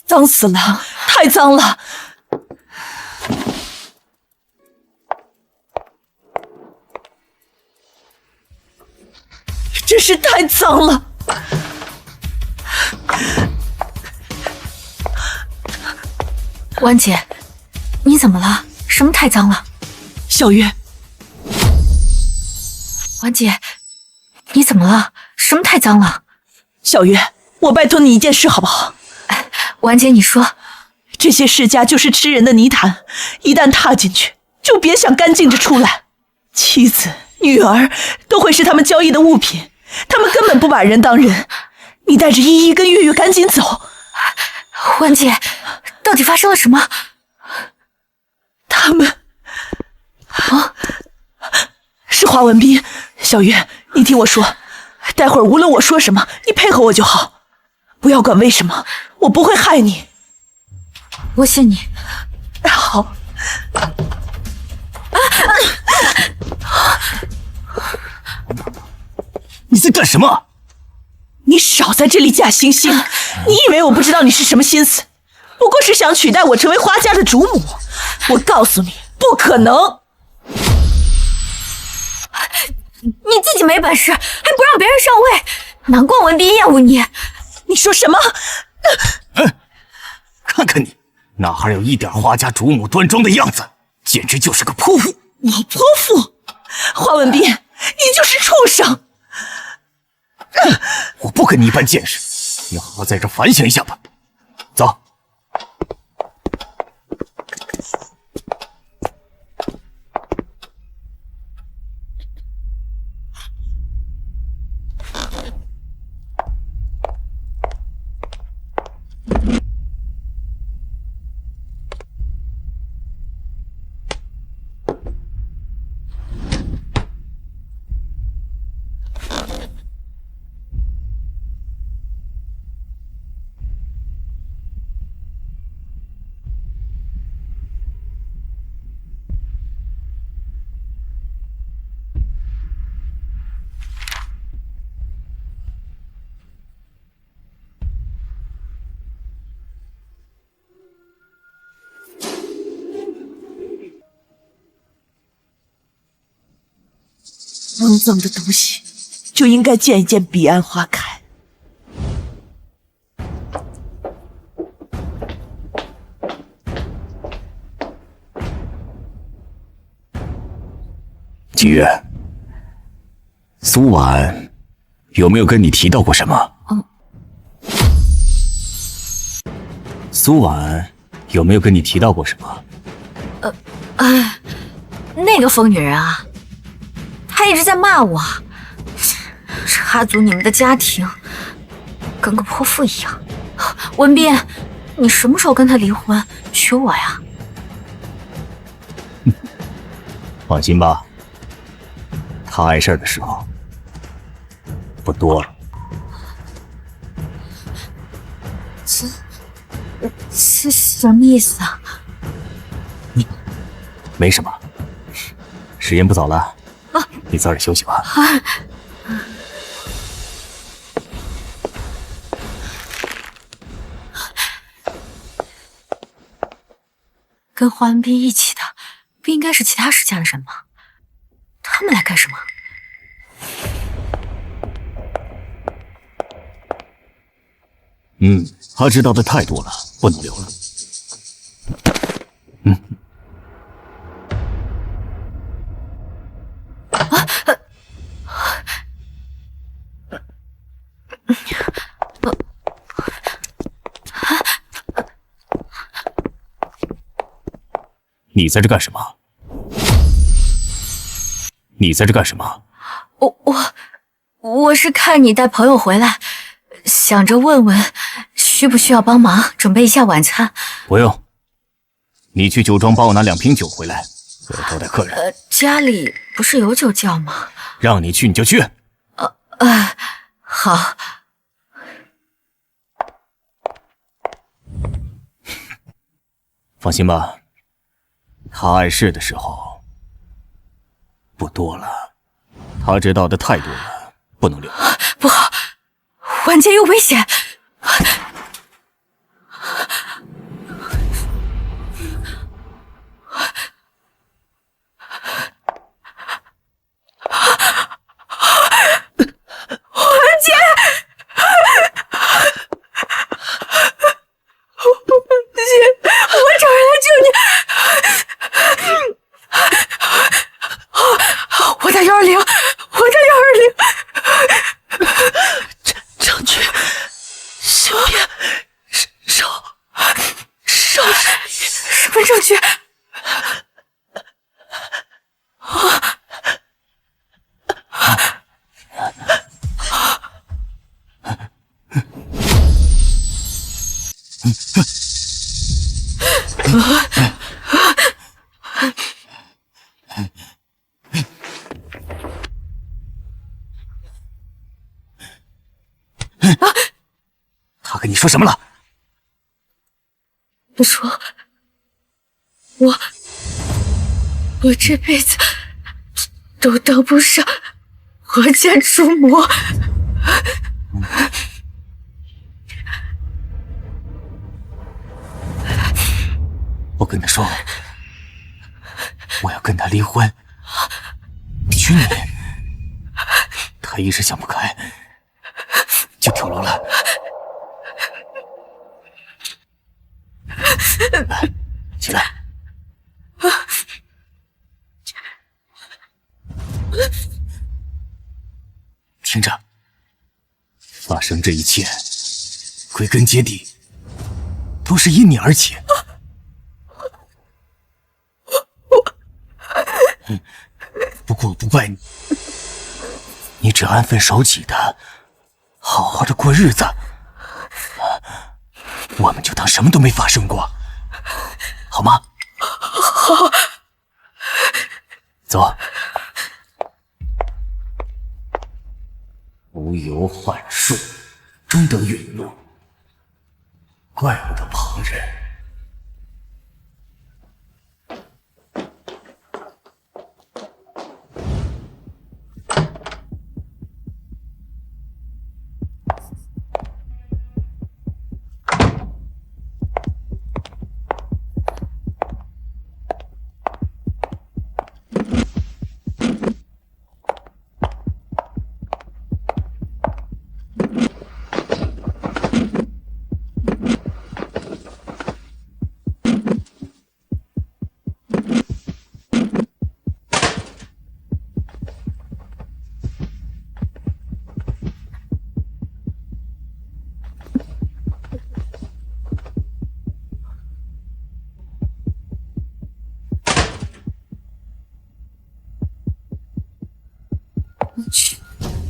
脏死了，太脏了！真是太脏了！婉姐，你怎么了？什么太脏了？小月，婉姐，你怎么了？什么太脏了？小月，我拜托你一件事好不好？婉姐，你说，这些世家就是吃人的泥潭，一旦踏进去，就别想干净着出来。妻子、女儿都会是他们交易的物品，他们根本不把人当人。你带着依依跟月月赶紧走。婉姐，到底发生了什么？他们是华文斌。小月，你听我说，待会儿无论我说什么，你配合我就好，不要管为什么，我不会害你。我信你。好。你在干什么？你少在这里假惺惺！你以为我不知道你是什么心思？不过是想取代我成为花家的主母。我告诉你，不可能！你自己没本事，还不让别人上位，难怪文斌厌恶你。你说什么？看看你，哪还有一点花家主母端庄的样子，简直就是个泼妇！你泼妇？华文斌，你就是畜生！我不跟你一般见识，你好好在这反省一下吧。走。肮脏的东西就应该见一见彼岸花开。景月，苏婉有没有跟你提到过什么？苏婉有没有跟你提到过什么？那个疯女人啊，她一直在骂我，插足你们的家庭，跟个泼妇一样。文斌，你什么时候跟她离婚，娶我呀？放心吧，她碍事儿的时候不多了。这什么意思啊？没什么，时间不早了，你早点休息吧。跟华文斌一起的，不应该是其他世家的人吗？他们来干什么？他知道的太多了，不能留了。你在这干什么？你在这干什么？我是看你带朋友回来，想着问问需不需要帮忙准备一下晚餐。不用，你去酒庄帮我拿2瓶酒回来，我要招待客人。家里不是有酒窖吗？让你去你就去。好。放心吧，他碍事的时候不多了，他知道的太多了，不能留。不好，晚间有危险。他跟你说什么了？我说，我这辈子都当不上华家主母。我跟他说，我要跟他离婚，娶你。他一时想不开，就跳楼了。起来。听着，发生这一切，归根结底都是因你而起。不过我不怪你，你只安分守己的，好好的过日子，我们就当什么都没发生过，好吗？好。走。无由幻术，终得陨落，怪不得旁人。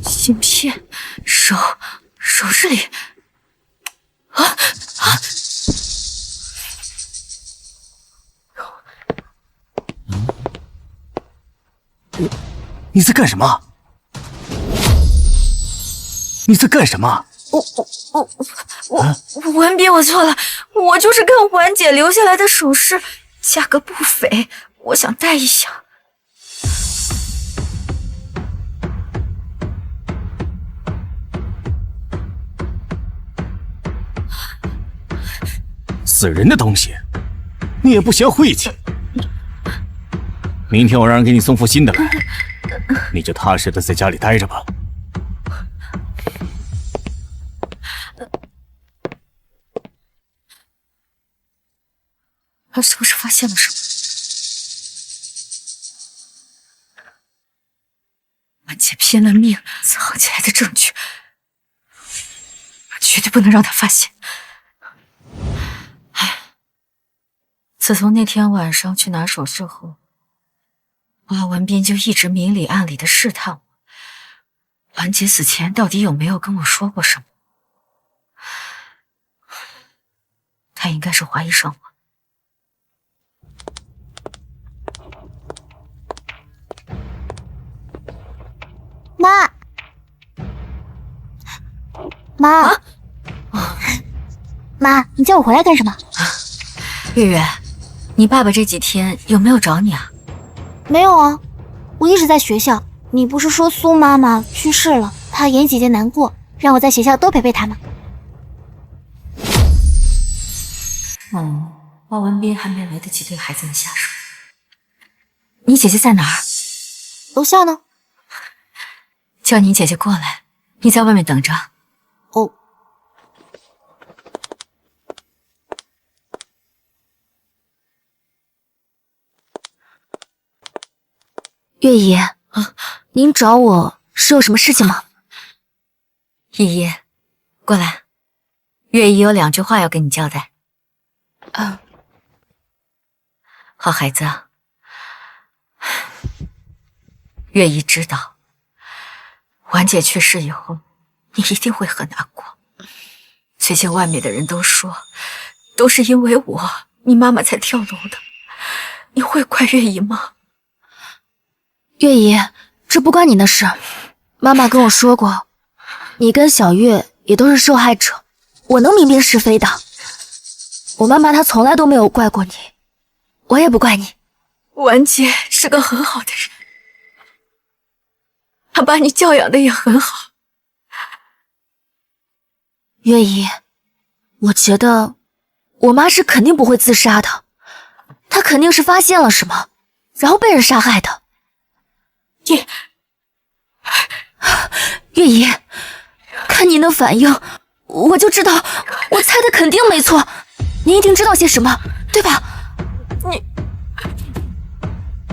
芯片，首饰里。你在干什么？你在干什么？文斌，我错了，我就是看婉姐留下来的首饰，价格不菲，我想戴一下。死人的东西，你也不嫌晦气。明天我让人给你送副新的来，你就踏实的在家里待着吧。他是不是发现了什么？婉姐拼了命藏起来的证据，绝对不能让他发现。自从那天晚上去拿首饰后，花文斌就一直明里暗里的试探我，婉姐死前到底有没有跟我说过什么？他应该是怀疑上我。妈，妈，你叫我回来干什么？月月，你爸爸这几天有没有找你啊？没有啊，我一直在学校。你不是说苏妈妈去世了，怕妍姐姐难过，让我在学校多陪陪她吗？花文斌还没来得及对孩子们下手。你姐姐在哪儿？楼下呢。叫你姐姐过来，你在外面等着。哦。月姨，您找我是有什么事情吗？依依，过来，月姨有2句话要跟你交代。好孩子，月姨知道，婉姐去世以后，你一定会很难过。最近外面的人都说，都是因为我，你妈妈才跳楼的。你会怪月姨吗？月姨，这不关你的事。妈妈跟我说过，你跟小月也都是受害者，我能明辨是非的。我妈妈她从来都没有怪过你，我也不怪你。婉姐是个很好的人，她把你教养的也很好。月姨，我觉得我妈是肯定不会自杀的，她肯定是发现了什么，然后被人杀害的。月姨，看您的反应，我就知道我猜的肯定没错，您一定知道些什么，对吧？你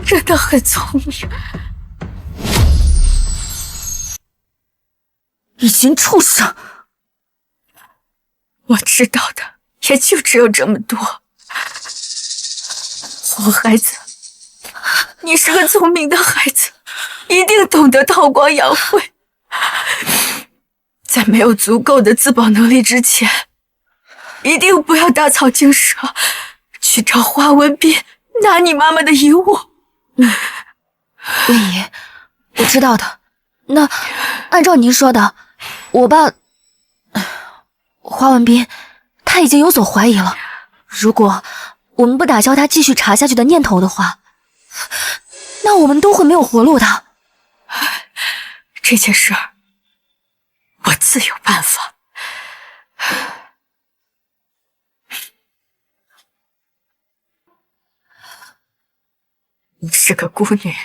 真的很聪明。一群畜生！我知道的也就只有这么多。好孩子，你是个聪明的孩子，一定懂得韬光养晦。在没有足够的自保能力之前，一定不要打草惊蛇，去找花文斌拿你妈妈的遗物。月姨，我知道的。那按照您说的，我爸花文斌他已经有所怀疑了。如果我们不打消他继续查下去的念头的话，那我们都会没有活路的。这件事儿，我自有办法。你是个孤女，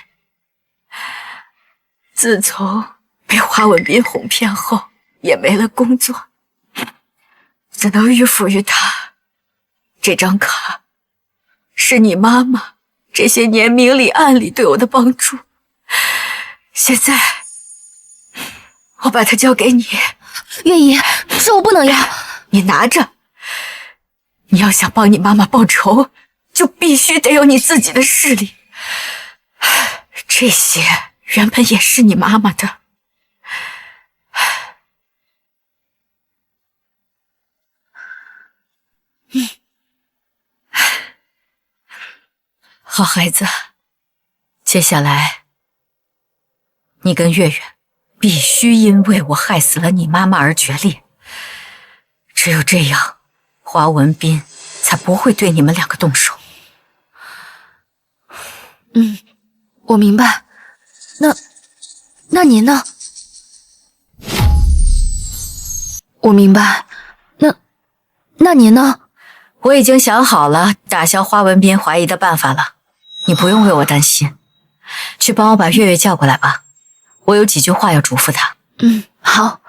自从被花文斌哄骗后，也没了工作，只能迂腐于他。这张卡是你妈妈这些年明里暗里对我的帮助，现在我把它交给你。月姨，这我不能要。你拿着。你要想帮你妈妈报仇，就必须得有你自己的势力。这些原本也是你妈妈的。好孩子，接下来你跟月月必须因为我害死了你妈妈而决裂，只有这样，华文斌才不会对你们两个动手。我明白。那您呢？我明白。那您呢？我已经想好了打消华文斌怀疑的办法了，你不用为我担心。去帮我把月月叫过来吧，我有几句话要嘱咐她。好。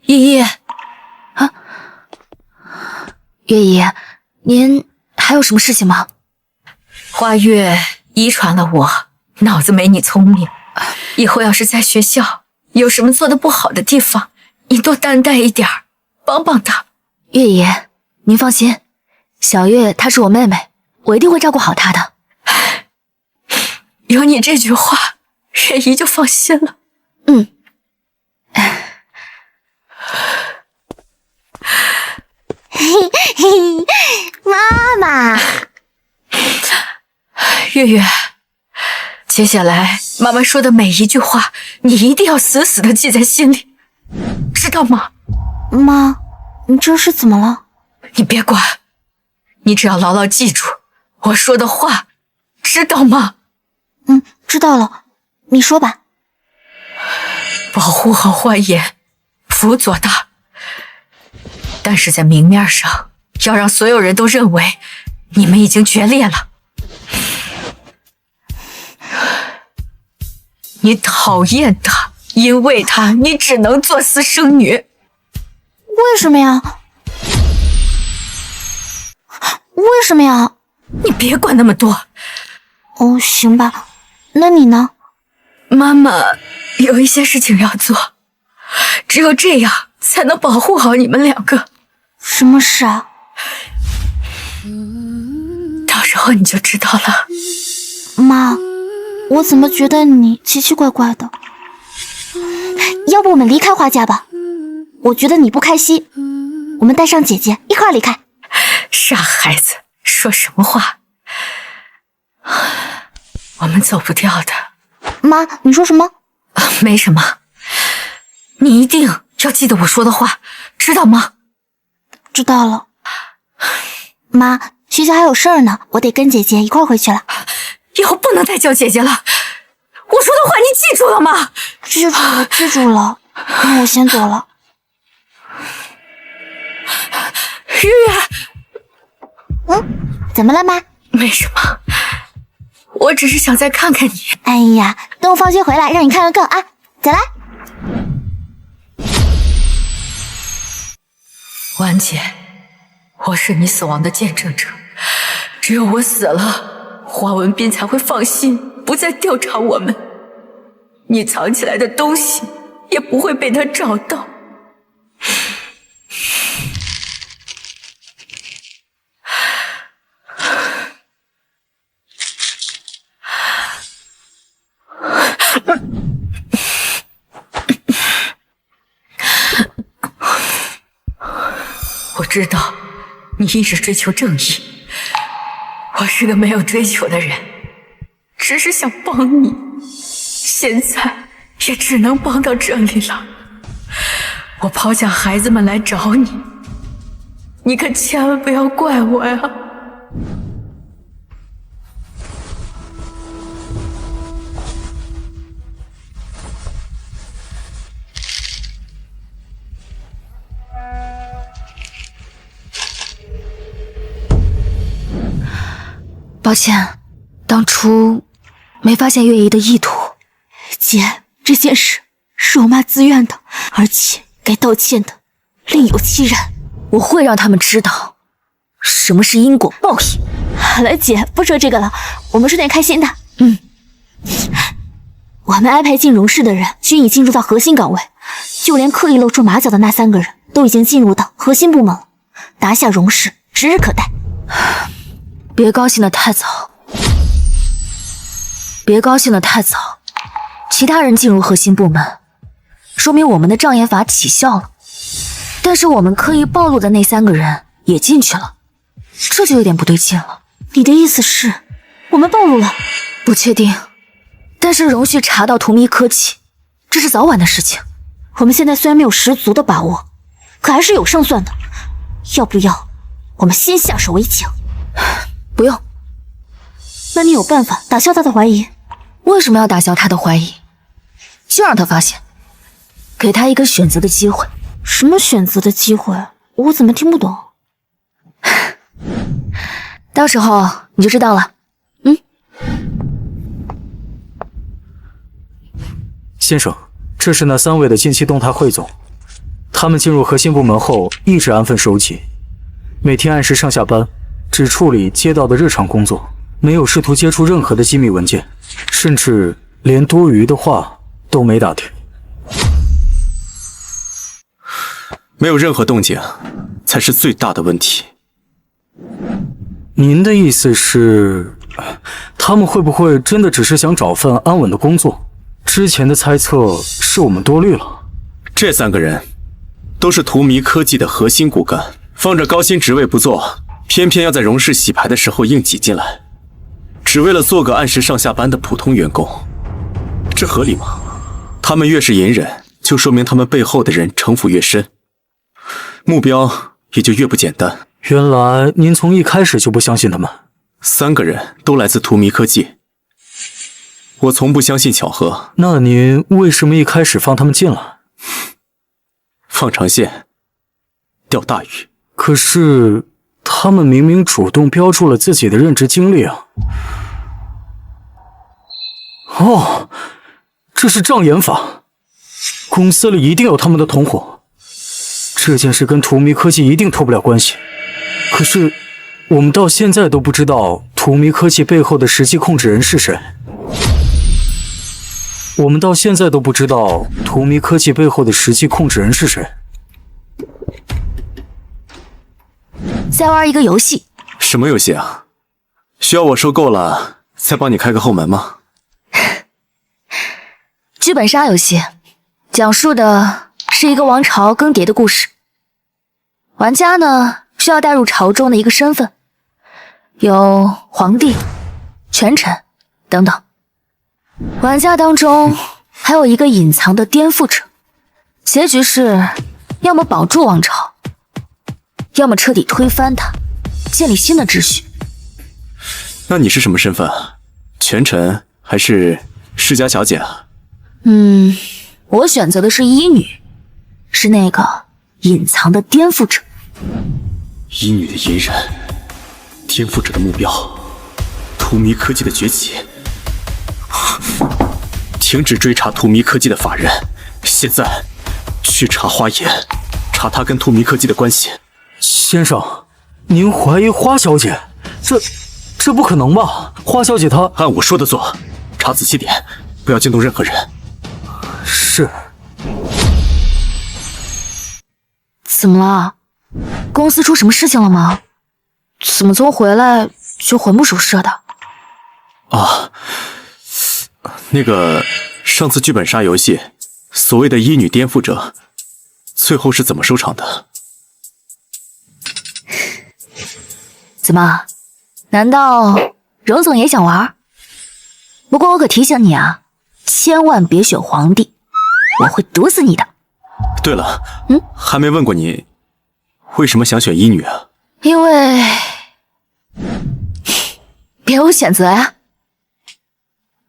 依依，月姨，您还有什么事情吗？花月遗传了我，脑子没你聪明。以后要是在学校有什么做得不好的地方，你多担待一点，帮帮她。月姨，您放心，小月她是我妹妹，我一定会照顾好她的。有你这句话，月姨就放心了。妈妈，月月，接下来妈妈说的每一句话，你一定要死死的记在心里，知道吗？妈，你这是怎么了？你别管，你只要牢牢记住我说的话，知道吗？知道了，你说吧。保护好花颜，辅佐他，但是在明面上要让所有人都认为你们已经决裂了。你讨厌他，因为他你只能做私生女。为什么呀？为什么呀？你别管那么多。哦，行吧。那你呢？妈妈有一些事情要做，只有这样才能保护好你们两个。什么事啊？到时候你就知道了。妈，我怎么觉得你奇奇怪怪的？要不我们离开花家吧？我觉得你不开心，我们带上姐姐一块儿离开。傻孩子，说什么话？我们走不掉的。妈，你说什么？没什么，你一定要记得我说的话，知道吗？知道了。妈，学校还有事儿呢，我得跟姐姐一块儿回去了。以后不能再叫姐姐了，我说的话你记住了吗？记住了，记住了。那我先走了。月月，怎么了，妈？没什么，我只是想再看看你。哎呀，等我放学回来让你看个够啊！走啦。婉姐，我是你死亡的见证者，只有我死了，华文斌才会放心，不再调查我们。你藏起来的东西也不会被他找到。我知道你一直追求正义，我是个没有追求的人，只是想帮你，现在也只能帮到这里了。我抛下孩子们来找你，你可千万不要怪我呀。抱歉，当初没发现月姨的意图。姐，这件事是我妈自愿的，而且该道歉的另有其人。我会让他们知道什么是因果报应。好了，姐，不说这个了，我们说点开心的。我们安排进荣氏的人均已进入到核心岗位，就连刻意露出马脚的那3个人都已经进入到核心部门了，拿下荣氏指日可待。别高兴得太早。别高兴得太早，其他人进入核心部门，说明我们的障眼法起效了。但是我们刻意暴露的那3个人也进去了，这就有点不对劲了。你的意思是，我们暴露了？不确定，但是荣旭查到荼蘼科技，这是早晚的事情。我们现在虽然没有十足的把握，可还是有胜算的。要不要我们先下手为强？不用。那你有办法打消他的怀疑？为什么要打消他的怀疑？就让他发现，给他一个选择的机会。什么选择的机会？我怎么听不懂？到时候你就知道了。先生，这是那3位的近期动态汇总。他们进入核心部门后，一直安分守己，每天按时上下班，只处理街道的日常工作，没有试图接触任何的机密文件，甚至连多余的话都没打听。没有任何动静，才是最大的问题。您的意思是，他们会不会真的只是想找份安稳的工作？之前的猜测是我们多虑了。这3个人都是荼蘼科技的核心骨干，放着高薪职位不做，偏偏要在荣氏洗牌的时候硬挤进来，只为了做个按时上下班的普通员工，这合理吗？他们越是隐忍，就说明他们背后的人城府越深，目标也就越不简单。原来您从一开始就不相信他们。3个人都来自荼蘼科技，我从不相信巧合。那您为什么一开始放他们进来？放长线钓大鱼。可是他们明明主动标注了自己的任职经历啊。哦，这是障眼法，公司里一定有他们的同伙，这件事跟荼蘼科技一定脱不了关系。可是我们到现在都不知道荼蘼科技背后的实际控制人是谁。再玩一个游戏。什么游戏啊？需要我收购了再帮你开个后门吗？剧本杀游戏，讲述的是一个王朝更迭的故事。玩家呢，需要带入朝中的一个身份，有皇帝、权臣等等。玩家当中还有一个隐藏的颠覆者，结局是要么保住王朝，要么彻底推翻它，建立新的秩序。那你是什么身份？权臣还是世家小姐啊？我选择的是医女，是那个隐藏的颠覆者。医女的隐忍，颠覆者的目标，荼蘼科技的崛起。停止追查荼蘼科技的法人，现在去查花颜，查他跟荼蘼科技的关系。先生，您怀疑花小姐？这不可能吧？花小姐她……按我说的做，查仔细点，不要惊动任何人。是。怎么了？公司出什么事情了吗？怎么从回来就魂不守舍的？啊，那个上次剧本杀游戏，所谓的医女颠覆者，最后是怎么收场的？怎么？难道荣总也想玩？不过我可提醒你啊，千万别选皇帝，我会毒死你的。对了，还没问过你，为什么想选医女啊？因为别无选择呀。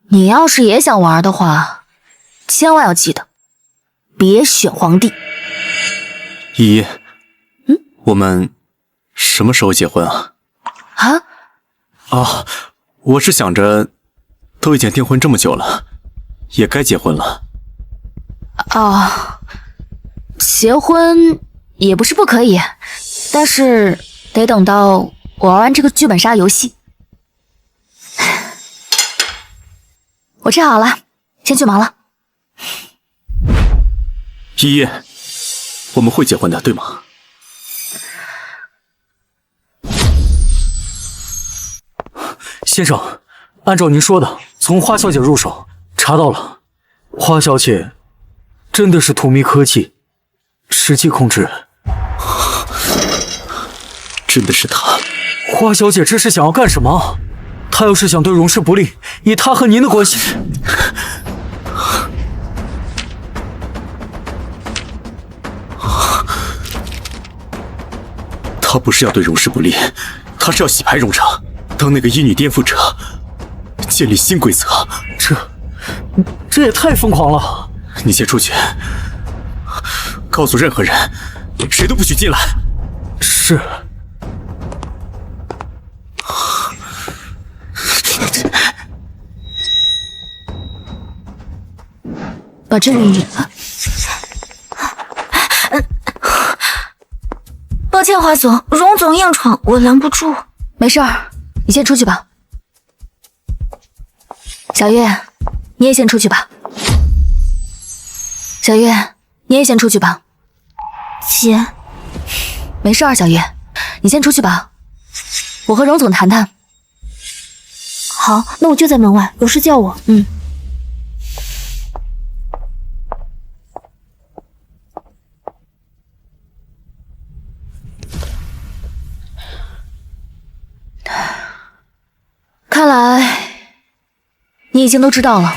你要是也想玩的话，千万要记得，别选皇帝。依依，我们什么时候结婚啊？啊，我是想着，都已经订婚这么久了，也该结婚了。哦，结婚也不是不可以，但是得等到我玩完这个剧本杀游戏。我吃好了，先去忙了。依依，我们会结婚的，对吗？先生，按照您说的，从花小姐入手，查到了，花小姐真的是荼蘼科技实际控制人。真的是他。花小姐这是想要干什么？她要是想对荣氏不利，以她和您的关系，他不是要对荣氏不利，他是要洗牌荣城，当那个医女颠覆者，建立新规则。这也太疯狂了！你先出去，告诉任何人，谁都不许进来。是。把这里……抱歉，华总，荣总硬闯，我拦不住。没事儿，你先出去吧。小月，你也先出去吧。小月，你也先出去吧。姐，没事儿，小月，你先出去吧。我和荣总谈谈。好，那我就在门外，有事叫我。看来你已经都知道了。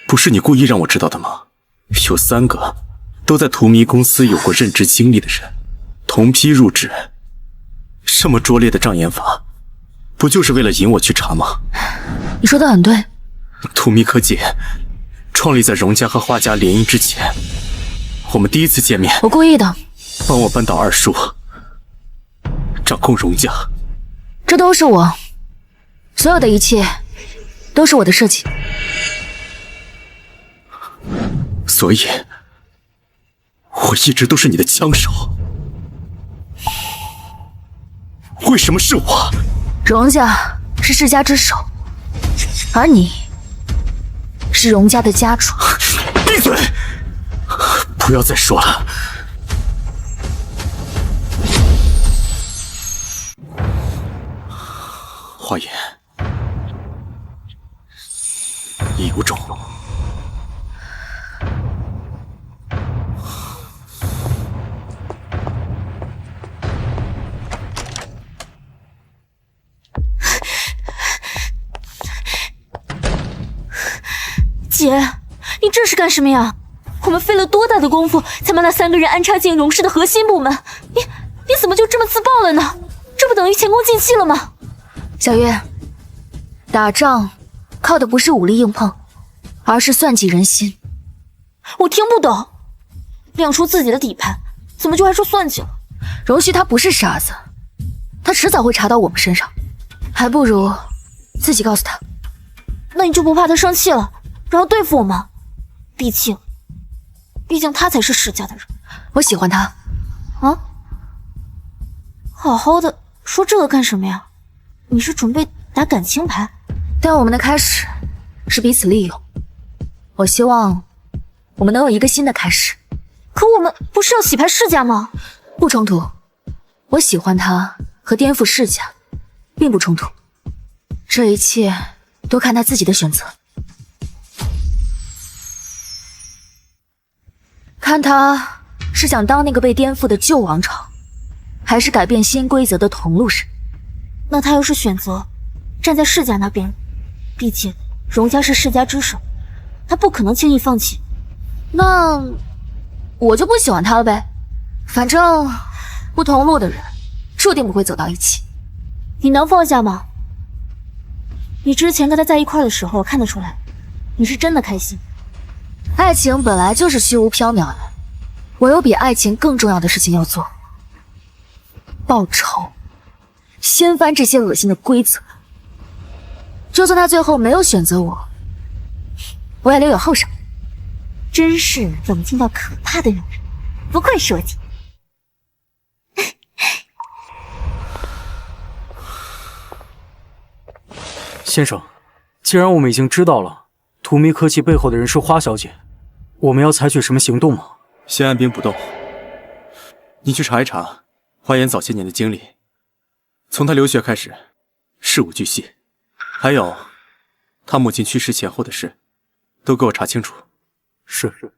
不是你故意让我知道的吗？有3个都在荼蘼公司有过任职经历的人，同批入职，这么拙劣的障眼法，不就是为了引我去查吗？你说的很对。荼蘼科技创立在荣家和花家联姻之前，我们第一次见面，我故意的。帮我扳倒二叔，掌控荣家，这都是我，所有的一切都是我的设计。所以我一直都是你的枪手。为什么是我？荣家是世家之首，而你是荣家的家主。闭嘴！不要再说了。花言，你有种！姐，你这是干什么呀？我们费了多大的功夫才把那3个人安插进荣氏的核心部门，你怎么就这么自爆了呢？这不等于前功尽弃了吗？小月，打仗靠的不是武力硬碰，而是算计人心。我听不懂，亮出自己的底牌，怎么就还说算计了？荣旭他不是傻子，他迟早会查到我们身上，还不如自己告诉他。那你就不怕他生气了，然后对付我吗？毕竟他才是世家的人。我喜欢他。啊？好好的说这个干什么呀？你是准备打感情牌？但我们的开始是彼此利用，我希望我们能有一个新的开始。可我们不是要洗牌世家吗？不冲突，我喜欢他和颠覆世家并不冲突，这一切都看他自己的选择，看他是想当那个被颠覆的旧王朝，还是改变新规则的同路人。那他要是选择站在世家那边，毕竟荣家是世家之首，他不可能轻易放弃。那我就不喜欢他了呗，反正不同路的人注定不会走到一起。你能放下吗？你之前跟他在一块的时候，看得出来，你是真的开心。爱情本来就是虚无缥缈的，我有比爱情更重要的事情要做。报仇，掀翻这些恶心的规则。就算他最后没有选择我，我也留有后手。真是冷静到可怕的女人，不愧是我姐。先生，既然我们已经知道了荼蘼科技背后的人是花小姐，我们要采取什么行动吗？先按兵不动。你去查一查花言早些年的经历，从他留学开始，事无巨细。还有，他母亲去世前后的事，都给我查清楚。是。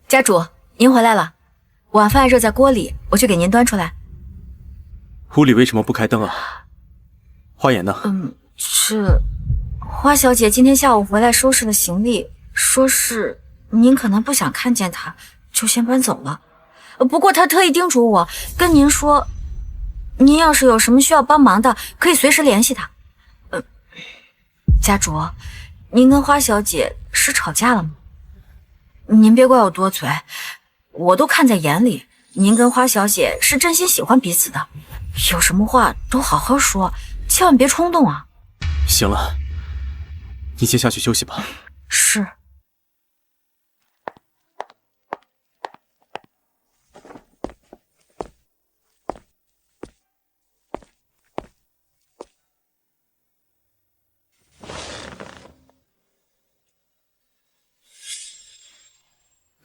家主，您回来了，晚饭热在锅里，我去给您端出来。屋里为什么不开灯啊？花颜呢？是花小姐今天下午回来收拾了行李，说是您可能不想看见她，就先搬走了。不过她特意叮嘱我跟您说，您要是有什么需要帮忙的，可以随时联系她。家主，您跟花小姐是吵架了吗？您别怪我多嘴，我都看在眼里，您跟花小姐是真心喜欢彼此的，有什么话都好好说，千万别冲动啊。行了，你先下去休息吧。是。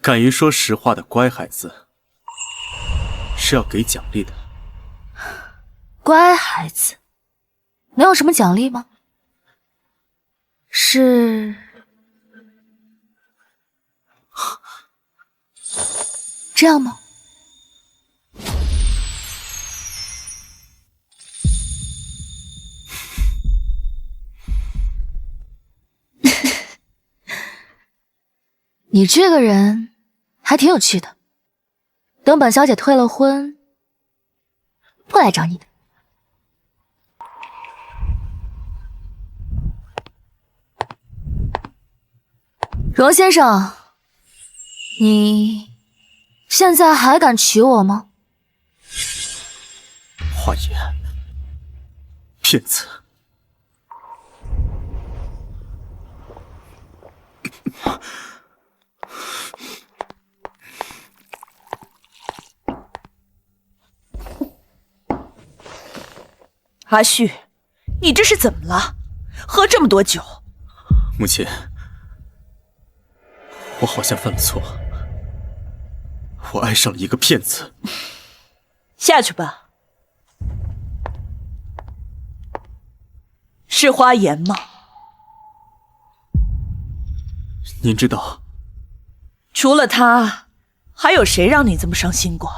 敢于说实话的乖孩子是要给奖励的。乖孩子，能有什么奖励吗？是这样吗？你这个人还挺有趣的。等本小姐退了婚，不来找你的。荣先生，你现在还敢娶我吗？花颜，骗子！阿旭，你这是怎么了？喝这么多酒？母亲，我好像犯了错，我爱上了一个骗子。下去吧。是花颜吗？您知道，除了他，还有谁让你这么伤心过？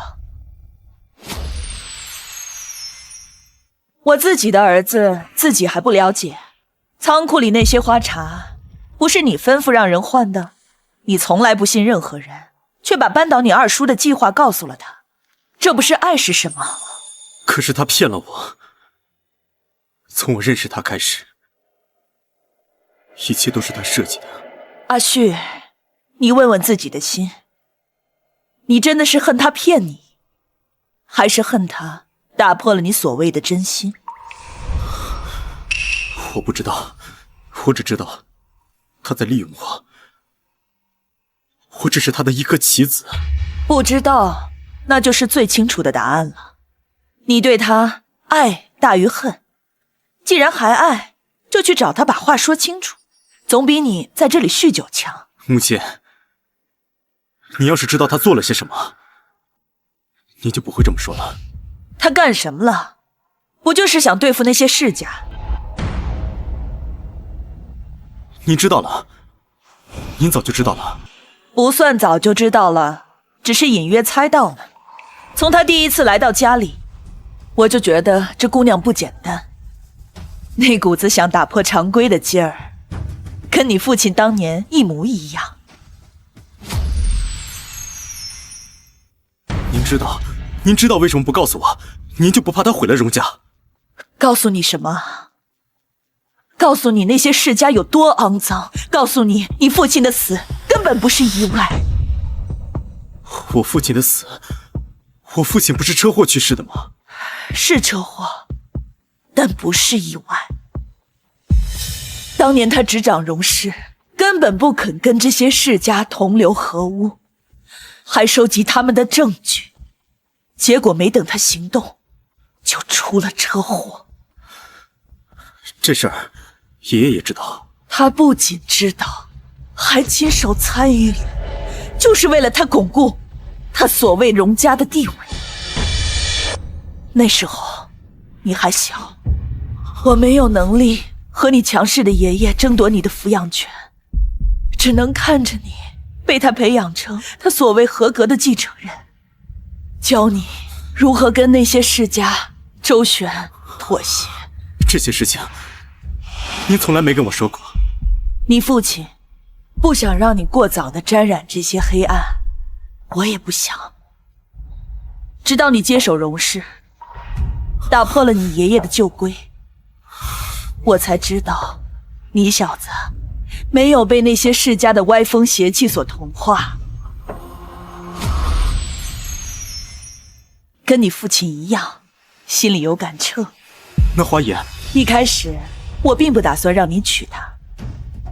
我自己的儿子自己还不了解，仓库里那些花茶不是你吩咐让人换的，你从来不信任何人，却把扳倒你二叔的计划告诉了他，这不是爱是什么？可是他骗了我。从我认识他开始，一切都是他设计的。阿旭，你问问自己的心，你真的是恨他骗你，还是恨他打破了你所谓的真心？我不知道，我只知道他在利用我，我只是他的一颗棋子。不知道，那就是最清楚的答案了。你对他爱大于恨，既然还爱，就去找他把话说清楚，总比你在这里酗酒强。母亲，你要是知道他做了些什么，你就不会这么说了。他干什么了？不就是想对付那些世家？您知道了，您早就知道了。不算早就知道了，只是隐约猜到了。从他第一次来到家里，我就觉得这姑娘不简单，那股子想打破常规的劲儿，跟你父亲当年一模一样。您知道为什么不告诉我？您就不怕他毁了荣家？告诉你什么？告诉你那些世家有多肮脏，告诉你你父亲的死根本不是意外。我父亲的死，我父亲不是车祸去世的吗？是车祸，但不是意外。当年他执掌荣氏，根本不肯跟这些世家同流合污，还收集他们的证据，结果没等他行动，就出了车祸。这事儿爷爷也知道。他不仅知道，还亲手参与了，就是为了他巩固他所谓荣家的地位。那时候你还小，我没有能力和你强势的爷爷争夺你的抚养权，只能看着你被他培养成他所谓合格的继承人，教你如何跟那些世家周旋妥协。这些事情您从来没跟我说过。你父亲不想让你过早的沾染这些黑暗，我也不想。直到你接手荣氏，打破了你爷爷的旧规，我才知道你小子没有被那些世家的歪风邪气所同化，跟你父亲一样，心里有杆秤。那华言，一开始我并不打算让你娶她，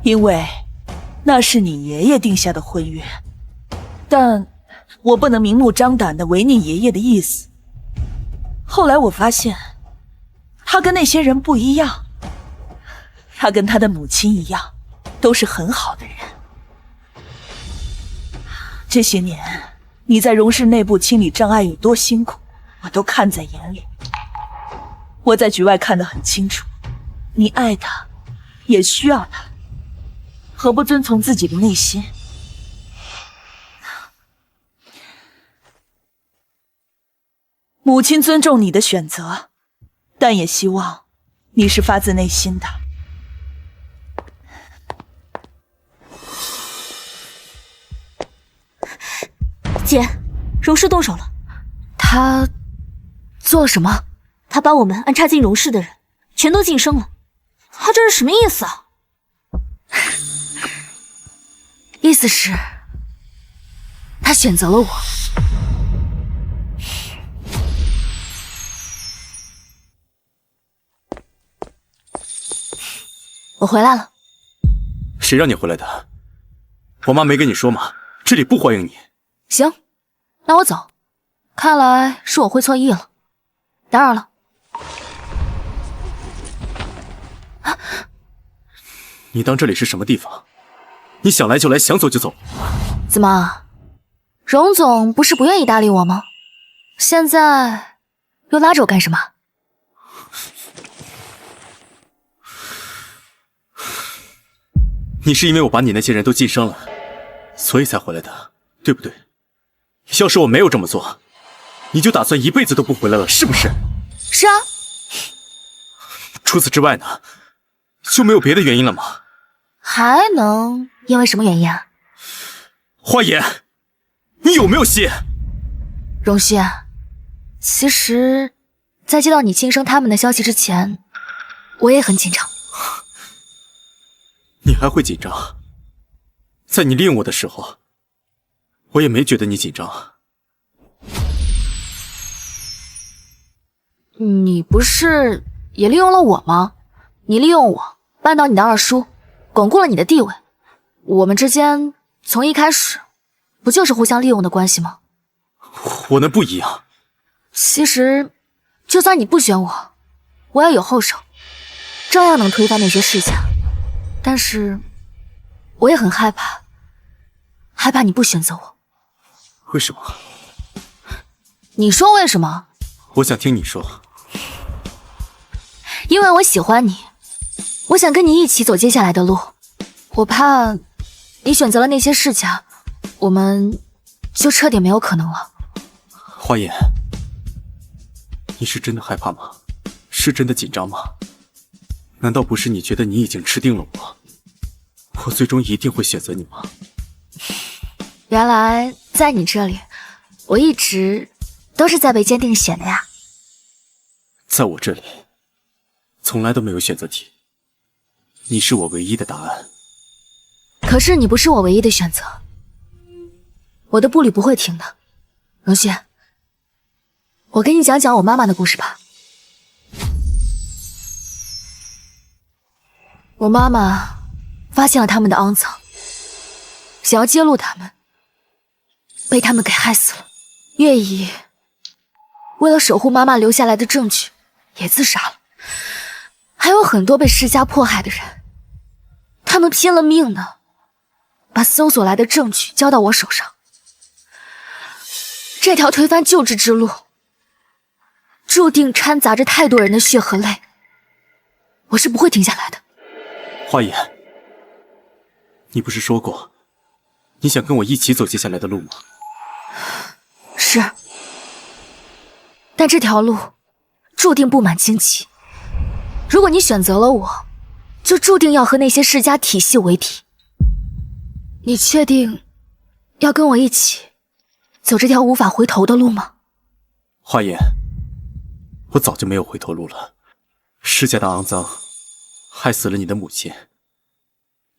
因为那是你爷爷定下的婚约，但我不能明目张胆地违你爷爷的意思。后来我发现他跟那些人不一样，他跟他的母亲一样，都是很好的人。这些年你在荣氏内部清理障碍有多辛苦，我都看在眼里。我在局外看得很清楚，你爱他，也需要他，何不遵从自己的内心？母亲尊重你的选择，但也希望你是发自内心的。姐，荣氏动手了。他做了什么？他把我们安插进荣氏的人全都晋升了，他这是什么意思啊？意思是他选择了我。我回来了。谁让你回来的？我妈没跟你说吗？这里不欢迎你。行，那我走。看来是我会错意了，打扰了。你当这里是什么地方？你想来就来，想走就走。怎么，荣总不是不愿意搭理我吗？现在又拉着我干什么？你是因为我把你那些人都晋升了，所以才回来的，对不对？要是我没有这么做，你就打算一辈子都不回来了，是不是？是啊。除此之外呢，就没有别的原因了吗？还能因为什么原因啊？花言，你有没有戏？荣熙，其实，在接到你晋升他们的消息之前，我也很紧张。你还会紧张？在你利用我的时候，我也没觉得你紧张。你不是也利用了我吗？你利用我扳倒你的二叔，巩固了你的地位，我们之间从一开始不就是互相利用的关系吗？我那不一样。其实，就算你不选我，我也有后手，照样能推翻那些世家。但是，我也很害怕，害怕你不选择我。为什么？你说为什么？我想听你说。因为我喜欢你，我想跟你一起走接下来的路。我怕你选择了那些世家，我们就彻底没有可能了。花言，你是真的害怕吗？是真的紧张吗？难道不是你觉得你已经吃定了我，我最终一定会选择你吗？原来在你这里，我一直都是在被坚定选的呀。在我这里，从来都没有选择题，你是我唯一的答案。可是你不是我唯一的选择，我的步履不会停的。荣熙，我给你讲讲我妈妈的故事吧。我妈妈发现了他们的肮脏，想要揭露他们，被他们给害死了。月姨为了守护妈妈留下来的证据，也自杀了。还有很多被世家迫害的人，他们拼了命的把搜索来的证据交到我手上。这条推翻旧制之路，注定掺杂着太多人的血和泪，我是不会停下来的。花颜，你不是说过，你想跟我一起走接下来的路吗？是，但这条路注定布满荆棘。如果你选择了我，就注定要和那些世家体系为敌。你确定要跟我一起走这条无法回头的路吗？花颜，我早就没有回头路了。世家的肮脏害死了你的母亲，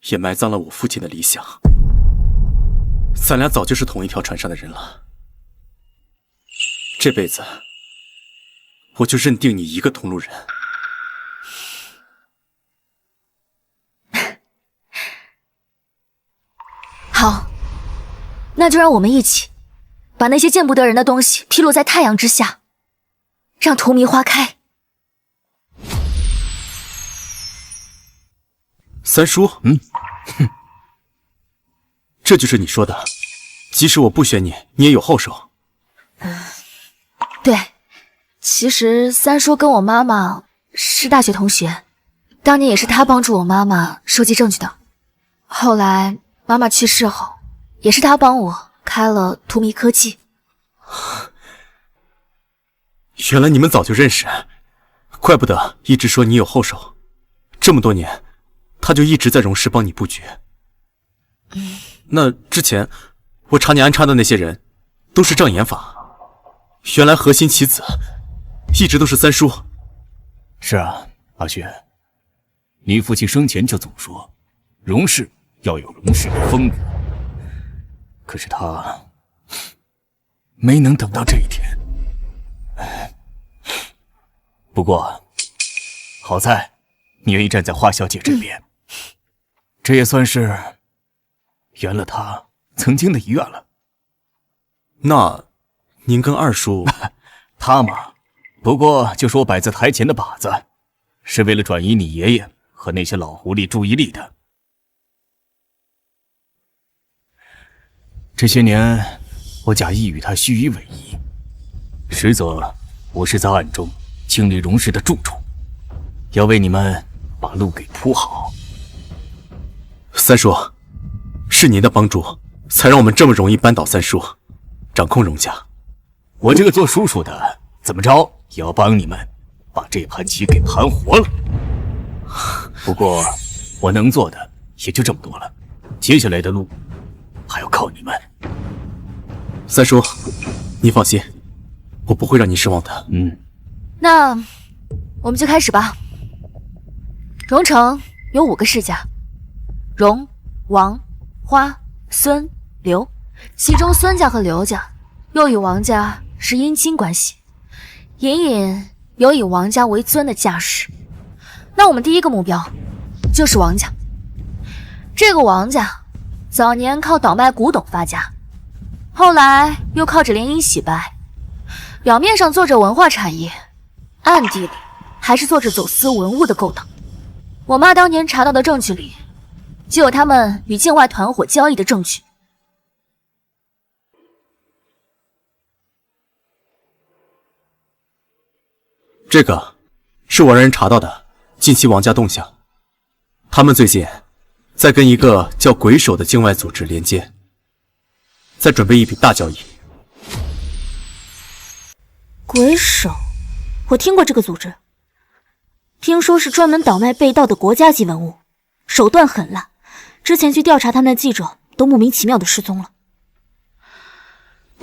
也埋葬了我父亲的理想。咱俩早就是同一条船上的人了。这辈子我就认定你一个同路人。好，那就让我们一起把那些见不得人的东西披露在太阳之下，让荼蘼花开。三叔，这就是你说的，即使我不选你，你也有后手。对，其实三叔跟我妈妈是大学同学，当年也是他帮助我妈妈收集证据的。后来妈妈去世后，也是他帮我开了荼蘼科技。原来你们早就认识，怪不得一直说你有后手。这么多年，他就一直在荣氏帮你布局。那之前我查你安插的那些人，都是障眼法。原来核心棋子一直都是三叔。是啊，阿轩，你父亲生前就总说，荣氏要有荣氏的风格。可是他没能等到这一天。不过好在你愿意站在花小姐这边，这也算是圆了他曾经的遗愿了。那您跟二叔他嘛，不过就是我摆在台前的靶子，是为了转移你爷爷和那些老狐狸注意力的。这些年我假意与他虚与委蛇，实则我是在暗中清理荣氏的蛀虫，要为你们把路给铺好。三叔，是您的帮助才让我们这么容易扳倒三叔，掌控荣家。我这个做叔叔的怎么着也要帮你们把这盘棋给盘活了。不过我能做的也就这么多了，接下来的路还要靠你们。三叔，你放心，我不会让你失望的。那我们就开始吧。荣城有5个世家，荣、王、花、孙、刘，其中孙家和刘家又与王家是姻亲关系，隐隐有以王家为尊的架势。那我们第一个目标就是王家。这个王家早年靠倒卖古董发家，后来又靠着联姻洗白，表面上做着文化产业，暗地里还是做着走私文物的勾当。我妈当年查到的证据里，就有他们与境外团伙交易的证据。这个是我让人查到的近期王家动向，他们最近在跟一个叫鬼手的境外组织连接，在准备一笔大交易。鬼手，我听过这个组织，听说是专门倒卖被盗的国家级文物，手段狠辣，之前去调查他们的记者都莫名其妙的失踪了。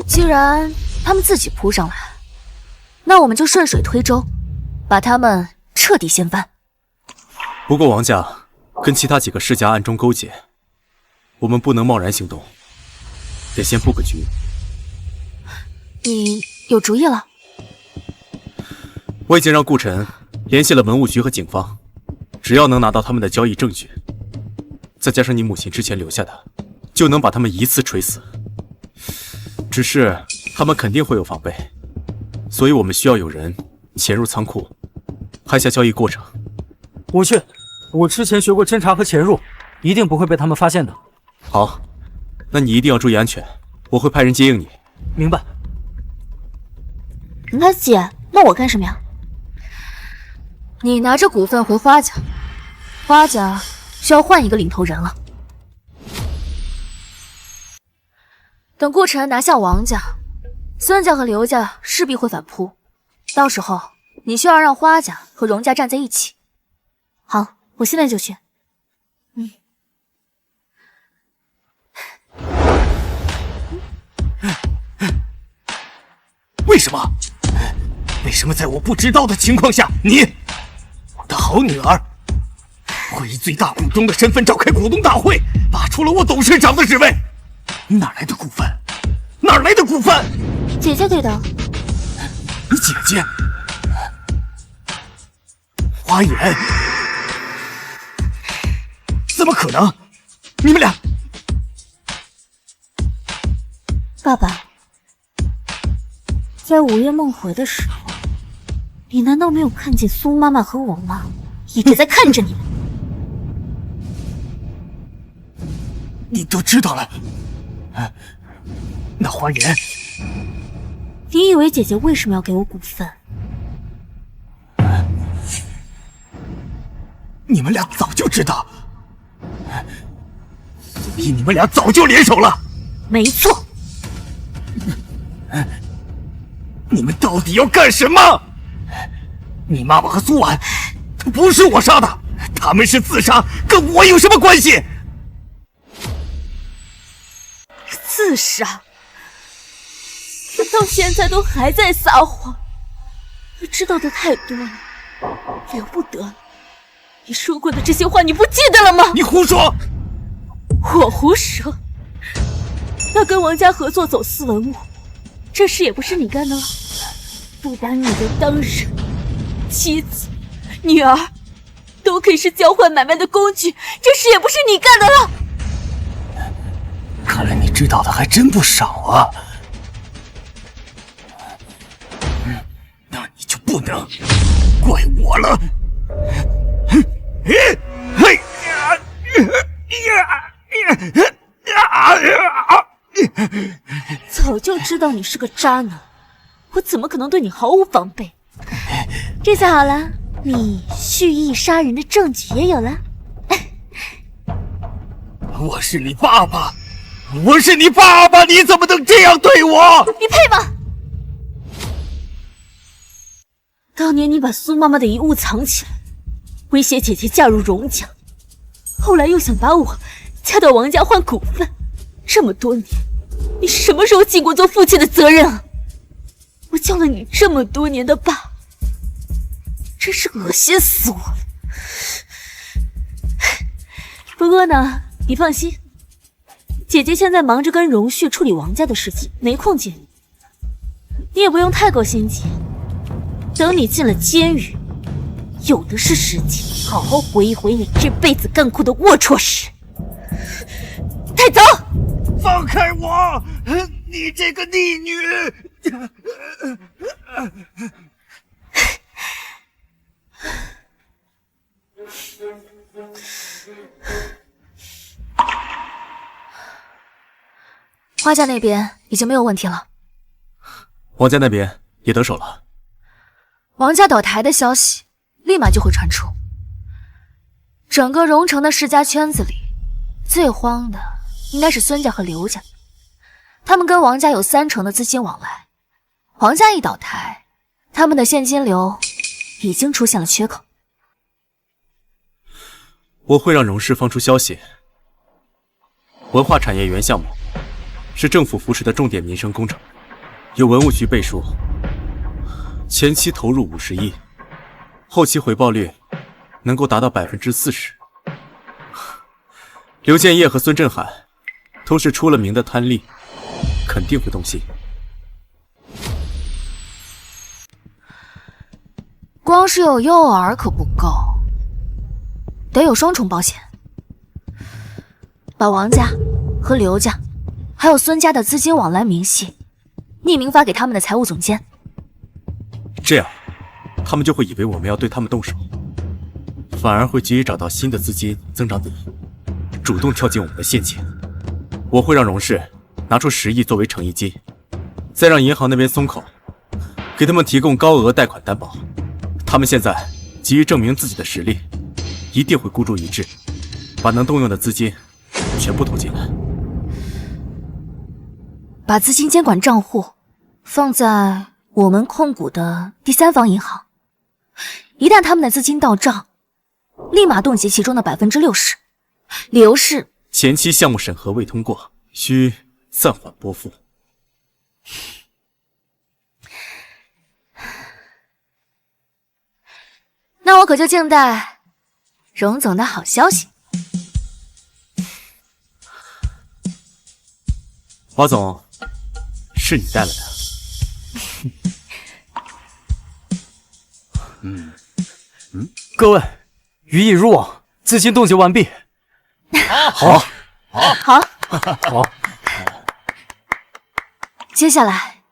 既然他们自己扑上来，那我们就顺水推舟，把他们彻底掀翻。不过王家跟其他几个世家暗中勾结，我们不能贸然行动，得先布个局。你有主意了？我已经让顾晨联系了文物局和警方，只要能拿到他们的交易证据，再加上你母亲之前留下的，就能把他们一次锤死。只是他们肯定会有防备，所以我们需要有人潜入仓库，拍下交易过程。我去，我之前学过侦查和潜入，一定不会被他们发现的。好，那你一定要注意安全，我会派人接应你。明白。那姐，那我干什么呀？你拿着股份回花家，花家需要换一个领头人了。等顾晨拿下王家，孙家和刘家势必会反扑，到时候你需要让花家和荣家站在一起。好，我现在就去。为什么？为什么在我不知道的情况下，你，我的好女儿，会以最大股东的身份召开股东大会，拔除了我董事长的职位？哪来的股份？哪来的股份？姐姐给的。你姐姐？花言？怎么可能？你们俩……爸爸，在午夜梦回的时候，你难道没有看见苏妈妈和我妈一直在看着你们？你都知道了？那花言，你以为姐姐为什么要给我股份？你们俩早就知道，所以你们俩早就联手了。没错。你们到底要干什么？你妈妈和苏婉，不是我杀的，他们是自杀，跟我有什么关系？自杀？你到现在都还在撒谎，你知道的太多了，留不得了。你说过的这些话，你不记得了吗？你胡说！我胡说？那跟王家合作走私文物，这事也不是你干的了。不把你的当人、妻子、女儿都可以是交换买卖的工具，这事也不是你干的了。看来你知道的还真不少啊。那你就不能怪我了。早就知道你是个渣男，我怎么可能对你毫无防备？这下好了，你蓄意杀人的证据也有了。我是你爸爸，我是你爸爸，你怎么能这样对我？你配吗？当年你把苏妈妈的遗物藏起来，威胁姐姐嫁入荣家，后来又想把我嫁到王家换股份，这么多年，你什么时候尽过做父亲的责任啊？我叫了你这么多年的爸，真是恶心死我了。不过呢，你放心，姐姐现在忙着跟荣旭处理王家的事情，没空见你。你也不用太过心急，等你进了监狱，有的是时间好好回忆回忆你这辈子干过的龌龊事。带走！放开我！你这个逆女！花家那边已经没有问题了，王家那边也得手了。王家倒台的消息立马就会传出。整个荣城的世家圈子里，最慌的应该是孙家和刘家，他们跟王家有30%的资金往来。王家一倒台，他们的现金流已经出现了缺口。我会让荣氏放出消息，文化产业园项目是政府扶持的重点民生工程，有文物局背书，前期投入50亿，后期回报率能够达到40%。刘建业和孙振海都是出了名的贪吏，肯定会动心。光是有诱饵可不够，得有双重保险，把王家和刘家还有孙家的资金往来明细匿名发给他们的财务总监，这样他们就会以为我们要对他们动手，反而会急于找到新的资金增长点，主动跳进我们的陷阱。我会让荣氏拿出10亿作为诚意金，再让银行那边松口，给他们提供高额贷款担保。他们现在急于证明自己的实力，一定会孤注一掷，把能动用的资金全部投进来。把资金监管账户放在我们控股的第三方银行，一旦他们的资金到账，立马冻结其中的60%，理由是前期项目审核未通过，需暂缓拨付。那我可就静待荣总的好消息。华总，是你带了的。各位，鱼已入网，资金冻结完毕。好，接下来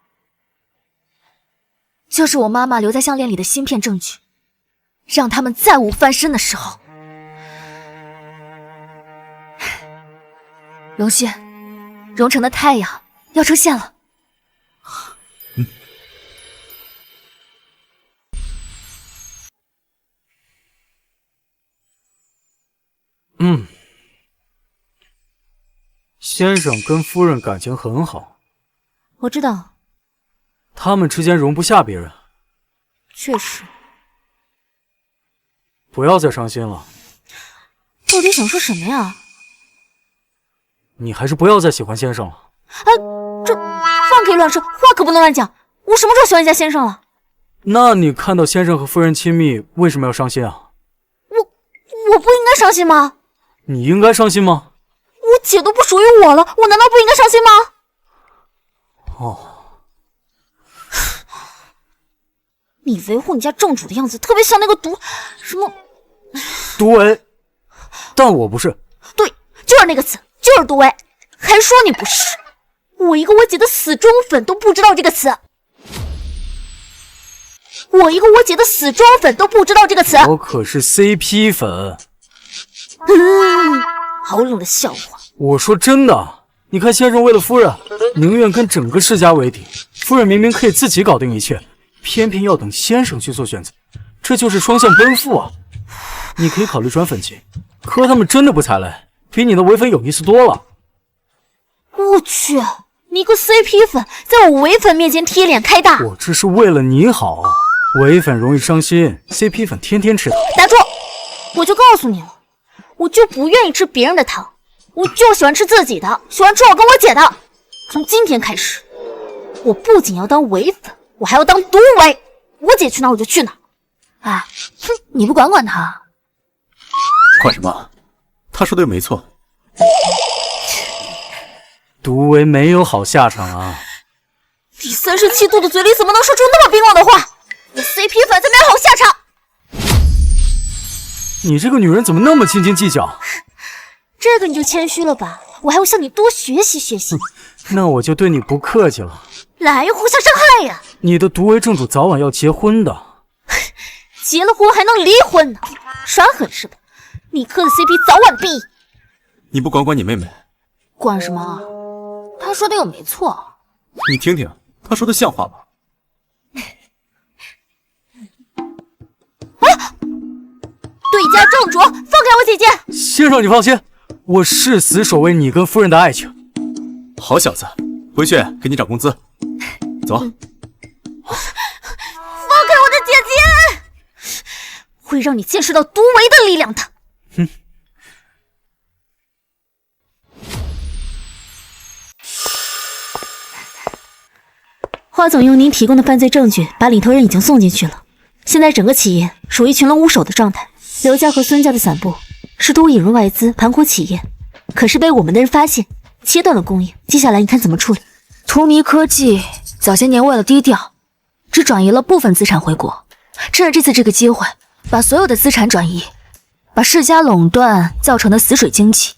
就是我妈妈留在项链里的芯片证据，让他们再无翻身的时候。荣旭，荣城的太阳要出现了。先生跟夫人感情很好，我知道，他们之间容不下别人。确实。不要再伤心了，到底想说什么呀？你还是不要再喜欢先生了。这饭可以乱说，话可不能乱讲。我什么时候喜欢人家先生了？那你看到先生和夫人亲密，为什么要伤心啊？我不应该伤心吗？你应该伤心吗？我姐都不属于我了，我难道不应该伤心吗？哦，你维护你家正主的样子，特别像那个什么毒唯，但我不是。对，就是那个词，就是毒唯，还说你不是。我一个我姐的死忠粉都不知道这个词，我可是 CP 粉。好冷的笑话。我说真的，你看先生为了夫人，宁愿跟整个世家为敌。夫人明明可以自己搞定一切，偏偏要等先生去做选择，这就是双向奔赴啊！你可以考虑转粉期，可他们真的不踩雷，比你的唯粉有意思多了。我去，你个 CP 粉在我唯粉面前贴脸开大！我这是为了你好，唯粉容易伤心 ，CP 粉天天吃糖。打住！我就告诉你了。我就不愿意吃别人的糖，我就喜欢吃自己的，喜欢吃我跟我姐的。从今天开始，我不仅要当唯粉，我还要当毒唯。我姐去哪我就去哪。哎，哼，你不管管她？管什么？他说的又没错。毒唯没有好下场啊！你37度的嘴里怎么能说出那么冰冷的话？你 CP 粉才没有好下场！你这个女人怎么那么斤斤计较？这个你就谦虚了吧，我还要向你多学习学习。那我就对你不客气了。来，互相伤害呀！你的毒唯正主早晚要结婚的，结了婚还能离婚呢？耍狠是吧？你磕的 CP 早晚必。你不管管你妹妹？管什么？她说的又没错。你听听，她说的像话吗？对家正主，放开我姐姐！先生，你放心，我誓死守卫你跟夫人的爱情。好小子，回去给你涨工资。走。放开我的姐姐！会让你见识到毒唯的力量的。哼。花总用您提供的犯罪证据，把领头人已经送进去了。现在整个企业属于群龙无首的状态。刘家和孙家的散布，试图引入外资盘活企业，可是被我们的人发现，切断了供应。接下来你看怎么处理？荼蘼科技早些年为了低调，只转移了部分资产回国，趁着这次这个机会，把所有的资产转移，把世家垄断造成的死水经济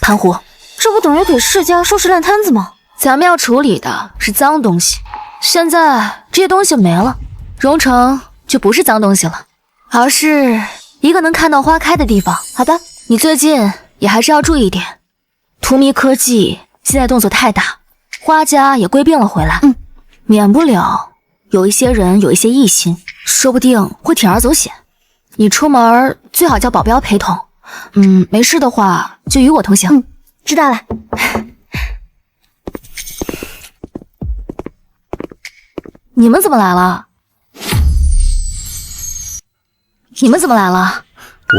盘活。这不等于给世家收拾烂摊子吗？咱们要处理的是脏东西，现在这些东西没了，荣城就不是脏东西了，而是一个能看到花开的地方。好吧，你最近也还是要注意一点，荼蘼科技现在动作太大，花家也归并了回来，免不了有一些人有一些异心，说不定会铤而走险。你出门最好叫保镖陪同，没事的话就与我同行。知道了。你们怎么来了？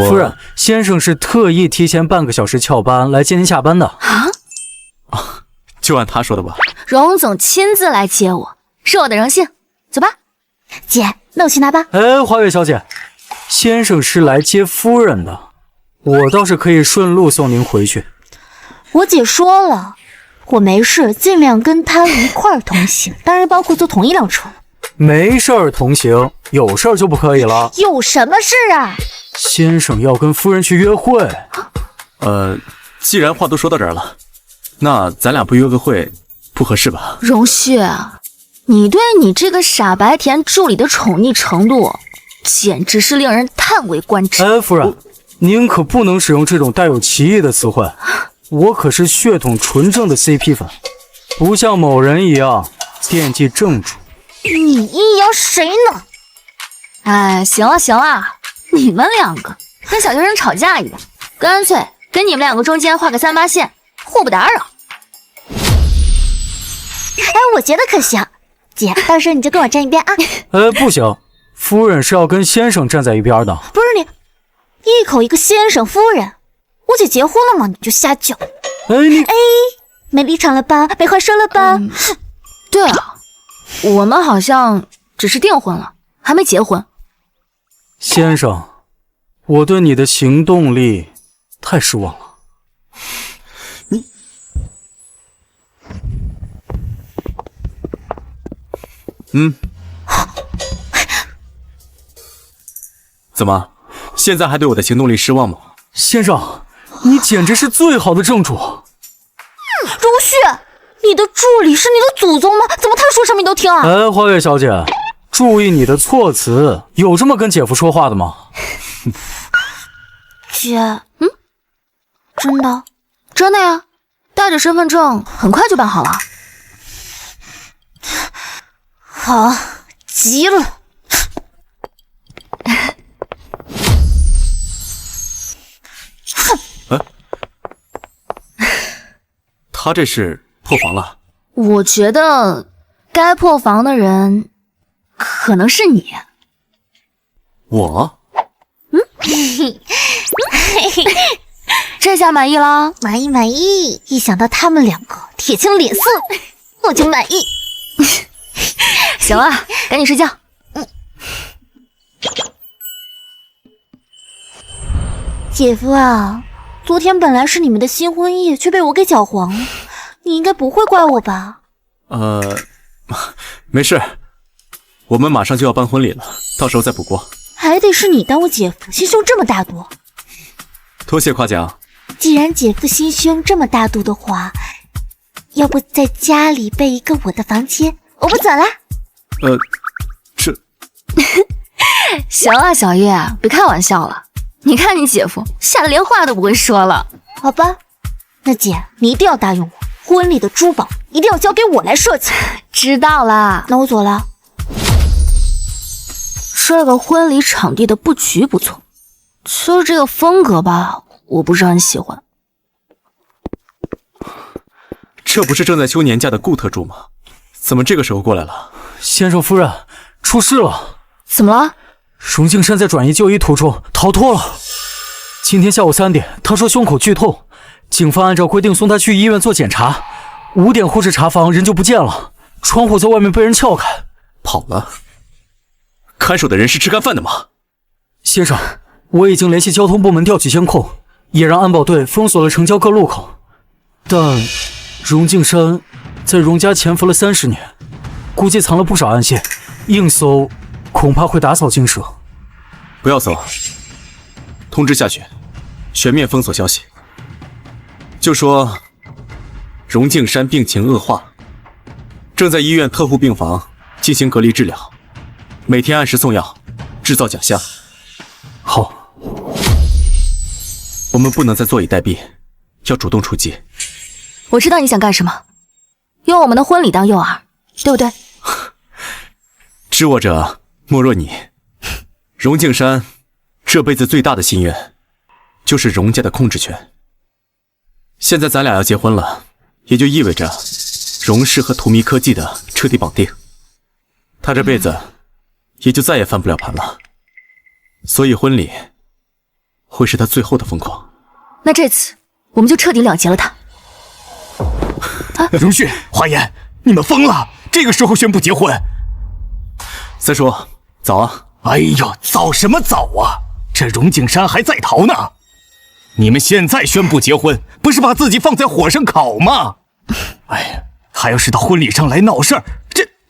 夫人，先生是特意提前半个小时翘班来接您下班的。啊？就按他说的吧。荣总亲自来接我，是我的荣幸。走吧。姐，那我去拿吧。哎，花月小姐，先生是来接夫人的，我倒是可以顺路送您回去。我姐说了，我没事尽量跟她一块儿同行，当然包括坐同一辆车。没事儿同行，有事儿就不可以了。有什么事啊？先生要跟夫人去约会。既然话都说到这儿了，那咱俩不约个会不合适吧？荣旭，你对你这个傻白甜助理的宠溺程度，简直是令人叹为观止。哎，夫人，您可不能使用这种带有歧义的词汇。我可是血统纯正的 CP 粉，不像某人一样惦记正主。你阴阳谁呢？哎，行了，你们两个跟小学生吵架一样，干脆跟你们两个中间画个3-8线，互不打扰。哎，我觉得可行。姐，到时候你就跟我站一边啊。不行，夫人是要跟先生站在一边的。不是你，一口一个先生夫人，我姐结婚了吗？你就瞎叫。没立场了吧？没话说了吧？对啊，我们好像只是订婚了，还没结婚。先生，我对你的行动力太失望了。怎么，现在还对我的行动力失望吗？先生，你简直是最好的正主。荣旭，你的助理是你的祖宗吗？怎么他说什么你都听啊？哎，花月小姐，注意你的措辞，有这么跟姐夫说话的吗？姐，真的呀，带着身份证很快就办好了。好，急了。他这是破防了。我觉得该破防的人可能是你。我？这下满意了？满意。一想到他们两个铁青脸色，我就满意。行了，赶紧睡觉。姐夫啊，昨天本来是你们的新婚夜，却被我给搅黄了。你应该不会怪我吧？没事，我们马上就要办婚礼了，到时候再补过。还得是你当我姐夫，心胸这么大度。多谢夸奖。既然姐夫心胸这么大度的话，要不在家里备一个我的房间？我不走啦。这行了，小月，别开玩笑了。你看你姐夫吓得连话都不会说了。好吧，那姐你一定要答应我，婚礼的珠宝一定要交给我来设计。知道了。那我走了。这个婚礼场地的布局不错，就是这个风格吧，我不是很喜欢。这不是正在休年假的顾特助吗？怎么这个时候过来了？先生夫人，出事了。怎么了？荣敬山在转移就医途中逃脱了。今天下午3点，他说胸口剧痛，警方按照规定送他去医院做检查。5点护士查房，人就不见了，窗户在外面被人撬开，跑了。看守的人是吃干饭的吗？先生，我已经联系交通部门调取监控，也让安保队封锁了城郊各路口。但荣敬山在荣家潜伏了30年，估计藏了不少暗线，硬搜恐怕会打草惊蛇。不要搜，通知下去，全面封锁消息。就说荣敬山病情恶化，正在医院特护病房进行隔离治疗，每天按时送药，制造假象。好，我们不能再坐以待毙，要主动出击。我知道你想干什么，用我们的婚礼当诱饵，对不对？知我者莫若你。荣敬山这辈子最大的心愿，就是荣家的控制权。现在咱俩要结婚了，也就意味着荣氏和荼蘼科技的彻底绑定，他这辈子也就再也翻不了盘了。所以婚礼会是他最后的疯狂。那这次我们就彻底了结了他。荣旭、华言，你们疯了！这个时候宣布结婚？三叔，早啊！哎呦，早什么早啊！这荣景山还在逃呢。你们现在宣布结婚，不是把自己放在火上烤吗？哎呀，他要是到婚礼上来闹事儿，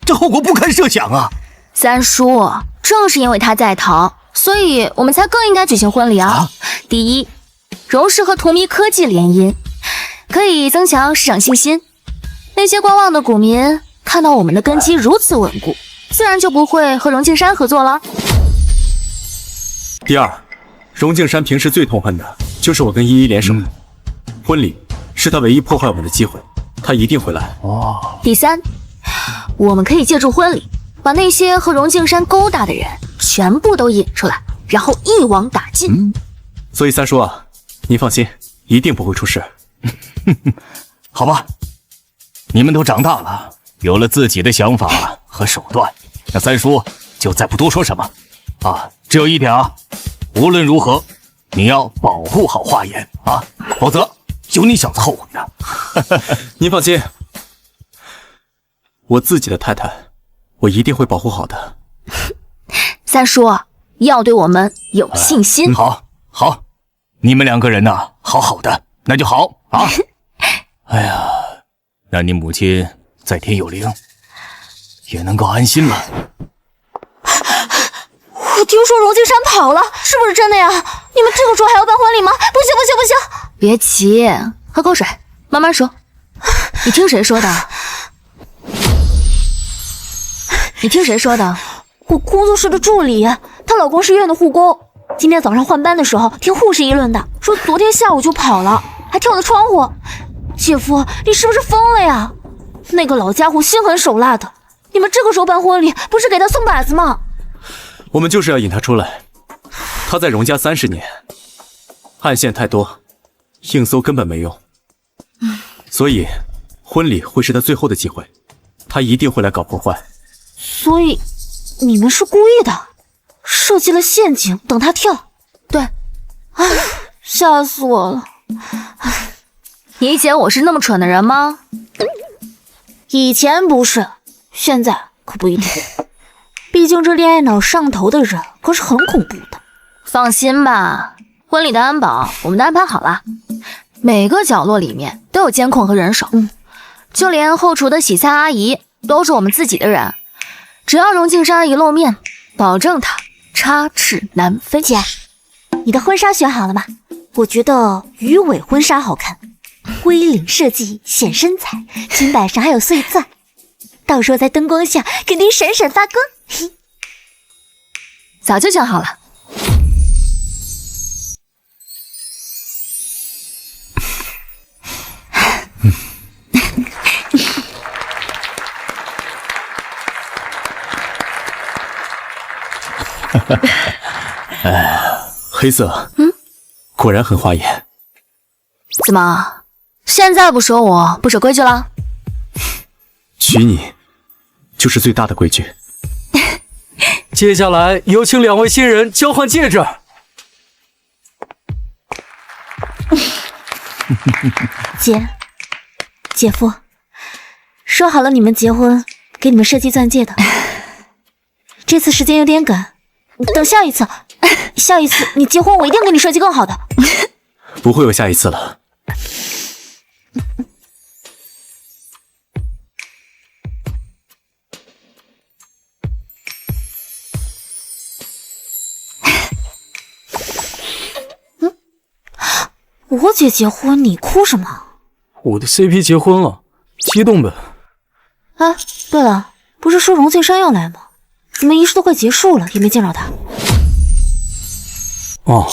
这后果不堪设想啊！三叔，正是因为他在逃，所以我们才更应该举行婚礼啊！第一，荣氏和荼蘼科技联姻，可以增强市场信心。那些观望的股民看到我们的根基如此稳固，自然就不会和荣敬山合作了。第二，荣敬山平时最痛恨的就是我跟依依联手，婚礼是他唯一破坏我们的机会，他一定会来。第三，我们可以借助婚礼，把那些和荣敬山勾搭的人全部都引出来，然后一网打尽。所以三叔啊，您放心，一定不会出事。好吧，你们都长大了，有了自己的想法和手段，那三叔就再不多说什么啊。只有一点啊，无论如何，你要保护好华言啊，否则有你小子后悔的。您放心，我自己的太太，我一定会保护好的。三叔要对我们有信心。好，你们两个人呢，好好的，那就好啊。哎呀，那你母亲在天有灵，也能够安心了。我听说荣敬山跑了，是不是真的呀？你们这个时候还要办婚礼吗？不行！别急，喝口水，慢慢说。你听谁说的？我工作室的助理，她老公是院的护工。今天早上换班的时候，听护士议论的，说昨天下午就跑了，还跳了窗户。姐夫，你是不是疯了呀？那个老家伙心狠手辣的，你们这个时候办婚礼，不是给他送把子吗？我们就是要引他出来。他在荣家30年，暗线太多，硬搜根本没用。所以婚礼会是他最后的机会，他一定会来搞破坏。所以你们是故意的，设计了陷阱等他跳。对，吓死我了。你以前我是那么蠢的人吗？以前不是，现在可不一定。毕竟这恋爱脑上头的人可是很恐怖的。放心吧，婚礼的安保我们都安排好了，每个角落里面都有监控和人手，就连后厨的洗菜阿姨都是我们自己的人。只要荣敬山一露面，保证他插翅难飞。姐，你的婚纱选好了吗？我觉得鱼尾婚纱好看，归领设计显身材，裙摆上还有碎钻，到时候在灯光下肯定闪闪发光。早就想好了。黑色，果然很花眼。怎么，现在不说我不守规矩了？娶你就是最大的规矩。接下来有请2位新人交换戒指。姐夫，说好了你们结婚给你们设计钻戒的，这次时间有点赶，等下一次你结婚我一定给你设计更好的。不会有下一次了。我姐结婚你哭什么？我的 CP 结婚了，激动呗。哎，对了，不是说荣敬山要来吗？怎么仪式都快结束了也没见着他？哦，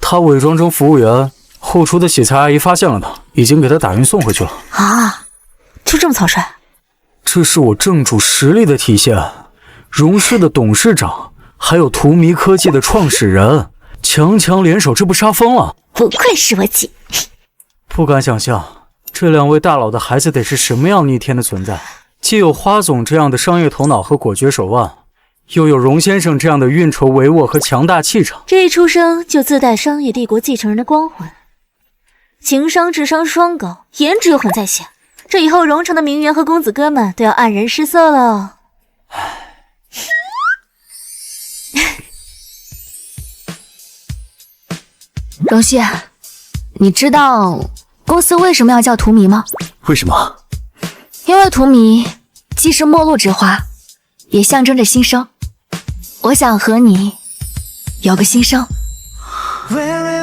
他伪装成服务员，后厨的洗菜阿姨发现了呢，已经给他打运送回去了。啊，就这么草率？这是我正主实力的体现。荣氏的董事长，还有荼蘼科技的创始人，强强联手，这不杀疯了？不愧是我姐。不敢想象，这两位大佬的孩子得是什么样逆天的存在。既有花总这样的商业头脑和果决手腕，又有荣先生这样的运筹帷幄和强大气场。这一出生就自带商业帝国继承人的光环，情商智商双高，颜值又很在线。这以后荣城的名媛和公子哥们都要黯然失色了。荣熙，你知道公司为什么要叫荼蘼吗？为什么？因为荼蘼既是末路之花，也象征着新生。我想和你有个新生。 Where